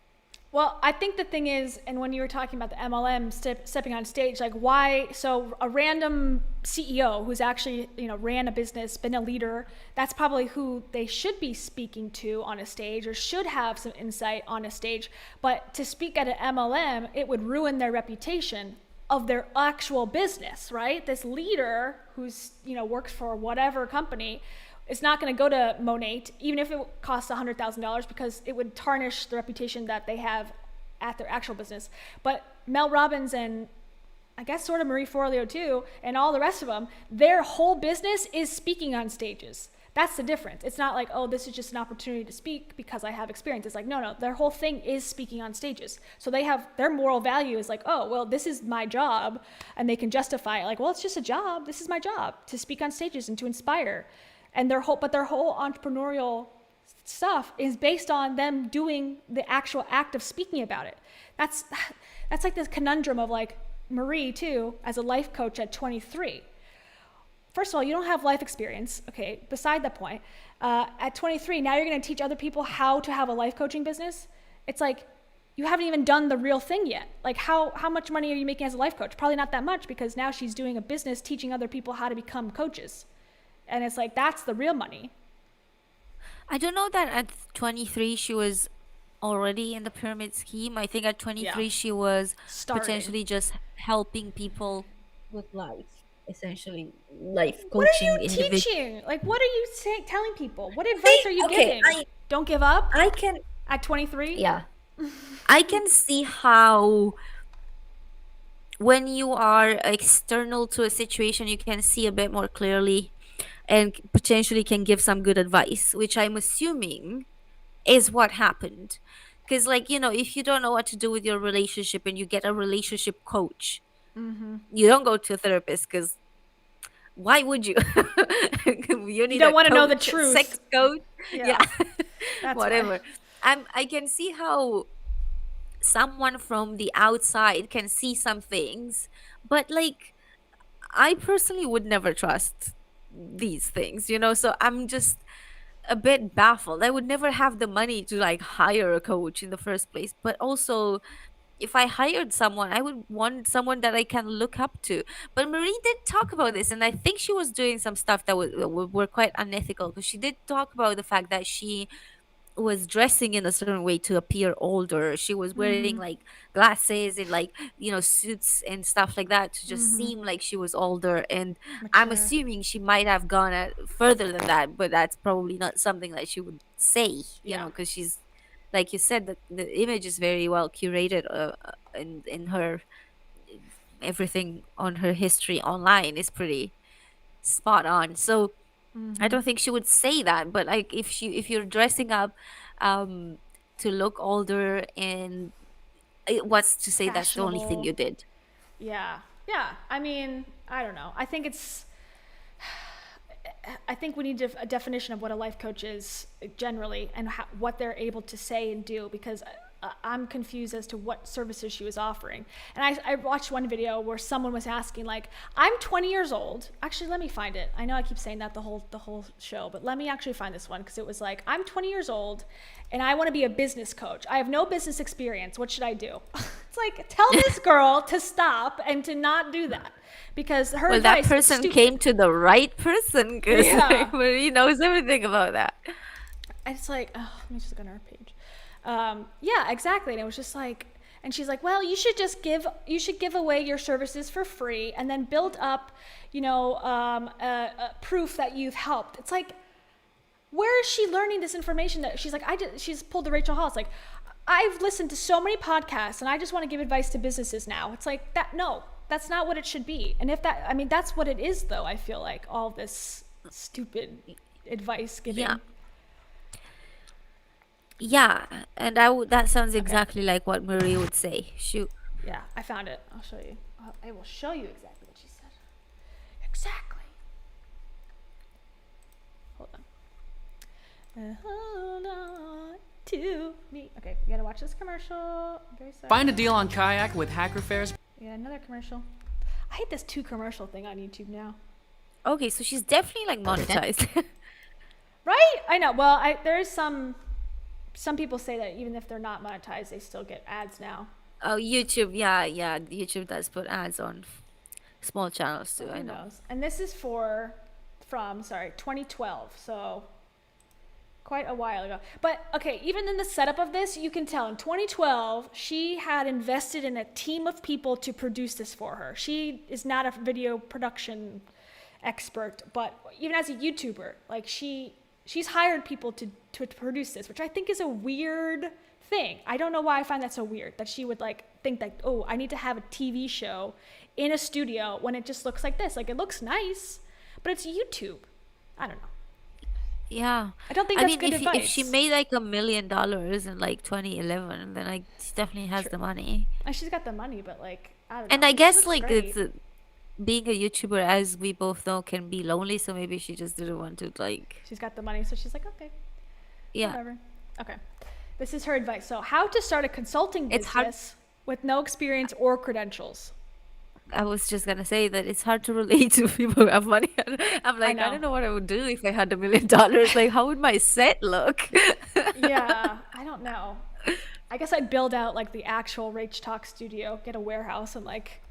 Well, I think the thing is, and when you were talking about the MLM stepping on stage, like why? So a random CEO who's actually, ran a business, been a leader, that's probably who they should be speaking to on a stage or should have some insight on a stage. But to speak at an MLM, it would ruin their reputation of their actual business, right? This leader who's, works for whatever company, it's not going to go to Monat, even if it costs $100,000, because it would tarnish the reputation that they have at their actual business. But Mel Robbins and I guess sort of Marie Forleo too, and all the rest of them, their whole business is speaking on stages. That's the difference. It's not like, oh, this is just an opportunity to speak because I have experience. It's like, no, their whole thing is speaking on stages. So they have, their moral value is like, oh, well, this is my job. And they can justify it like, well, it's just a job. This is my job, to speak on stages and to inspire. And their whole entrepreneurial stuff is based on them doing the actual act of speaking about it. That's like this conundrum of like Marie too, as a life coach at 23. First of all, you don't have life experience. Okay, beside the point. At 23, now you're going to teach other people how to have a life coaching business. It's like you haven't even done the real thing yet. Like how much money are you making as a life coach? Probably not that much, because now she's doing a business teaching other people how to become coaches. And it's like, that's the real money. I don't know that at 23 she was already in the pyramid scheme. I think at 23 she was potentially just helping people with life, essentially life coaching. What are you teaching? Like, what are you telling people? What advice are you giving? Don't give up? I can... At 23? Yeah. I can see how when you are external to a situation, you can see a bit more clearly and potentially can give some good advice, which I'm assuming is what happened. Because, like, if you don't know what to do with your relationship and you get a relationship coach, you don't go to a therapist, because why would you? You don't want to know the truth. Sex coach. Yeah. Whatever. I can see how someone from the outside can see some things, but like, I personally would never trust these things, so I'm just a bit baffled. I would never have the money to like hire a coach in the first place, but also if I hired someone, I would want someone that I can look up to. But Marie did talk about this, and I think she was doing some stuff that were quite unethical, because she did talk about the fact that she was dressing in a certain way to appear older. She was wearing like glasses and like, suits and stuff like that to just seem like she was older. And I'm Mature. assuming she might have gone further than that, but that's probably not something that she would say, because she's, like you said, the image is very well curated, in her, everything on her history online is pretty spot on. So I don't think she would say that, but like if you're dressing up to look older, and what's to say that's the only thing you did? Yeah. Yeah. I mean, I don't know. I think we need a definition of what a life coach is generally, and what they're able to say and do, because I'm confused as to what services she was offering. And I watched one video where someone was asking, like, I'm 20 years old. Actually, let me find it. I know I keep saying that the whole show, but let me actually find this one, because it was like, I'm 20 years old and I want to be a business coach. I have no business experience. What should I do? It's like, tell this girl to stop and to not do that, because her advice that person is stupid. came to the right person, because Marie knows everything about that. And it's like, oh, let me just go on her page. Yeah, exactly. And it was just like, and she's like, well, you should give away your services for free, and then build up, proof that you've helped. It's like, where is she learning this information? That she's like, she's pulled the Rachel Hall. It's like, I've listened to so many podcasts and I just want to give advice to businesses now. It's like that. No, that's not what it should be. And that's what it is, though. I feel like all this stupid advice giving. Yeah, and that sounds exactly like what Marie would say. Shoot. Yeah, I found it. I'll show you. I will show you exactly what she said. Exactly. Hold on. Hold on to me. Okay, we gotta watch this commercial. I'm very sorry. Find a deal on kayak with Hacker Fair's. Yeah, another commercial. I hate this 2 commercial thing on YouTube now. Okay, so she's definitely like monetized. Right? I know. Well, there's some people say that even if they're not monetized, they still get ads now. Oh, YouTube. Yeah. YouTube does put ads on small channels too. I know. And this is from 2012. So quite a while ago. But okay, even in the setup of this, you can tell in 2012, she had invested in a team of people to produce this for her. She is not a video production expert, but even as a YouTuber, like she's hired people to produce this, which I think is a weird thing. I don't know why I find that so weird, that she would like think that, oh, I need to have a TV show in a studio when it just looks like this. Like, it looks nice, but it's YouTube. I don't know. Yeah. I don't think that's good advice. If she made like $1 million in like 2011, then like she definitely has the money. And she's got the money, but like, I don't know. And I guess like being a YouTuber, as we both know, can be lonely, so maybe she just didn't want to like. She's got the money, so she's like, okay. Yeah. Whatever. Okay. This is her advice. So, how to start a consulting business with no experience or credentials. I was just gonna say that it's hard to relate to people who have money. I'm like, I don't know what I would do if I had $1 million. Like, how would my set look? Yeah, I don't know. I guess I'd build out like the actual Rach Talk studio, get a warehouse, and like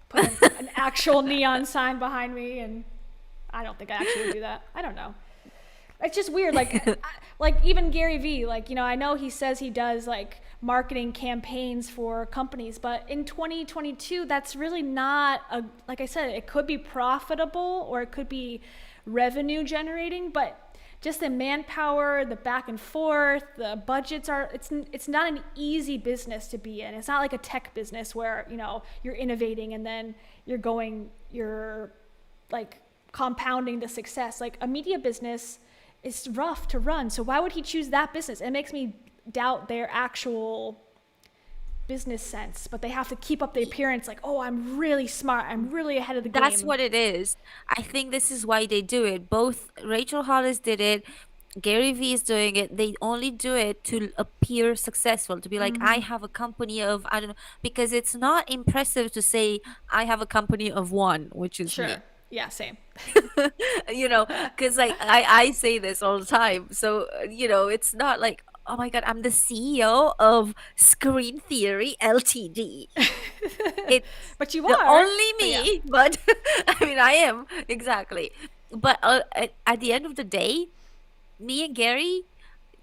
put an actual neon sign behind me. And I don't think I actually would do that. I don't know. It's just weird. Like, like even Gary Vee, like, I know he says he does like marketing campaigns for companies, but in 2022, that's really not like I said, it could be profitable or it could be revenue generating, but just the manpower, the back and forth, the budgets it's not an easy business to be in. It's not like a tech business where, you're innovating and then you're like compounding the success. Like a media business, it's rough to run. So why would he choose that business? It makes me doubt their actual business sense, but they have to keep up the appearance like, oh, I'm really smart. I'm really ahead of the game. That's what it is. I think this is why they do it. Both Rachel Hollis did it. Gary Vee is doing it. They only do it to appear successful, to be like, I have a company of, I don't know, because it's not impressive to say, I have a company of 1, which is me. Yeah, same. Because like I say this all the time. So, it's not like, oh my God, I'm the CEO of Screen Theory Ltd. But you are. Only me, yeah. but I mean, I am, exactly. But at the end of the day, me and Gary,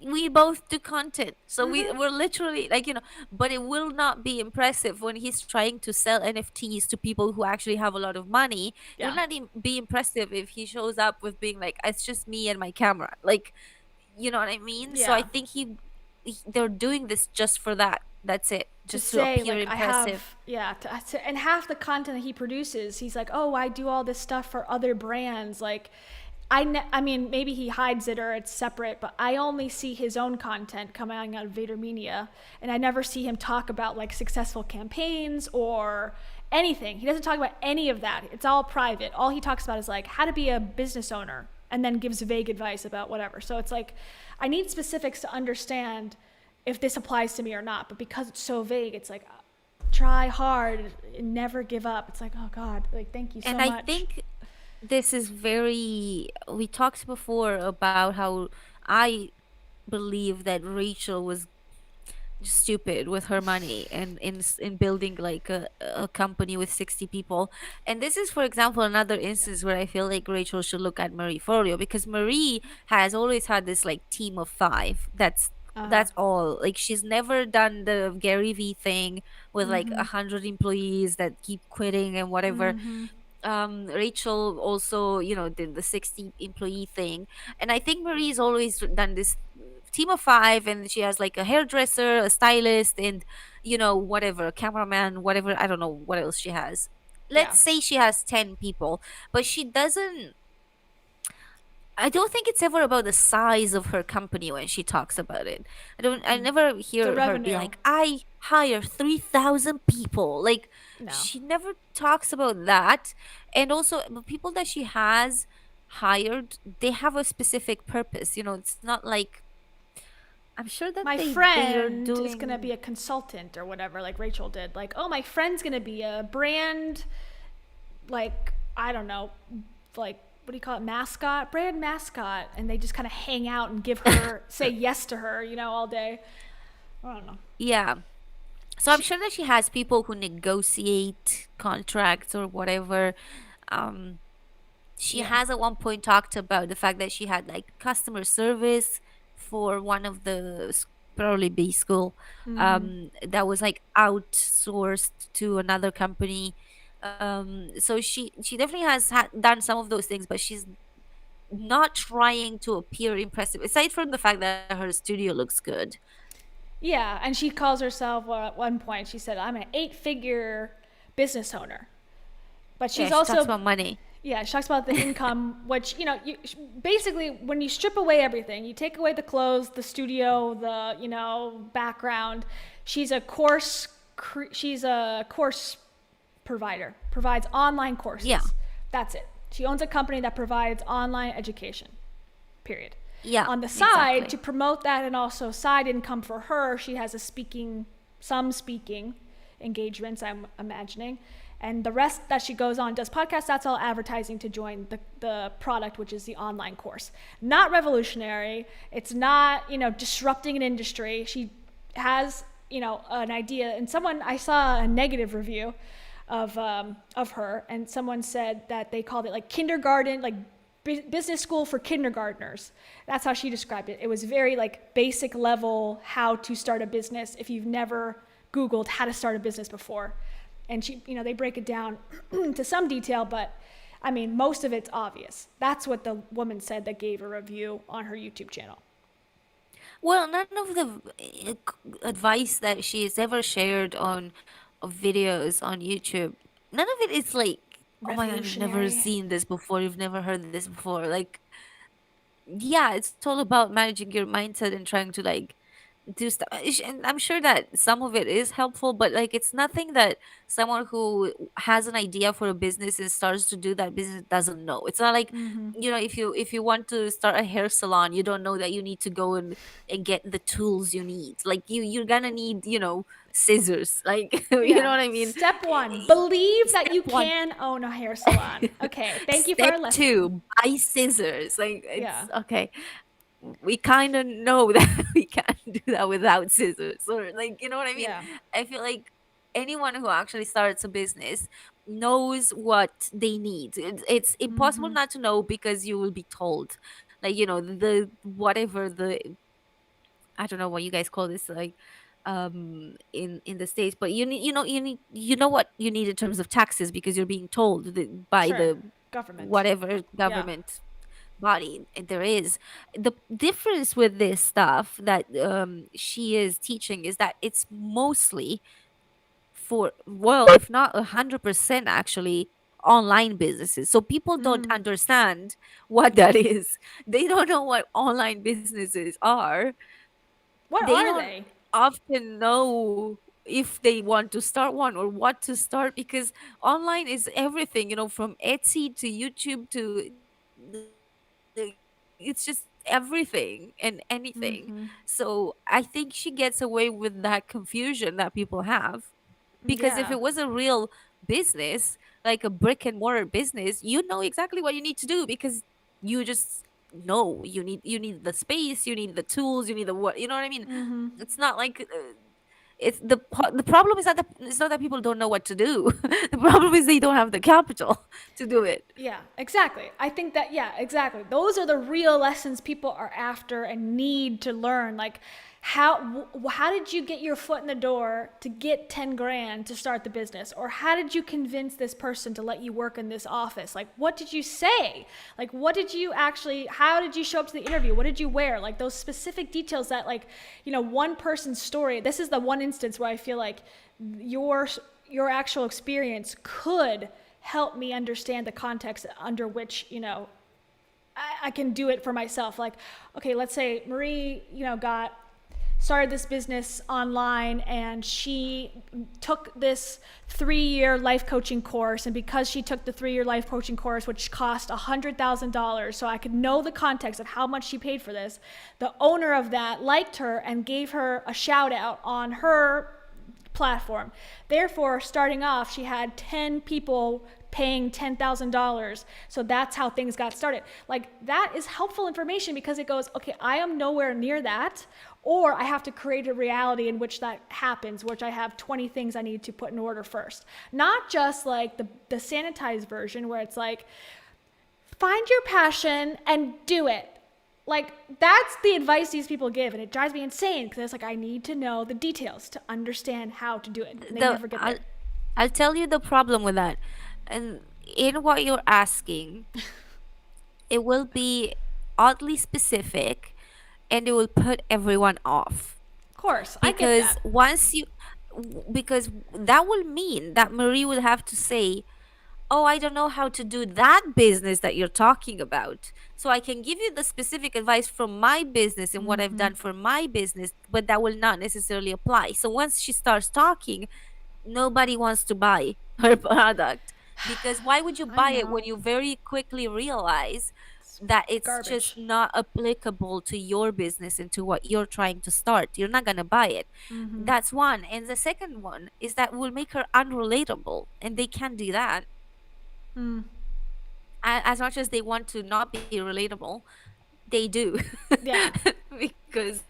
we both do content, so we're literally like, but it will not be impressive when he's trying to sell NFTs to people who actually have a lot of money. It will Yeah. not be impressive if he shows up with being like, it's just me and my camera, like, you know what I mean? So I Yeah. think they're doing this just for that. That's it, To just to say appear like I impressive. have, yeah, and half the content that he produces, he's like, oh, I do all this stuff for other brands. Like, I mean, maybe he hides it or it's separate, but I only see his own content coming out of Vader Media, and I never see him talk about like successful campaigns or anything. He doesn't talk about any of that. It's all private. All he talks about is like how to be a business owner, and then gives vague advice about whatever. So it's like, I need specifics to understand if this applies to me or not. But because it's so vague, it's like, try hard and never give up. It's like, oh God, like, thank you so And much. I think this is very, we talked before about how I believe that Rachel was stupid with her money and in building like a company with 60 people. And this is, for example, another instance where I feel like Rachel should look at Marie Forleo, because Marie has always had this like team of 5. That's all. Like, she's never done the Gary V thing with like 100 employees that keep quitting and whatever. Rachel also, did the 60 employee thing. And I think Marie's always done this team of 5, and she has like a hairdresser, a stylist, and whatever, a cameraman, whatever. I don't know what else she has. Let's say she has 10 people, but she doesn't, I don't think it's ever about the size of her company when she talks about it. I never hear her be revenue. like, I hire 3,000 people. Like, No. she never talks about that. And also, the people that she has hired, they have a specific purpose. It's not like, I'm sure that my they are friend doing. is gonna be a consultant or whatever, like Rachel did. Like, oh, my friend's gonna be a brand, like, I don't know, like, what do you call it, brand mascot, and they just kind of hang out and give her, say yes to her, all day. I don't know. Yeah. So I'm sure that she has people who negotiate contracts or whatever. She has at one point talked about the fact that she had like customer service for one of the probably B school that was like outsourced to another company. So she definitely has done some of those things, but she's not trying to appear impressive, aside from the fact that her studio looks good. Yeah, and she calls herself, well, at one point she said, I'm an 8-figure business owner. But she's she also talks about money. Yeah, she talks about the income, which, basically, when you strip away everything, you take away the clothes, the studio, the, background, she's a course provider, provides online courses. Yeah. That's it. She owns a company that provides online education, period. Yeah. On the side, exactly. to promote that and also side income for her, she has some speaking engagements, I'm imagining. And the rest that she goes on, does podcasts, that's all advertising to join the product, which is the online course. Not revolutionary. It's not, disrupting an industry. She has, an idea. And I saw a negative review of her, and someone said that they called it like kindergarten, like business school for kindergartners. That's how she described it. It was very like basic level how to start a business if you've never Googled how to start a business before. And they break it down to some detail, but I mean, most of it's obvious. That's what the woman said that gave a review on her YouTube channel. Well, none of the advice that she's ever shared on videos on YouTube, none of it is like, oh my God, you've never seen this before, you've never heard this before. Like, yeah, it's all about managing your mindset and trying to like do stuff. And I'm sure that some of it is helpful, but like, it's nothing that someone who has an idea for a business and starts to do that business doesn't know. It's not like, if you want to start a hair salon, you don't know that you need to go and get the tools you need. Like, you're gonna need, scissors, like, you know what I mean? Step 1, believe that you can own a hair salon. Okay, thank you for our lesson. Step 2, buy scissors. Like, it's okay. We kind of know that we can't do that without scissors, or like, you know what I mean? Yeah. I feel like anyone who actually starts a business knows what they need. It's impossible not to know, because you will be told, like, the whatever the I don't know what you guys call this, like, in the States, but you know what you need in terms of taxes, because you're being told by Sure. the Government. whatever Yeah. government body there is. The difference with this stuff that she is teaching is that it's mostly for, well, if not 100% actually, online businesses. So people don't understand what that is. They don't know what online businesses are. What They are don't they? often know if they want to start one or what to start, because online is everything, from Etsy to YouTube to it's just everything and anything. So I think she gets away with that confusion that people have, because if Yeah. it was a real business, like a brick and mortar business, you know exactly what you need to do, because you just know you need the space, you need the tools, you need the what, you know what I mean? It's not like the problem is it's not that people don't know what to do. The problem is they don't have the capital to do it. Yeah, exactly. I think that, yeah, exactly. Those are the real lessons people are after and need to learn. Like, how did you get your foot in the door to get 10 grand to start the business? Or how did you convince this person to let you work in this office? Like, what did you say? Like, what did you actually, how did you show up to the interview? What did you wear? Like, those specific details that, like, one person's story. This is the one instance where I feel like your actual experience could help me understand the context under which, I can do it for myself. Like, okay, let's say Marie, started this business online, and she took this 3-year life coaching course. And because she took the 3-year life coaching course, which cost $100,000, so I could know the context of how much she paid for this, the owner of that liked her and gave her a shout out on her platform. Therefore, starting off, she had 10 people paying $10,000. So that's how things got started. Like, that is helpful information, because it goes, okay, I am nowhere near that, or I have to create a reality in which that happens, which I have 20 things I need to put in order first. Not just like the sanitized version where it's like, find your passion and do it. Like, that's the advice these people give, and it drives me insane, because it's like, I need to know the details to understand how to do it. And they never get there. I'll tell you the problem with that. And in what you're asking, it will be oddly specific, and it will put everyone off. Of course, Because I get that. because that will mean that Marie will have to say, oh, I don't know how to do that business that you're talking about. So I can give you the specific advice from my business and what I've done for my business, but that will not necessarily apply. So once she starts talking, nobody wants to buy her product, because why would you buy it when you very quickly realize that it's garbage. just not applicable to your business and to what you're trying to start? You're not going to buy it. That's one. And the second one is that will make her unrelatable, and they can't do that. As much as they want to not be relatable, they do. Yeah. Because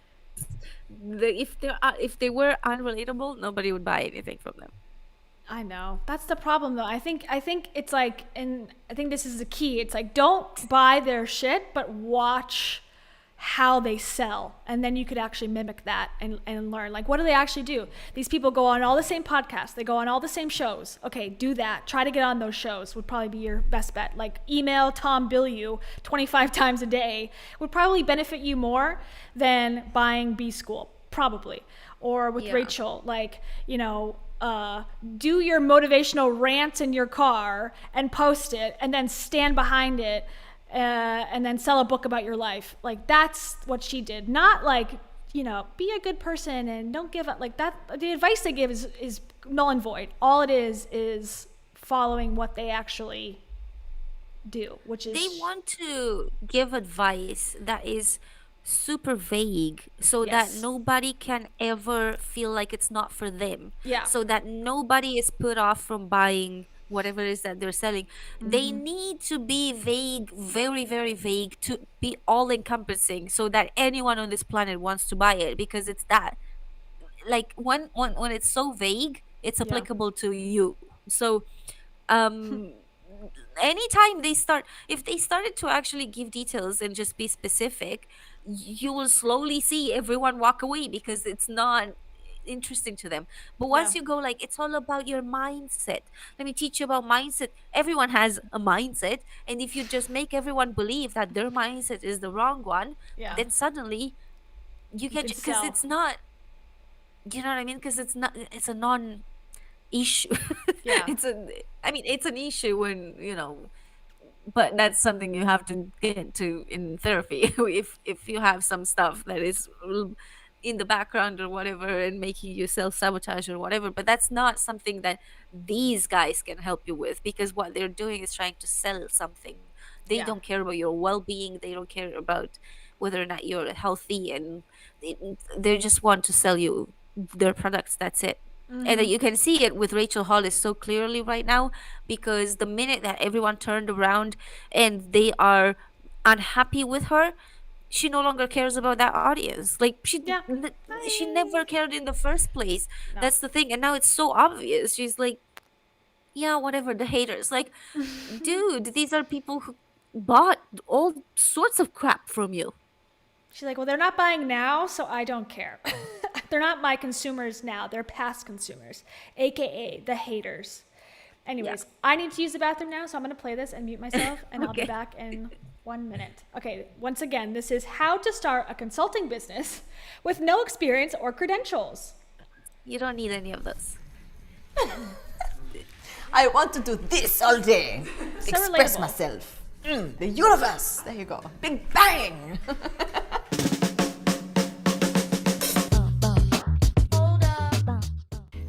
if they were unrelatable, nobody would buy anything from them. I know. That's the problem, though. I think it's like, and I think this is the key. It's like, don't buy their shit, but watch how they sell, and then you could actually mimic that and learn. Like, what do they actually do? These people go on all the same podcasts, they go on all the same shows. Okay, do that. Try to get on those shows would probably be your best bet. Like, email Tom Bilyeu 25 times a day would probably benefit you more than buying B School, probably. Or with Rachel, like, do your motivational rants in your car and post it, and then stand behind it, and then sell a book about your life. Like, that's what she did. Not like, be a good person and don't give up. Like, that, the advice they give is null and void. All it is following what they actually do, which is, They want to give advice that is super vague, so Yes. that nobody can ever feel like it's not for them. Yeah. So that nobody is put off from buying whatever it is that they're selling. They need to be vague, very, very vague, to be all encompassing, so that anyone on this planet wants to buy it, because it's that. Like, when it's so vague, it's applicable to you. So anytime if they started to actually give details and just be specific, you will slowly see everyone walk away because it's not interesting to them. But once you go like, it's all about your mindset, let me teach you about mindset. Everyone has a mindset, and if you just make everyone believe that their mindset is the wrong one, then suddenly you can get, because sell. it's not, you know what I mean, because it's not, it's a non issue. Yeah. It's an issue when, but that's something you have to get into in therapy. If you have some stuff that is in the background or whatever and making you self-sabotage or whatever, but that's not something that these guys can help you with, because what they're doing is trying to sell something. They don't care about your well-being, they don't care about whether or not you're healthy, and they just want to sell you their products. That's it. And you can see it with Rachel Hollis so clearly right now, because the minute that everyone turned around and they are unhappy with her, she no longer cares about that audience. Like she never cared in the first place. That's the thing. And now it's so obvious. She's like, yeah, whatever, the haters. Like, dude, these are people who bought all sorts of crap from you. She's like, well, they're not buying now, so I don't care. They're not my consumers now. They're past consumers, aka the haters. Anyways, I need to use the bathroom now, so I'm going to play this and mute myself, and I'll be back in 1 minute. Okay, once again, this is how to start a consulting business with no experience or credentials. You don't need any of those. I want to do this all day. So Express relatable. myself. The universe. There you go. Big bang.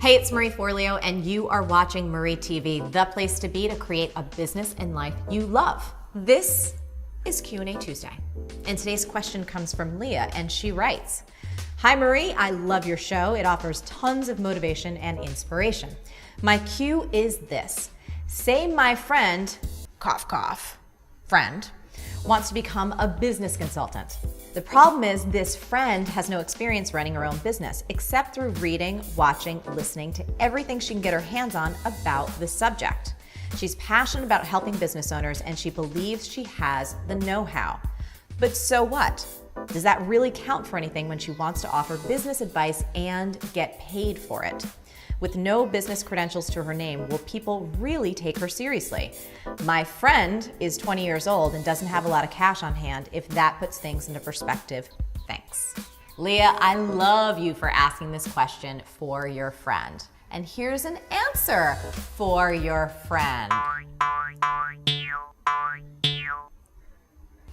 Hey, it's Marie Forleo, and you are watching Marie TV, the place to be to create a business and life you love. This is Q&A Tuesday, and today's question comes from Leah, and she writes, "Hi Marie, I love your show. It offers tons of motivation and inspiration. My Q is this. Say my friend, cough cough, friend, wants to become a business consultant. The problem is this friend has no experience running her own business, except through reading, watching, listening to everything she can get her hands on about the subject. She's passionate about helping business owners, and she believes she has the know-how. But so what? Does that really count for anything when she wants to offer business advice and get paid for it? With no business credentials to her name, will people really take her seriously? My friend is 20 years old and doesn't have a lot of cash on hand, if that puts things into perspective. Thanks." Leah, I love you for asking this question for your friend. And here's an answer for your friend.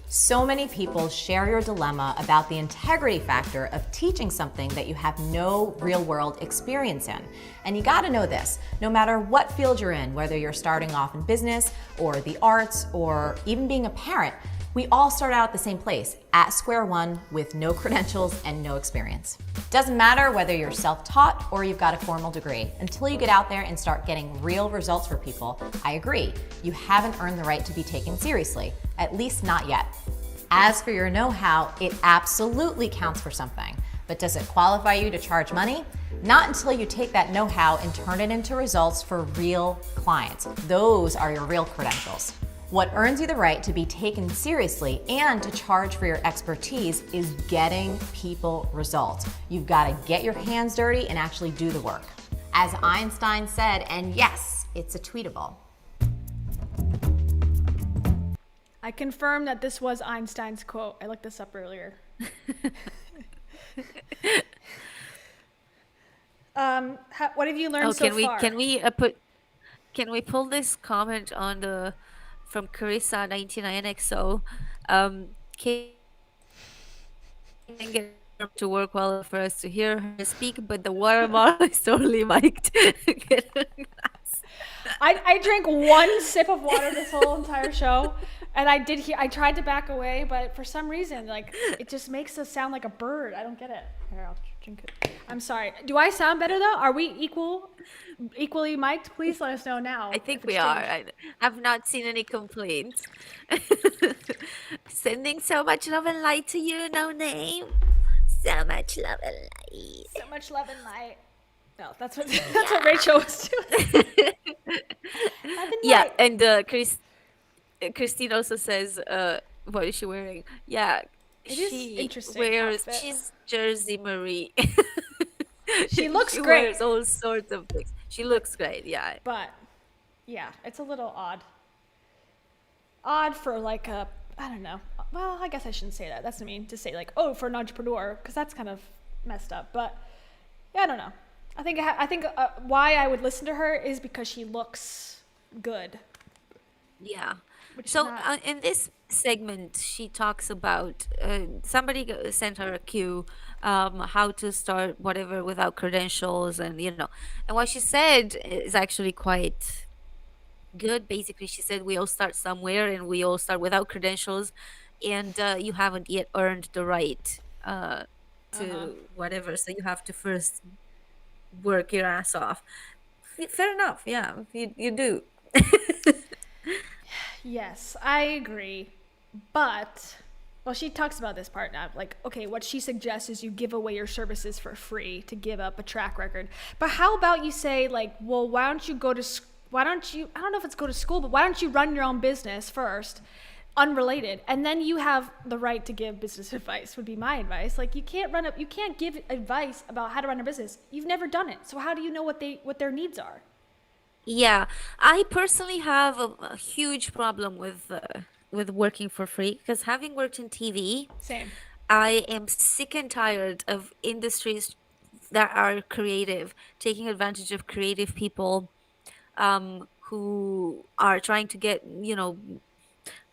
So many people share your dilemma about the integrity factor of teaching something that you have no real-world experience in. And you gotta know this, no matter what field you're in, whether you're starting off in business or the arts or even being a parent, we all start out at the same place, at square one, with no credentials and no experience. Doesn't matter whether you're self-taught or you've got a formal degree. Until you get out there and start getting real results for people, I agree, you haven't earned the right to be taken seriously, at least not yet. As for your know-how, it absolutely counts for something. But does it qualify you to charge money? Not until you take that know-how and turn it into results for real clients. Those are your real credentials. What earns you the right to be taken seriously and to charge for your expertise is getting people results. You've got to get your hands dirty and actually do the work. As Einstein said, and yes, it's a tweetable. I confirm that this was Einstein's quote. I looked this up earlier. What have you learned so far? Can we pull this comment on the from Carissa 99XO? Can get her to work well for us to hear her speak, but the water bottle is totally mic'd. I drank one sip of water this whole entire show, and I tried to back away, but for some reason, like, it just makes us sound like a bird. I don't get it. Here, I'll drink it. I'm sorry. Do I sound better though? Are we equally mic'd? Please let us know now. I think we are. I have not seen any complaints. Sending so much love and light to you, no name. So much love and light. So much love and light. No, that's what Rachel was doing. Yeah, and Christine also says, what is she wearing? Yeah, It is She interesting wears, outfit. she's Jersey Marie. She looks She great, wears all sorts of things. She looks great, yeah. but yeah, it's a little odd. Odd for like a, I don't know. Well, I guess I shouldn't say that. That's what I mean to say like, oh, for an entrepreneur, because that's kind of messed up. But yeah, I don't know. I think why I would listen to her is because she looks good. Yeah. Which is So not- in this segment, she talks about somebody sent her a cue, how to start whatever without credentials, and and what she said is actually quite good. Basically, she said we all start somewhere, and we all start without credentials, and you haven't yet earned the right to whatever. So you have to first work your ass off. Fair enough. Yeah, you do. Yes, I agree. But, well, she talks about this part now. Like, okay, what she suggests is you give away your services for free to give up a track record. But how about you say, like, well, why don't you go to, why don't you, I don't know if it's go to school, but why don't you run your own business first, unrelated, and then you have the right to give business advice, would be my advice. Like, you can't give advice about how to run a business. You've never done it. So how do you know what their needs are? Yeah, I personally have a huge problem with working for free because having worked in TV, Same. I am sick and tired of industries that are creative, taking advantage of creative people who are trying to get, who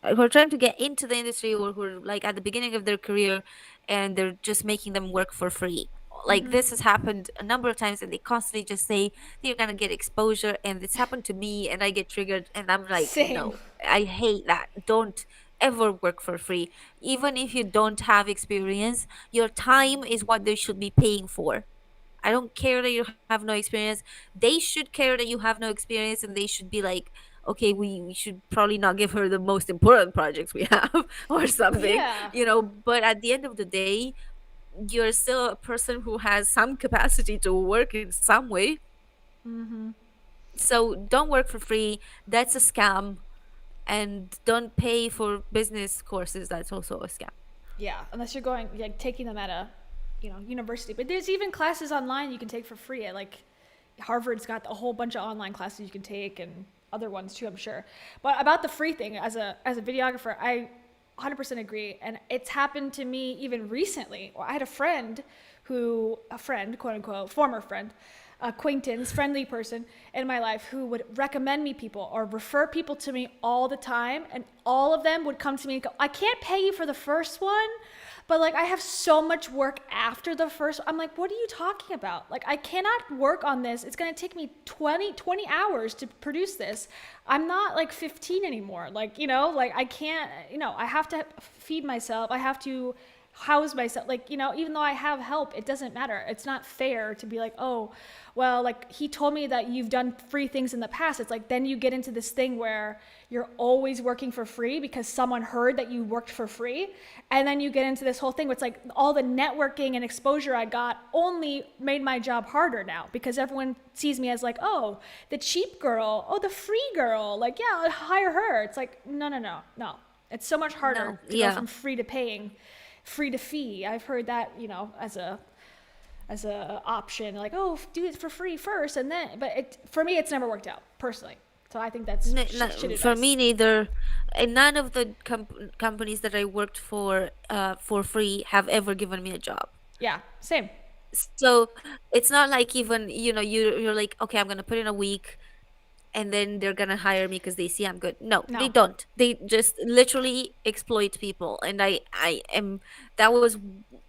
are trying to get into the industry or who are like at the beginning of their career and they're just making them work for free. Like this has happened a number of times and they constantly just say you're gonna get exposure, and it's happened to me and I get triggered and I'm like, Same. no, I hate that. Don't ever work for free. Even if you don't have experience, your time is what they should be paying for. I don't care that you have no experience. They should care that you have no experience, and they should be like, okay, we should probably not give her the most important projects we have or something, Yeah. But at the end of the day, you're still a person who has some capacity to work in some way. So don't work for free. That's a scam. And don't pay for business courses. That's also a scam. Yeah, unless you're going like taking them at a, university. But there's even classes online you can take for free. Like Harvard's got a whole bunch of online classes you can take, and other ones too, I'm sure. But about the free thing, as a videographer, I 100% agree, and it's happened to me even recently. I had a friend, quote unquote, former friend, acquaintance, friendly person in my life who would recommend me people or refer people to me all the time, and all of them would come to me and go, I can't pay you for the first one, but like I have so much work after the first. I'm like, what are you talking about? Like, I cannot work on this. It's going to take me 20 hours to produce this. I'm not like 15 anymore. Like, like I can't, I have to feed myself. I have to house myself. Like, even though I have help, it doesn't matter. It's not fair to be like, oh, well, like he told me that you've done free things in the past. It's like, then you get into this thing where you're always working for free because someone heard that you worked for free. And then you get into this whole thing where it's like all the networking and exposure I got only made my job harder now because everyone sees me as like, oh, the cheap girl, oh, the free girl. Like, yeah, I'll hire her. It's like, no. It's so much harder to go from free to paying, free to fee. I've heard that, as a option, like, oh, do it for free first, and then, but for me, it's never worked out personally. So I think that's shit For advice. me neither. And none of the companies that I worked for free have ever given me a job. Yeah, same. So it's not like even you're like, okay, I'm gonna put in a week and then they're gonna hire me because they see I'm good. No, No. they don't. They just literally exploit people. And that was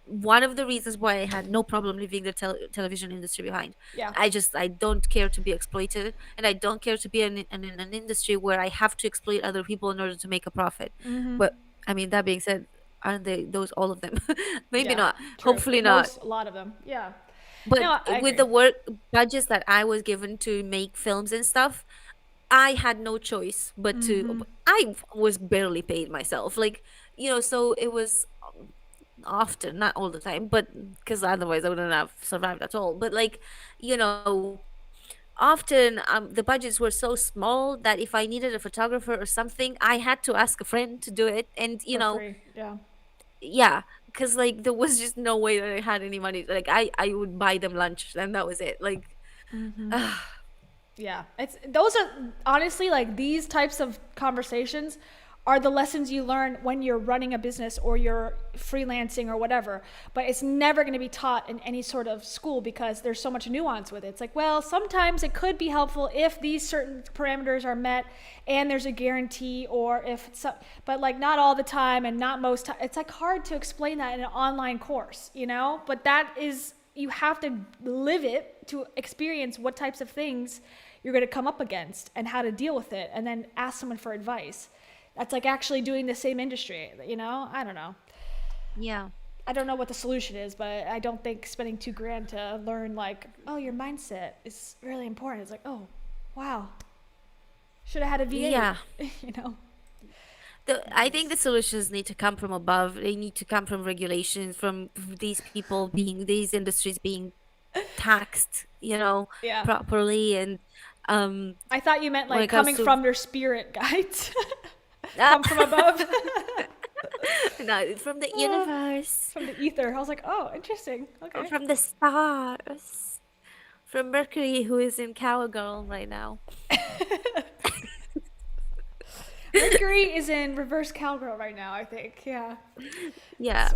one of the reasons why I had no problem leaving the television industry behind. Yeah. I don't care to be exploited, and I don't care to be in an industry where I have to exploit other people in order to make a profit. But I mean, that being said, aren't they those all of them? Maybe Yeah, not. true. Hopefully not. A lot of them. Yeah. But No, I with agree. the work budgets that I was given to make films and stuff, I had no choice but to. I was barely paid myself, like so it was often, not all the time, but because otherwise I wouldn't have survived at all. But like, often the budgets were so small that if I needed a photographer or something, I had to ask a friend to do it, and For free. Yeah. yeah, because like there was just no way that I had any money. Like I would buy them lunch and that was it. Like, Yeah, it's those are honestly like these types of conversations are the lessons you learn when you're running a business or you're freelancing or whatever. But it's never going to be taught in any sort of school because there's so much nuance with it. It's like, well, sometimes it could be helpful if these certain parameters are met and there's a guarantee, or if it's, but like not all the time and not most time. It's like hard to explain that in an online course, you know? But that is, you have to live it to experience what types of things you're going to come up against and how to deal with it, and then ask someone for advice. That's like actually doing the same industry, you know? I don't know. yeah. I don't know what the solution is, but I don't think spending $2,000 to learn like, oh, your mindset is really important. It's like, oh, wow. Should have had a VA. Yeah. You know? I think the solutions need to come from above. They need to come from regulations, from these people being, these industries being taxed, you know, Yeah. properly. And I thought you meant when it like comes coming to- from their spirit guides. Come from above. no, from the universe, From the ether. I was like, oh, interesting. Okay. from the stars, from Mercury, who is in Cowgirl right now. Mercury is in reverse cowgirl right now, I think. Yeah. Yeah.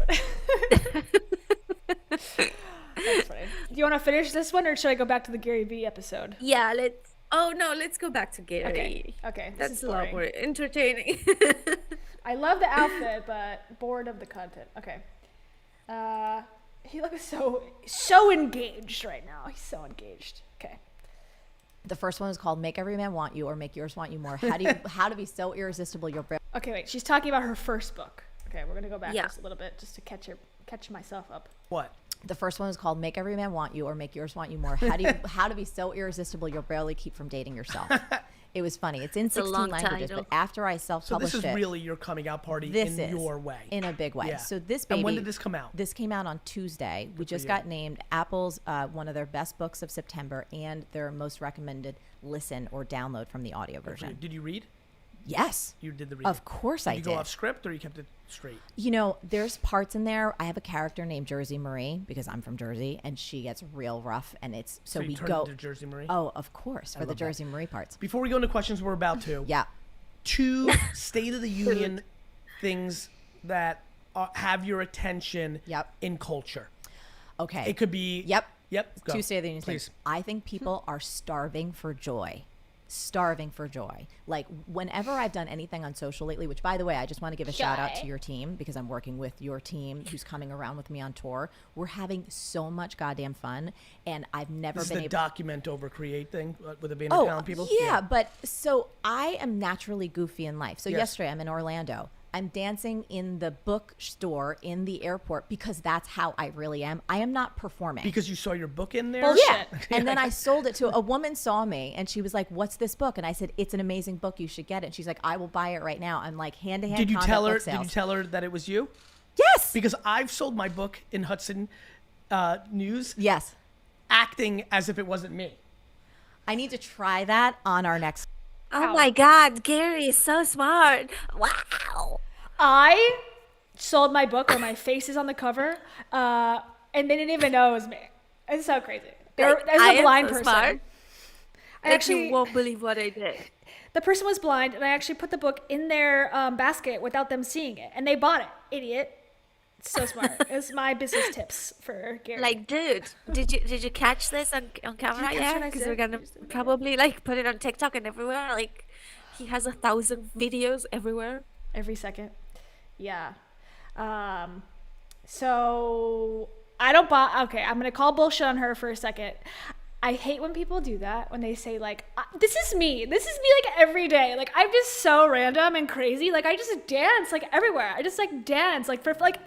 That's funny. Do you want to finish this one, or should I go back to the Gary Vee episode? Yeah, let's go back to Gary. Okay. Okay. This That's is a lot boring. more entertaining. I love the outfit, but bored of the content. Okay. He looks so engaged right now. He's so engaged. Okay. The first one is called "Make Every Man Want You" or "Make Yours Want You More." How to be so irresistible you're Okay, wait. She's talking about her first book. Okay, we're gonna go back Yeah. just a little bit just to catch myself up. What? The first one is called "Make Every Man Want You" or "Make Yours Want You More." How to be so irresistible you'll barely keep from dating yourself. It was funny. It's in a 16 long languages, title. but after I So self-published this is it, really your coming out party this in is your way. in a big way. Yeah. So this baby. And when did this come out? This came out on Tuesday. We just you. got named Apple's one of their best books of September and their most recommended listen or download from the audio version. Did you read? Yes. You did the reading. Of course I Did did. you go off script or you kept it straight? You know, there's parts in there. I have a character named Jersey Marie because I'm from Jersey, and she gets real rough. And it's so you we turned go. into Jersey Marie? Oh, of course, for the love that. Jersey Marie parts. Before we go into questions, we're about to. Yeah. 2 State of the Union things that have your attention Yep. in culture. Okay. It could be. Yep. Yep. Go. Two State of the Union Please. things. I think people are starving for joy. Starving for joy. Like whenever I've done anything on social lately, which by the way, I just want to give a shout out to your team because I'm working with your team who's coming around with me on tour. We're having so much goddamn fun, and I've never This is been the able document over create thing with the Vayner Oh, Talent people. yeah, but so I am naturally goofy in life. So Yes. yesterday I'm in Orlando. I'm dancing in the bookstore in the airport because that's how I really am. I am not performing. Because you saw your book in there. Bullshit. Yeah. And then I sold it to a woman saw me and she was like, "What's this book?" And I said, "It's an amazing book. You should get it." And she's like, "I will buy it right now." I'm like, hand to hand. Did you combat tell her? book Did you sales. tell her that it was you? Yes. Because I've sold my book in Hudson News, Yes. acting as if it wasn't me. I need to try that on our next. Oh my God, Gary is so smart. Wow. I sold my book where my face is on the cover, and they didn't even know it was me. It's so crazy. There's I a am blind so person. smart. I Like, actually, you won't believe what I did. the person was blind, and I actually put the book in their basket without them seeing it, and they bought it. Idiot. It's so smart. It's my business tips for Gary. Like, dude, did you catch this on camera? catch Yeah, what I because said? we're gonna probably like put it on TikTok and everywhere. Like, he has 1,000 videos everywhere. every second. Yeah. So I don't buy. Okay, I'm gonna call bullshit on her for a second. I hate when people do that, when they say like, this is me like every day. Like I'm just so random and crazy. Like I just dance like everywhere. I just like dance like for like,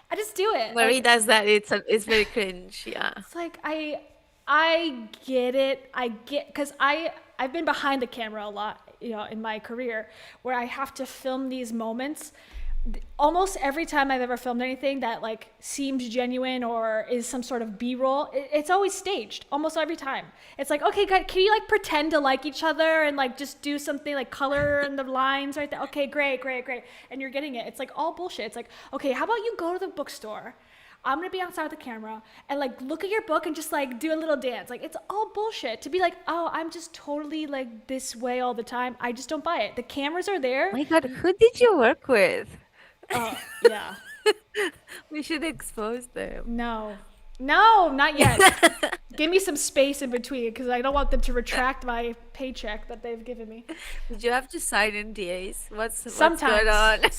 I just do it. Marie Like, does that. It's very cringe. Yeah. it's like I get it. Because I've been behind the camera a lot, you know, in my career where I have to film these moments almost every time I've ever filmed anything that like seems genuine or is some sort of B-roll, it's always staged. Almost every time, it's like, okay, guys, can you like pretend to like each other and like just do something like color and the lines right there? Okay, great, and you're getting it. It's like all bullshit. It's like, okay, how about you go to the bookstore? I'm gonna be outside with the camera and like look at your book and just like do a little dance. Like it's all bullshit. To be like, oh, I'm just totally like this way all the time. I just don't buy it. The cameras are there. Oh my God, who did you work with? Yeah. We should expose them. No, not yet. Give me some space in between because I don't want them to retract my paycheck that they've given me. Did you have to sign NDAs? What's Sometimes, going on?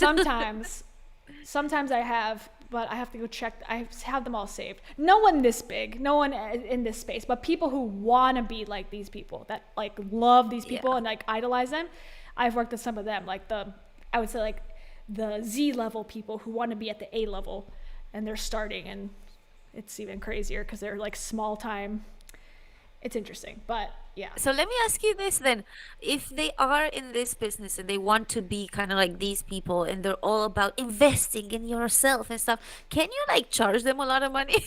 sometimes I have, but I have to go check. I have them all saved. No one this big, no one in this space, but people who want to be like these people, that like love these people and like idolize them. I've worked with some of them, like I would say like the Z level people who want to be at the A level, and they're starting, and it's even crazier because they're like small time. It's interesting, but yeah. So let me ask you this then. If they are in this business and they want to be kind of like these people and they're all about investing in yourself and stuff, can you like charge them a lot of money?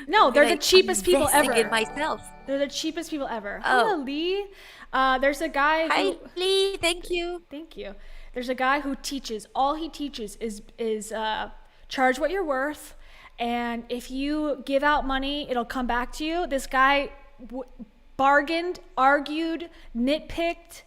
No, they're the Like, cheapest people investing ever. in myself. They're the cheapest people ever. Oh. Hello, Lee. There's a guy Hi, who... Lee. Thank you. Thank you. There's a guy who teaches. All he teaches is charge what you're worth, and if you give out money, it'll come back to you. This guy bargained, argued, nitpicked,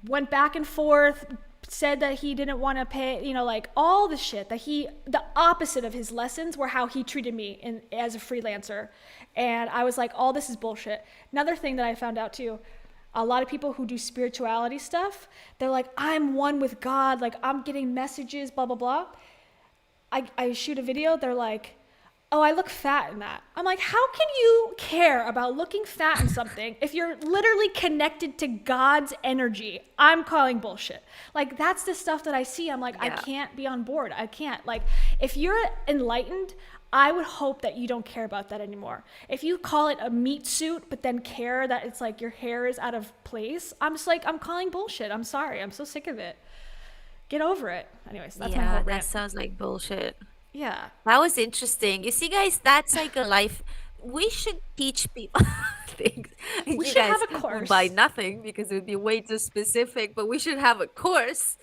went back and forth, said that he didn't want to pay, you know, like all the shit that the opposite of his lessons were how he treated me as a freelancer. And I was like, all this is bullshit. Another thing that I found out too, a lot of people who do spirituality stuff, they're like, I'm one with God, like I'm getting messages, blah, blah, blah. I shoot a video, they're like, oh, I look fat in that. I'm like, how can you care about looking fat in something if you're literally connected to God's energy? I'm calling bullshit. Like, that's the stuff that I see. I'm like, I can't be on board. I can't. Like, if you're enlightened, I would hope that you don't care about that anymore. If you call it a meat suit, but then care that it's like your hair is out of place, I'm just like, I'm calling bullshit. I'm sorry. I'm so sick of it. Get over it. Anyways, that's my whole Yeah, that rant. sounds like bullshit. Yeah. That was interesting. You see, guys, that's like a life. We should teach people things. We You should guys have a will course. buy nothing because it would be way too specific, but we should have a course.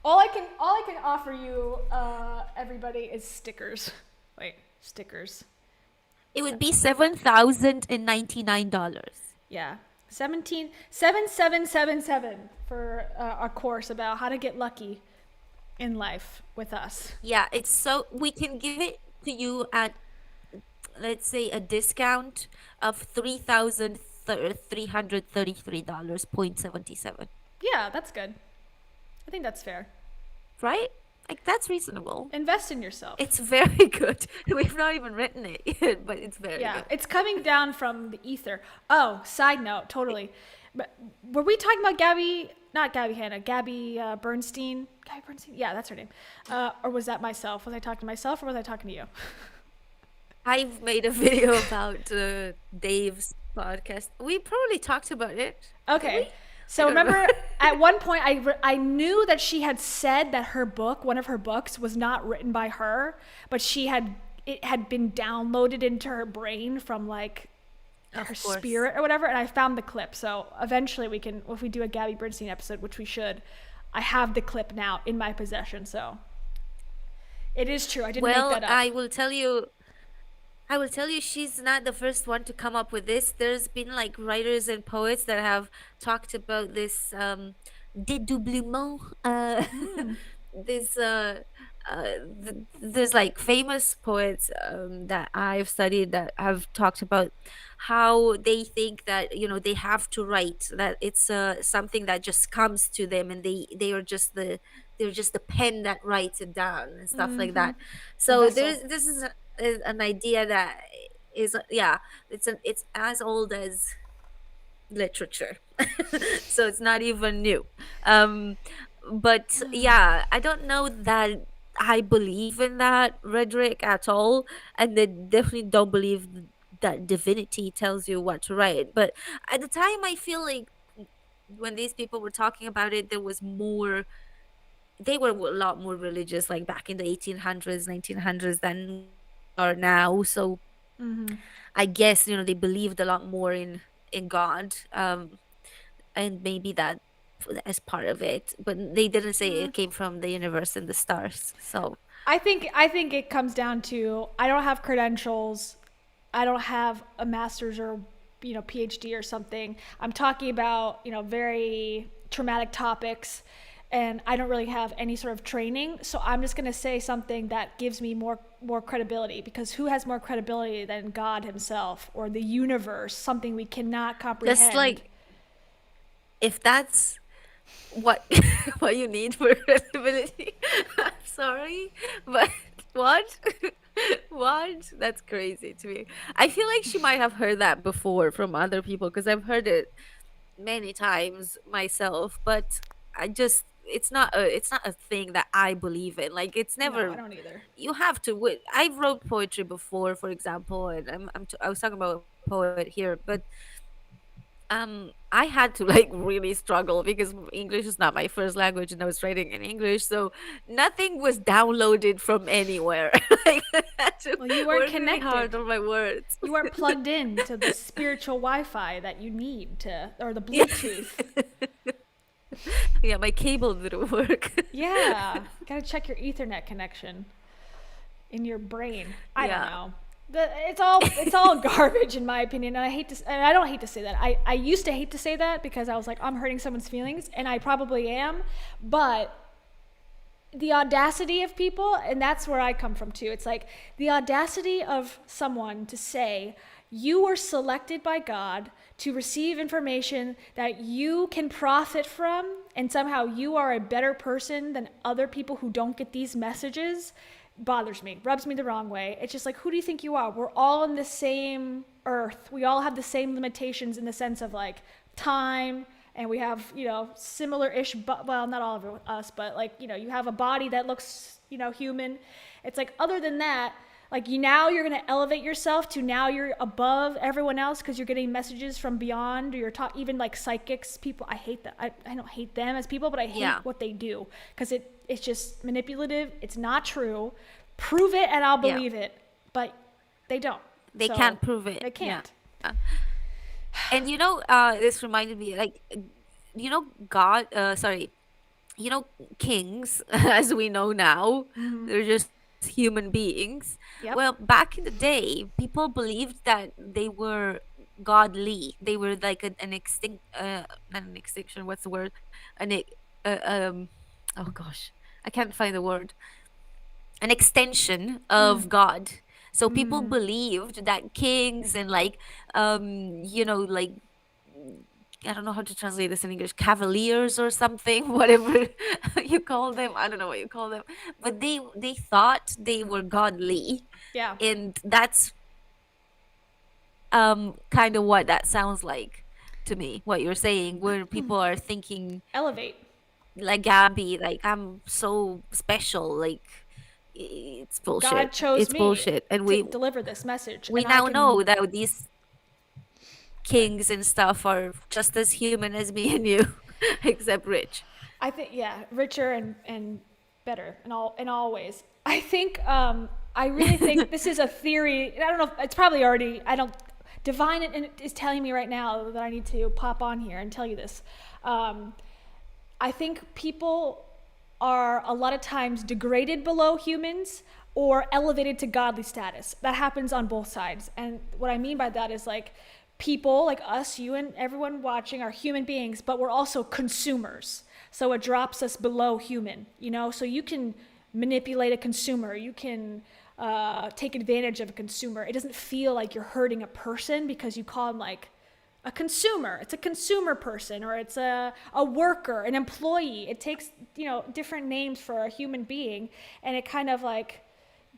All I can offer you, everybody, is stickers. Wait, stickers. It would be $7,099. Yeah, 7777 for a course about how to get lucky in life with us. Yeah, it's so we can give it to you at, let's say, a discount of $3,333.77. Yeah, that's good. I think that's fair. Right? Like, that's reasonable. Invest in yourself. It's very good. We've not even written it yet, but it's very Yeah, good. it's coming down from the ether. Oh, side note, totally. But were we talking about Gabby Bernstein? Gabby Bernstein? Yeah, that's her name. Or was that myself? Was I talking to myself or was I talking to you? I've made a video about Dave's podcast. We probably talked about it. Okay. So remember, at one point, I knew that she had said that her book, one of her books, was not written by her, but it had been downloaded into her brain from like her spirit or whatever, and I found the clip. So eventually we can, if we do a Gabby Bernstein episode, which we should, I have the clip now in my possession. So it is true. I didn't make that up. I will tell you, she's not the first one to come up with this. There's been like writers and poets that have talked about this dédoublement. There's like famous poets that I've studied that have talked about how they think that, you know, they have to write, that it's something that just comes to them, and they're just the pen that writes it down and stuff like that. So this is an idea that is it's as old as literature. So it's not even new. But yeah, I don't know that I believe in that rhetoric at all, and they definitely don't believe that divinity tells you what to write. But at the time, I feel like when these people were talking about it, there was more they were a lot more religious, like back in the 1800s, 1900s than are now. So I guess, they believed a lot more in God, and maybe that as part of it, but they didn't say it came from the universe and the stars. So I think it comes down to, I don't have credentials, I don't have a master's or PhD or something. I'm talking about very traumatic topics, and I don't really have any sort of training. So I'm just gonna say something that gives me more credibility, because who has more credibility than God himself or the universe? Something we cannot comprehend. just like, if that's what what you need for credibility, I'm sorry, but what? What? That's crazy to me. I feel like she might have heard that before from other people, because I've heard it many times myself, but it's not a thing that I believe in. Like, it's never. No, I don't either. You have to. I've wrote poetry before, for example, and I was talking about a poet here, but I had to like really struggle because English is not my first language, and I was writing in English, so nothing was downloaded from anywhere. Like, I had to Well, you weren't work really connected. hard on my words. You weren't plugged in to the spiritual Wi-Fi that you need to, or the Bluetooth. Yeah, my cable didn't work. Yeah, you gotta check your Ethernet connection in your brain. I don't know. It's all garbage in my opinion, and I don't hate to say that. I used to hate to say that because I was like, I'm hurting someone's feelings, and I probably am, but the audacity of people, and that's where I come from too. It's like the audacity of someone to say, you were selected by God to receive information that you can profit from, and somehow you are a better person than other people who don't get these messages, bothers me, rubs me the wrong way. It's just like, who do you think you are? We're all on the same earth. We all have the same limitations in the sense of like time, and we have, similar-ish, but well, not all of us, but like, you have a body that looks, human. It's like, other than that, like now you're going to elevate yourself to now you're above everyone else because you're getting messages from beyond, or you're even like psychics, people. I hate that. I don't hate them as people, but I hate what they do, because it's just manipulative. It's not true. Prove it and I'll believe it. But they don't. They can't prove it. They can't. Yeah. And this reminded me, like, God, kings, as we know now, they're just human beings. Yep. Well, back in the day, people believed that they were godly. They were like an extinct, not an extinction. What's the word? Oh gosh, I can't find the word. An extension of God. So people believed that kings and like, like, I don't know how to translate this in English, cavaliers or something, whatever you call them. I don't know what you call them, but they thought they were godly. Yeah. And that's kind of what that sounds like to me, what you're saying, where people are thinking, elevate, like Gabby, like, I'm so special, like, it's bullshit. God chose it's me bullshit, and we deliver this message. We now know that these kings and stuff are just as human as me and you, except rich. I think, richer and better in all ways. I think I really think this is a theory. I don't know. It's probably already. Divine is telling me right now that I need to pop on here and tell you this. I think people are a lot of times degraded below humans or elevated to godly status. That happens on both sides. And what I mean by that is, like, people like us, you and everyone watching, are human beings, but we're also consumers. So it drops us below human, So you can manipulate a consumer. You can take advantage of a consumer. It doesn't feel like you're hurting a person because you call them like a consumer. It's a consumer person, or it's a worker, an employee. It takes, different names for a human being, and it kind of like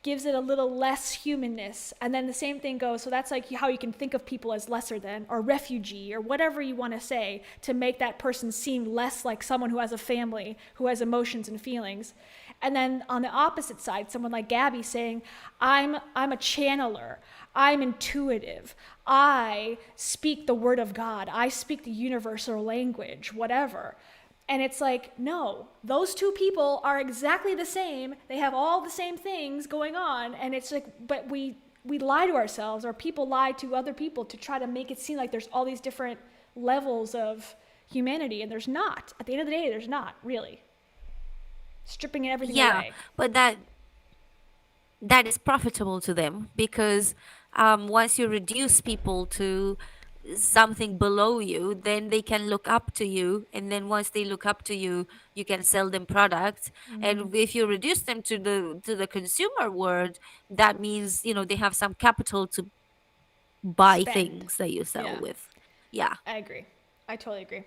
gives it a little less humanness. And then the same thing goes, so that's like how you can think of people as lesser than, or refugee, or whatever you want to say to make that person seem less like someone who has a family, who has emotions and feelings. And then on the opposite side, someone like Gabby saying, I'm a channeler, I'm intuitive, I speak the word of God, I speak the universal language, whatever. And it's like, no, those two people are exactly the same. They have all the same things going on. And it's like, but we lie to ourselves, or people lie to other people to try to make it seem like there's all these different levels of humanity. And there's not. At the end of the day, there's not, really. Stripping everything away. But that is profitable to them, because once you reduce people to something below you, then they can look up to you, and then once they look up to you, you can sell them products. And if you reduce them to the consumer world, that means they have some capital to buy things that you sell with. I agree. I totally agree.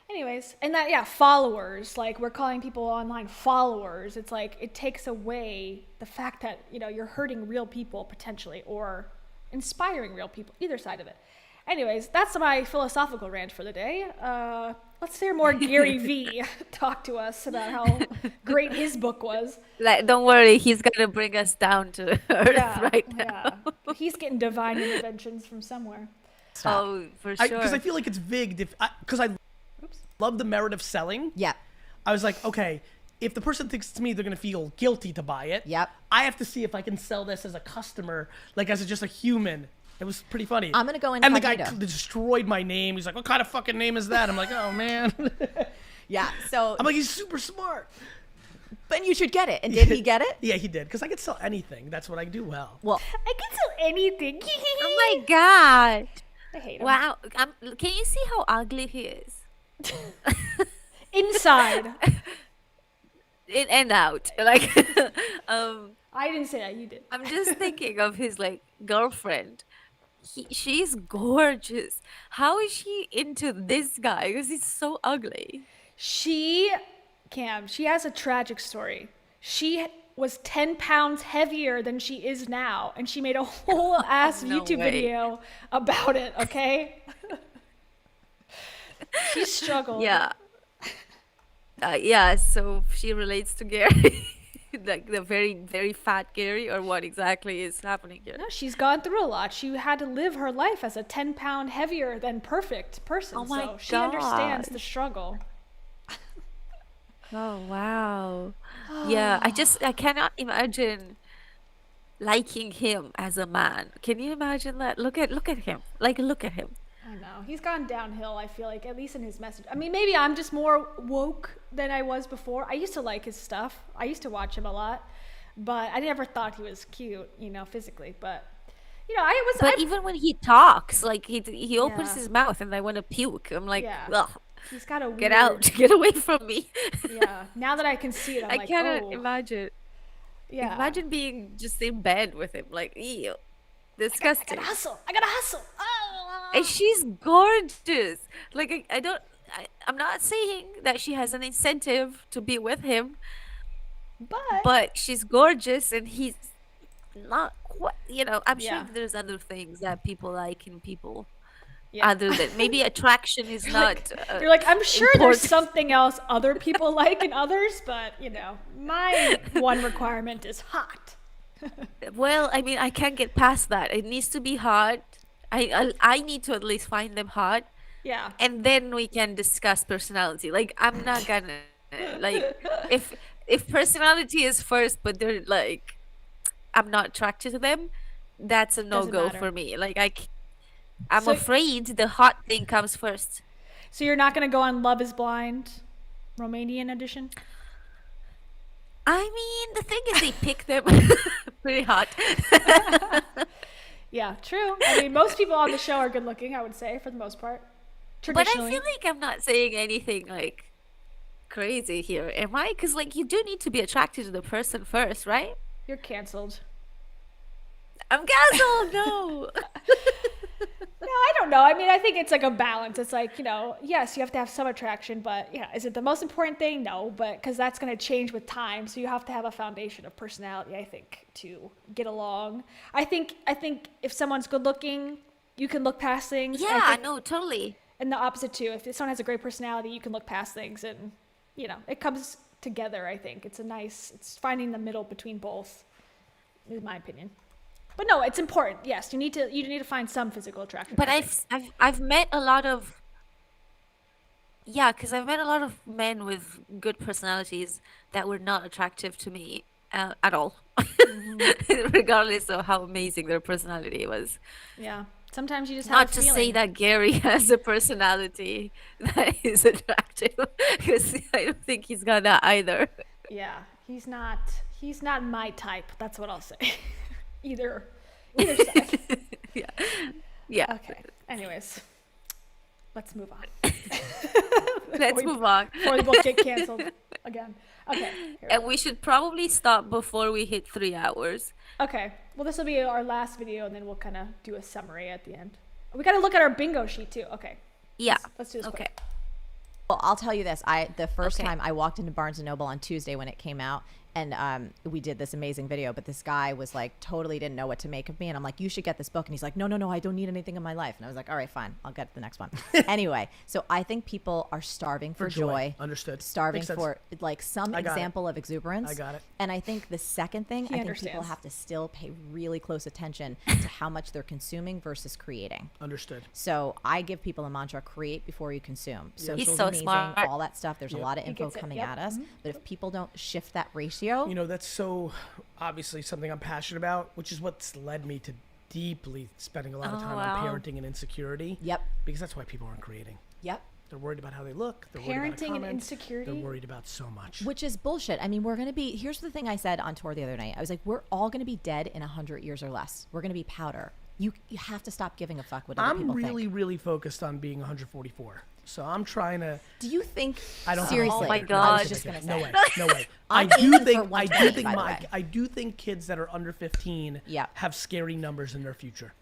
Anyways, and that, followers, like we're calling people online followers. It's like, it takes away the fact that, you're hurting real people potentially, or inspiring real people, either side of it. Anyways, that's my philosophical rant for the day. Let's hear more Gary V talk to us about how great his book was. Like, don't worry, he's gonna bring us down to earth right now. He's getting divine interventions from somewhere. Oh, for sure. Because I feel like it's big. Because I love the merit of selling. Yeah. I was like, okay, if the person thinks it's me, they're gonna feel guilty to buy it. Yep. I have to see if I can sell this as a customer, like as just a human. It was pretty funny. I'm gonna go And the guy incognito. destroyed my name. He's like, "What kind of fucking name is that?" I'm like, "Oh man." Yeah. So I'm like, "He's super smart." But you should get it. And did he get it? Yeah, he did. Because I could sell anything. That's what I do well. Well, I can sell anything. Oh my god! I hate him. Wow, can you see how ugly he is? Inside. In and out, like. I didn't say that. You did. I'm just thinking of his girlfriend. She's gorgeous. How is she into this guy? Because he's so ugly. Cam, she has a tragic story. She was 10 pounds heavier than she is now, and she made a whole ass No YouTube way. video about it, okay? She struggled. Yeah. So she relates to Gary. Like the very, very fat Gary, or what exactly is happening here? No, she's gone through a lot. She had to live her life as a 10-pound heavier than perfect person. Oh my so she understands the gosh. struggle. Oh wow. Yeah, I cannot imagine liking him as a man. Can you imagine that? Look at him. Look at him. I know. He's gone downhill, I feel like, at least in his message. I mean, maybe I'm just more woke than I was before. I used to like his stuff. I used to watch him a lot. But I never thought he was cute, physically. But, But even when he talks, he opens Yeah. his mouth and I want to puke. I'm like, Yeah. ugh, he's got a weird... get out, get away from me. Yeah. Now that I can see it, I'm I like, cannot oh. imagine. Yeah. Imagine being just in bed with him, ew, I disgusting. gotta hustle. Oh. And she's gorgeous. I'm not saying that she has an incentive to be with him, but she's gorgeous and he's not quite, I'm sure Yeah. there's other things that people like in people. Yeah. Other than maybe attraction is not. You're like, I'm sure there's important. something else other people like in others, but, my one requirement is hot. Well, I mean, I can't get past that. It needs to be hot. I need to at least find them hot, Yeah. and then we can discuss personality. I'm not gonna if personality is first, but they're I'm not attracted to them. That's a no Doesn't go matter. for me. I'm So- afraid the hot thing comes first. So you're not going to go on Love is Blind, Romanian edition? I mean, the thing is, they pick them pretty hot. Yeah, true. I mean, most people on the show are good looking, I would say, for the most part. But I Traditionally. feel like I'm not saying anything crazy here, am I? Because you do need to be attracted to the person first, right? You're canceled. I'm canceled. No. No, I don't know. I mean, I think it's a balance. It's yes, you have to have some attraction, but is it the most important thing? No, but because that's going to change with time. So you have to have a foundation of personality, I think, to get along. I think if someone's good looking, you can look past things. Yeah, I think, no, totally. and the opposite too. If someone has a great personality, you can look past things, and it comes together. I think it's finding the middle between both, is my opinion. But no, it's important. Yes, you need to find some physical attraction. But I think. I've met a lot of Yeah, because I've met a lot of men with good personalities that were not attractive to me at all, regardless of how amazing their personality was. Yeah. Sometimes you just have Not a to say feeling. that Gary has a personality that is attractive, because I don't think he's got that either. Yeah, he's not my type. That's what I'll say. either side. Yeah. Yeah. Okay. Anyways, let's move on. Let's move on. Before we both get canceled again. Okay. Here And we we should probably stop before we hit 3 hours. go. Okay. Well, this will be our last video, and then we'll kind of do a summary at the end. We got to look at our bingo sheet too. Okay. Yeah. Let's do this. Okay. Quick. Well, I'll tell you this. The first Okay. time I walked into Barnes & Noble on Tuesday when it came out, and we did this amazing video, but this guy was like totally didn't know what to make of me. And I'm like, you should get this book. And he's like, no, I don't need anything in my life. And I was like, all right, fine. I'll get the next one. Anyway, so I think people are starving for joy. Understood. Starving Makes sense. for like some I got it. example of exuberance. I got it. And I think the second thing, I think people understands. have to still pay really close attention to how much they're consuming versus creating. Understood. So I give people a mantra: create before you consume. Social's He's so amazing, smart. all that stuff. There's a lot of info gets it, coming yep. at us. But if people don't shift that ratio, You know, that's so obviously something I'm passionate about, which is what's led me to deeply spending a lot of Oh, time wow. on parenting and insecurity. Yep. Because that's why people aren't creating. Yep. They're worried about how they look. They're worried about a Parenting and comment. insecurity? They're worried about so much. Which is bullshit. I mean, we're going to be, here's the thing I said on tour the other night. I was like, we're all going to be dead in 100 years or less. We're going to be powder. You have to stop giving a fuck what other I'm people really, think. really focused on being 144. So I'm trying to. Do you think, I don't. seriously, Oh my I God. was just going to say. No way. No way. I I'm do aiming for think. I 120, do think. by the way. I do think kids that are under 15 Yeah. have scary numbers in their future.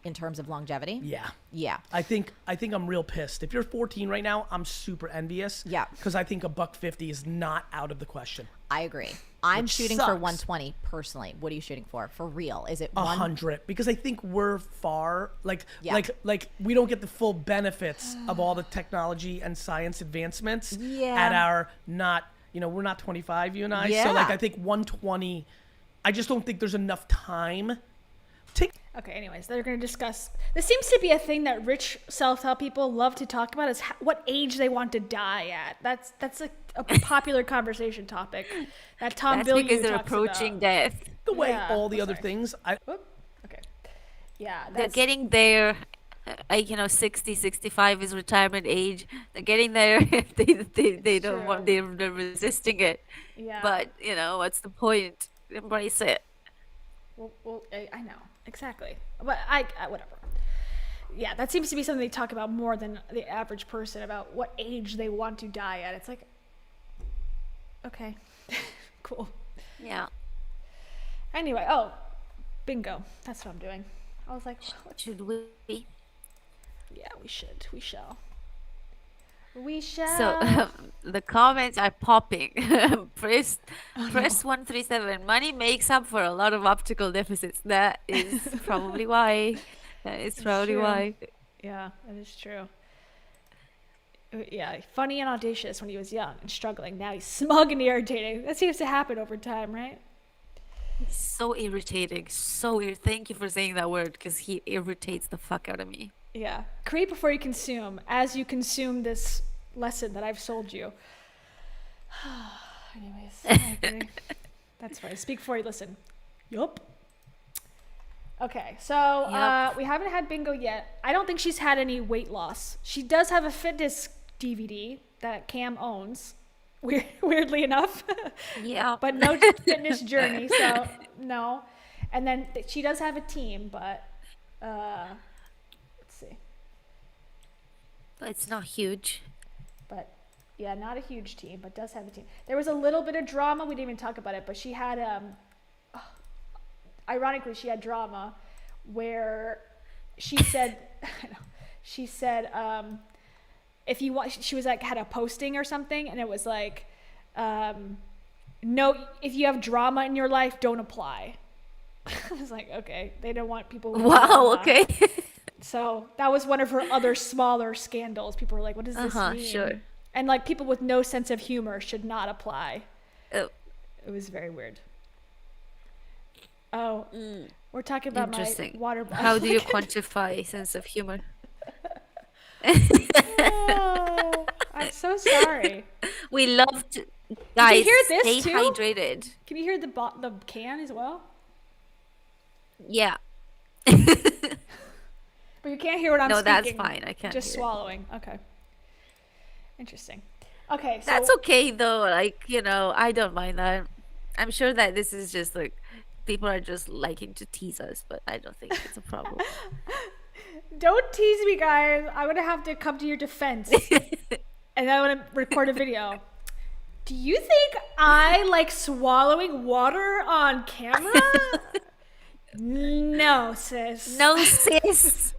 In terms of longevity? Yeah. Yeah. I think I'm real pissed. If you're 14 right now, I'm super envious. Yeah. Because I think $150 is not out of the question. I agree. I'm Which shooting for sucks. 120 personally. What are you shooting for? For real? Is it 100, because I think we're far Yeah. like we don't get the full benefits of all the technology and science advancements Yeah. at our not, we're not 25, you and I. So like Yeah. I think 120, I just don't think there's enough time. Okay, anyways, they're going to discuss. This seems to be a thing that rich self-help people love to talk about, is what age they want to die at. That's a popular conversation topic that Tom That's Bilyeu because they're talks approaching about. death. The way Yeah, all the other sorry. things, Whoop. Okay. Yeah, They're that's getting there. 60, 65 is retirement age. They're getting there. They don't True. want. They're resisting it. yeah. But what's the point? Embrace it. Well, I know exactly, but I whatever. Yeah, that seems to be something they talk about more than the average person, about what age they want to die at. It's like, okay, cool. Yeah. Anyway, oh, bingo. That's what I'm doing. I was like, what? Should we? Yeah, we should. We shall. We shall. So the comments are popping. press 137. Money makes up for a lot of optical deficits. That is probably why. That is probably true. why. Yeah, that is true. Yeah, funny and audacious when he was young and struggling. Now he's smug and irritating. That seems to happen over time, right? So irritating. Thank you for saying that word, because he irritates the fuck out of me. Yeah. Create before you consume. As you consume this lesson that I've sold you. Anyways, I agree. That's right. Speak before you listen. Yup. Okay, so Yup. we haven't had bingo yet. I don't think she's had any weight loss. She does have a fitness DVD that Cam owns, weirdly enough. Yeah. But no fitness journey, so no. And then she does have a team, but let's see. It's not huge. But yeah, not a huge team, but does have a team. There was a little bit of drama. We didn't even talk about it, but she had ironically, she had drama where she said, if you want, she was like, had a posting or something, and it was like, no, if you have drama in your life, don't apply. I was like, okay, they don't want people. With Wow. drama. Okay. So that was one of her other smaller scandals. People were like, what does this mean? Sure. And like people with no sense of humor should not apply. Oh. It was very weird. Oh, we're talking about my Interesting. water bottle. How do you quantify sense of humor? Oh, I I'm so sorry. We love to, guys. hear this stay too? hydrated. Can you hear the can as well? Yeah. But you can't hear what I'm No, speaking. that's fine. I can't. Just hear it. swallowing. Okay. Interesting. Okay, so That's okay though. Like, I don't mind that. I'm sure that this is just like people are just liking to tease us, but I don't think it's a problem. don't tease me, guys. I'm gonna have to come to your defense, and I'm gonna record a video. Do you think I like swallowing water on camera? No, sis. No, sis.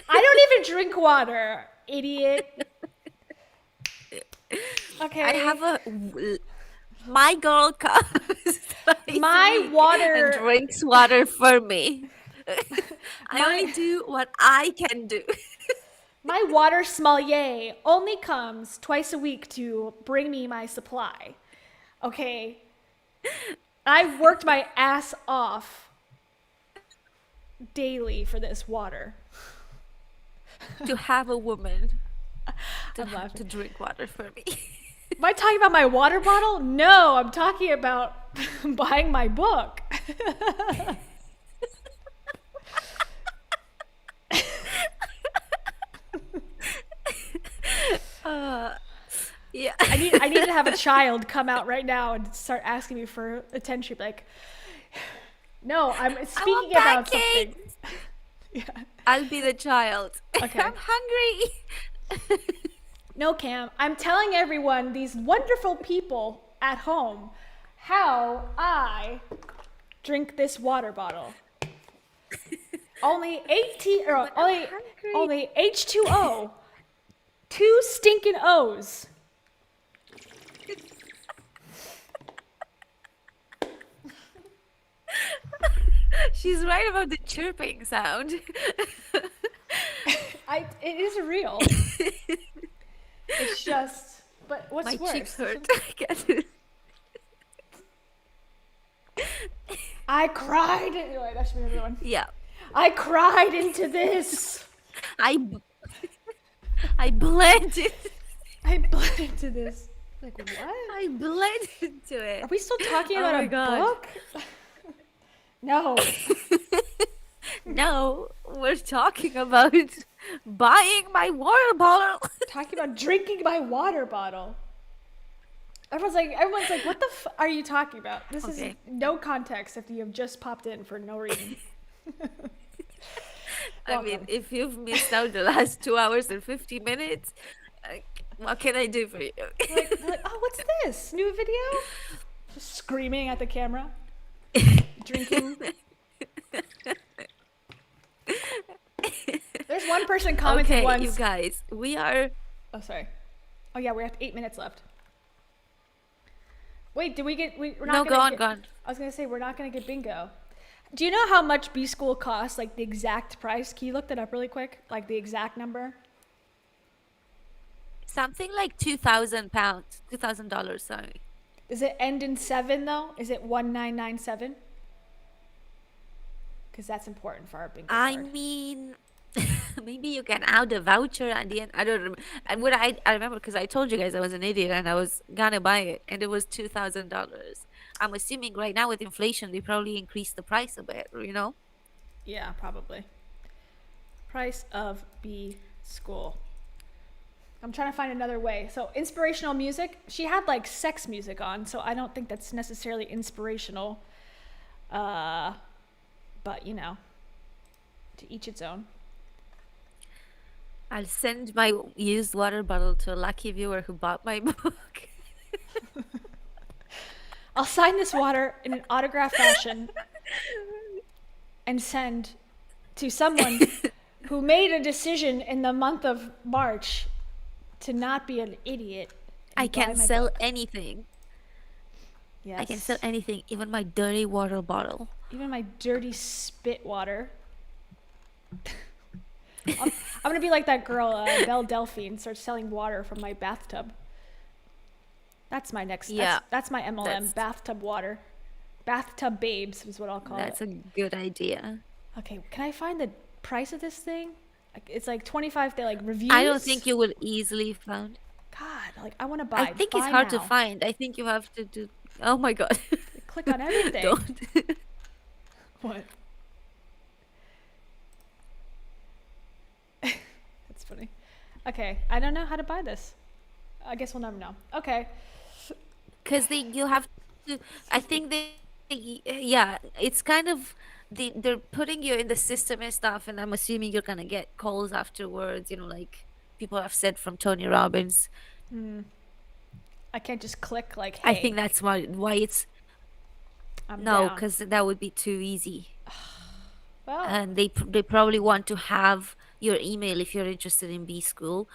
I don't even drink water, idiot. Okay. I have my girl comes My water and drinks water for me. I only do what I can do. My water sommelier only comes twice a week to bring me my supply. Okay. I've worked my ass off daily for this water. To have a woman I'm laughing. to drink water for me. Am I talking about my water bottle? No, I'm talking about buying my book. Yeah. I need to have a child come out right now and start asking me for attention. Like, no, I'm speaking about something. Yeah. I'll be the child. Okay. I'm hungry. No, Cam, I'm telling everyone, these wonderful people at home, how I drink this water bottle. Only 18 or only H2O. 2 stinking O's. She's right about the chirping sound. It is real. It's just, but what's My worse? cheeks hurt. I can't. I cried. Anyway, that should be another one. Yeah. I cried into this. I blended. I bled into this. Like what? I blended into it. Are we still talking Oh about my a God. book? No. No, we're talking about buying my water bottle. Talking about drinking my water bottle. Everyone's like, what the are you talking about? This is Okay. no context if you have just popped in for no reason. I mean, if you've missed out the last 2 hours and 50 minutes, what can I do for you? like, oh, what's this? New video? Just screaming at the camera. Drinking. There's one person commented Okay, once. you guys, we are. Oh, sorry. Oh, yeah, we have 8 minutes left. Wait, did we get? We're not No, gonna go on, get, go on. I was gonna say we're not gonna get bingo. Do you know how much B school costs? Like the exact price? Can you look that up really quick? Like the exact number? Something like £2,000, $2,000. Sorry. Does it end in 7 though? Is it 1997? Because that's important for our bingo I card. mean, maybe you can add a voucher at the end. I don't remember. And what I remember because I told you guys I was an idiot and I was gonna buy it, and it was $2,000. I'm assuming right now with inflation they probably increased the price a bit. Yeah, probably. Price of B school. I'm trying to find another way. So inspirational music. She had like sex music on, so I don't think that's necessarily inspirational. But to each its own. I'll send my used water bottle to a lucky viewer who bought my book. I'll sign this water in an autograph fashion and send to someone who made a decision in the month of March to not be an idiot. I and buy can my sell book. anything. Yes. I can sell anything, even my dirty water bottle. Even my dirty spit water. I'm gonna be like that girl, Belle Delphine, and start selling water from my bathtub. That's my next. Yeah, that's my MLM. that's- Bathtub water. Bathtub babes is what I'll call That's it. a good idea. Okay, can I find the price of this thing? It's like 25. They like reviews. I don't think you will easily find. God, like I want to buy. I think it's Buy hard to now. find. I think you have to do. Oh my god. Click on everything. Don't. What? That's funny. Okay, I don't know how to buy this. I guess we'll never know. Okay. Because you have to. I think yeah, it's kind of. They're putting you in the system and stuff, and I'm assuming you're gonna get calls afterwards. You know, like people have said from Tony Robbins. I can't just click like, hey. I think that's why it's. I'm No, down. because that would be too easy. Well, And they probably want to have your email if you're interested in B school,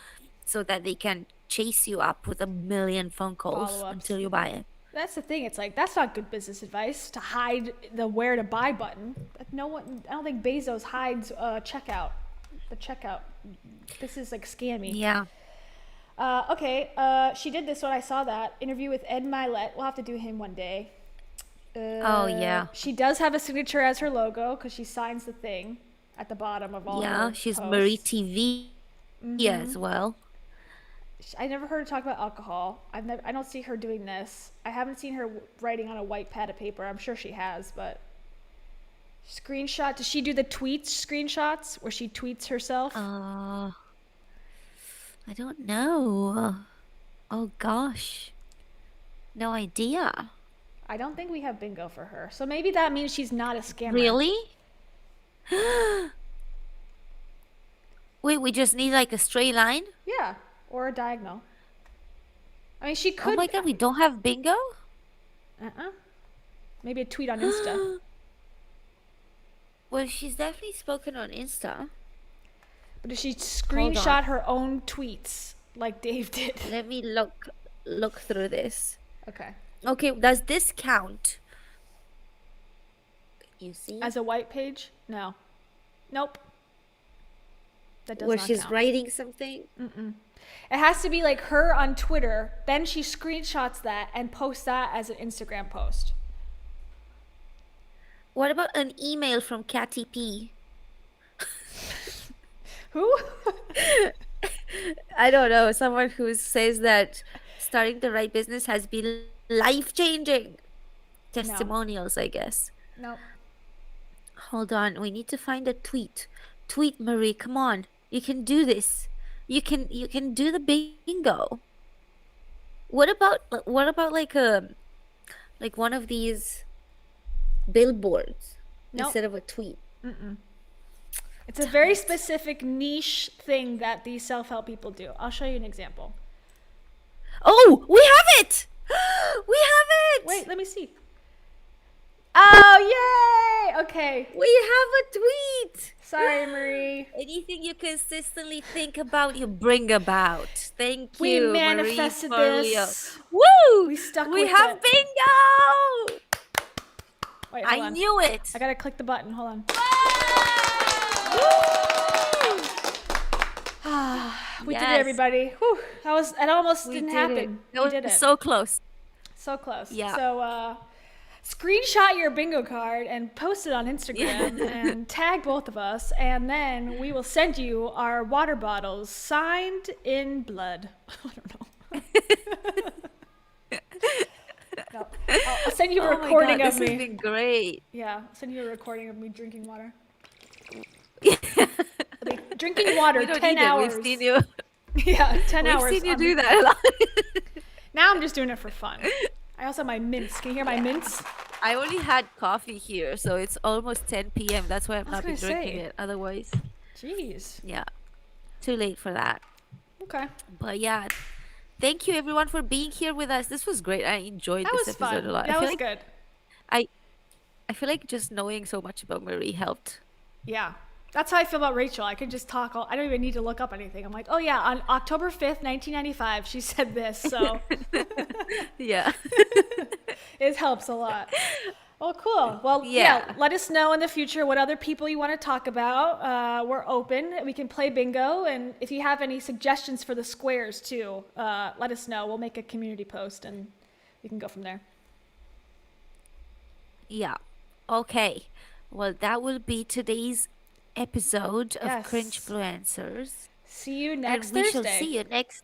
so that they can chase you up with a million phone calls Follow-ups. until you buy it. that's the thing. It's like that's not good business advice to hide the where to buy button. Like, no one. I don't think Bezos hides checkout. The checkout. This is like scammy. Yeah. Okay. She did this when I saw that interview with Ed Milet. We'll have to do him one day. Oh yeah. She does have a signature as her logo because she signs the thing at the bottom of all Yeah, her she's posts. Marie TV as well. I never heard her talk about alcohol. I don't see her doing this. I haven't seen her writing on a white pad of paper. I'm sure she has, but screenshot. Does she do the tweets screenshots where she tweets herself? I don't know. Oh gosh. No idea. I don't think we have bingo for her. So maybe that means she's not a scammer. Really? Wait, we just need like a straight line? Yeah, or a diagonal. I mean, she Oh could. my god, we don't have bingo? Maybe a tweet on Insta. Well, she's definitely spoken on Insta. But if she screenshot her own tweets like Dave did. Let me look through this. Okay. Okay, does this count? You see? As a white page? No. Nope. That does Where not she's count. writing something? It has to be like her on Twitter. Then she screenshots that and posts that as an Instagram post. What about an email from Catty P? Who? I don't know. Someone who says that starting the right business has been life-changing. Testimonials, I guess. Nope. Hold on. We need to find a tweet. Tweet, Marie. Come on. You can do this. You can do the bingo. What about like one of these billboards Nope. instead of a tweet? It's a very specific niche thing that these self-help people do. I'll show you an example. Oh, we have it! We have it! Wait, let me see. Oh, yay! Okay. We have a tweet! Sorry, Marie. Anything you consistently think about, you bring about. Thank We you, manifested Marie this. Forleo. Woo! We stuck We with have it. bingo! Wait, hold I on. knew it. I gotta click the button. Hold on. We did it, Yes. everybody. Whew. That almost We didn't did happen. it. We That was did it. so close. So close. Yeah. So, screenshot your bingo card and post it on Instagram and tag both of us, and then we will send you our water bottles signed in blood. I don't know. No. I'll send you a recording God, of this me. has been great. Yeah, I'll send you a recording of me drinking water. I'll be drinking water We don't 10 need hours. it. We've seen you. Yeah, 10 We've hours. seen you on do the- that a lot. Now I'm just doing it for fun. I also have my mints. Can you hear my mints? I only had coffee here, so it's almost 10 p.m. That's why I've was not been gonna drinking say. it. Otherwise, Jeez. yeah, too late for that. Okay. But yeah, thank you everyone for being here with us. This was great. I enjoyed That this was episode fun. a lot. That I feel was like good. I feel like just knowing so much about Marie helped. Yeah. That's how I feel about Rachel. I could just talk. I don't even need to look up anything. I'm like, oh yeah, on October 5th, 1995, she said this. So Yeah. it helps a lot. Well, cool. Well, yeah. Yeah. Let us know in the future what other people you want to talk about. We're open. We can play bingo. And if you have any suggestions for the squares too, let us know. We'll make a community post and we can go from there. Yeah. Okay. Well, that will be today's episode of Yes. Cringe-Fluencers. See you next and we Thursday. shall see you next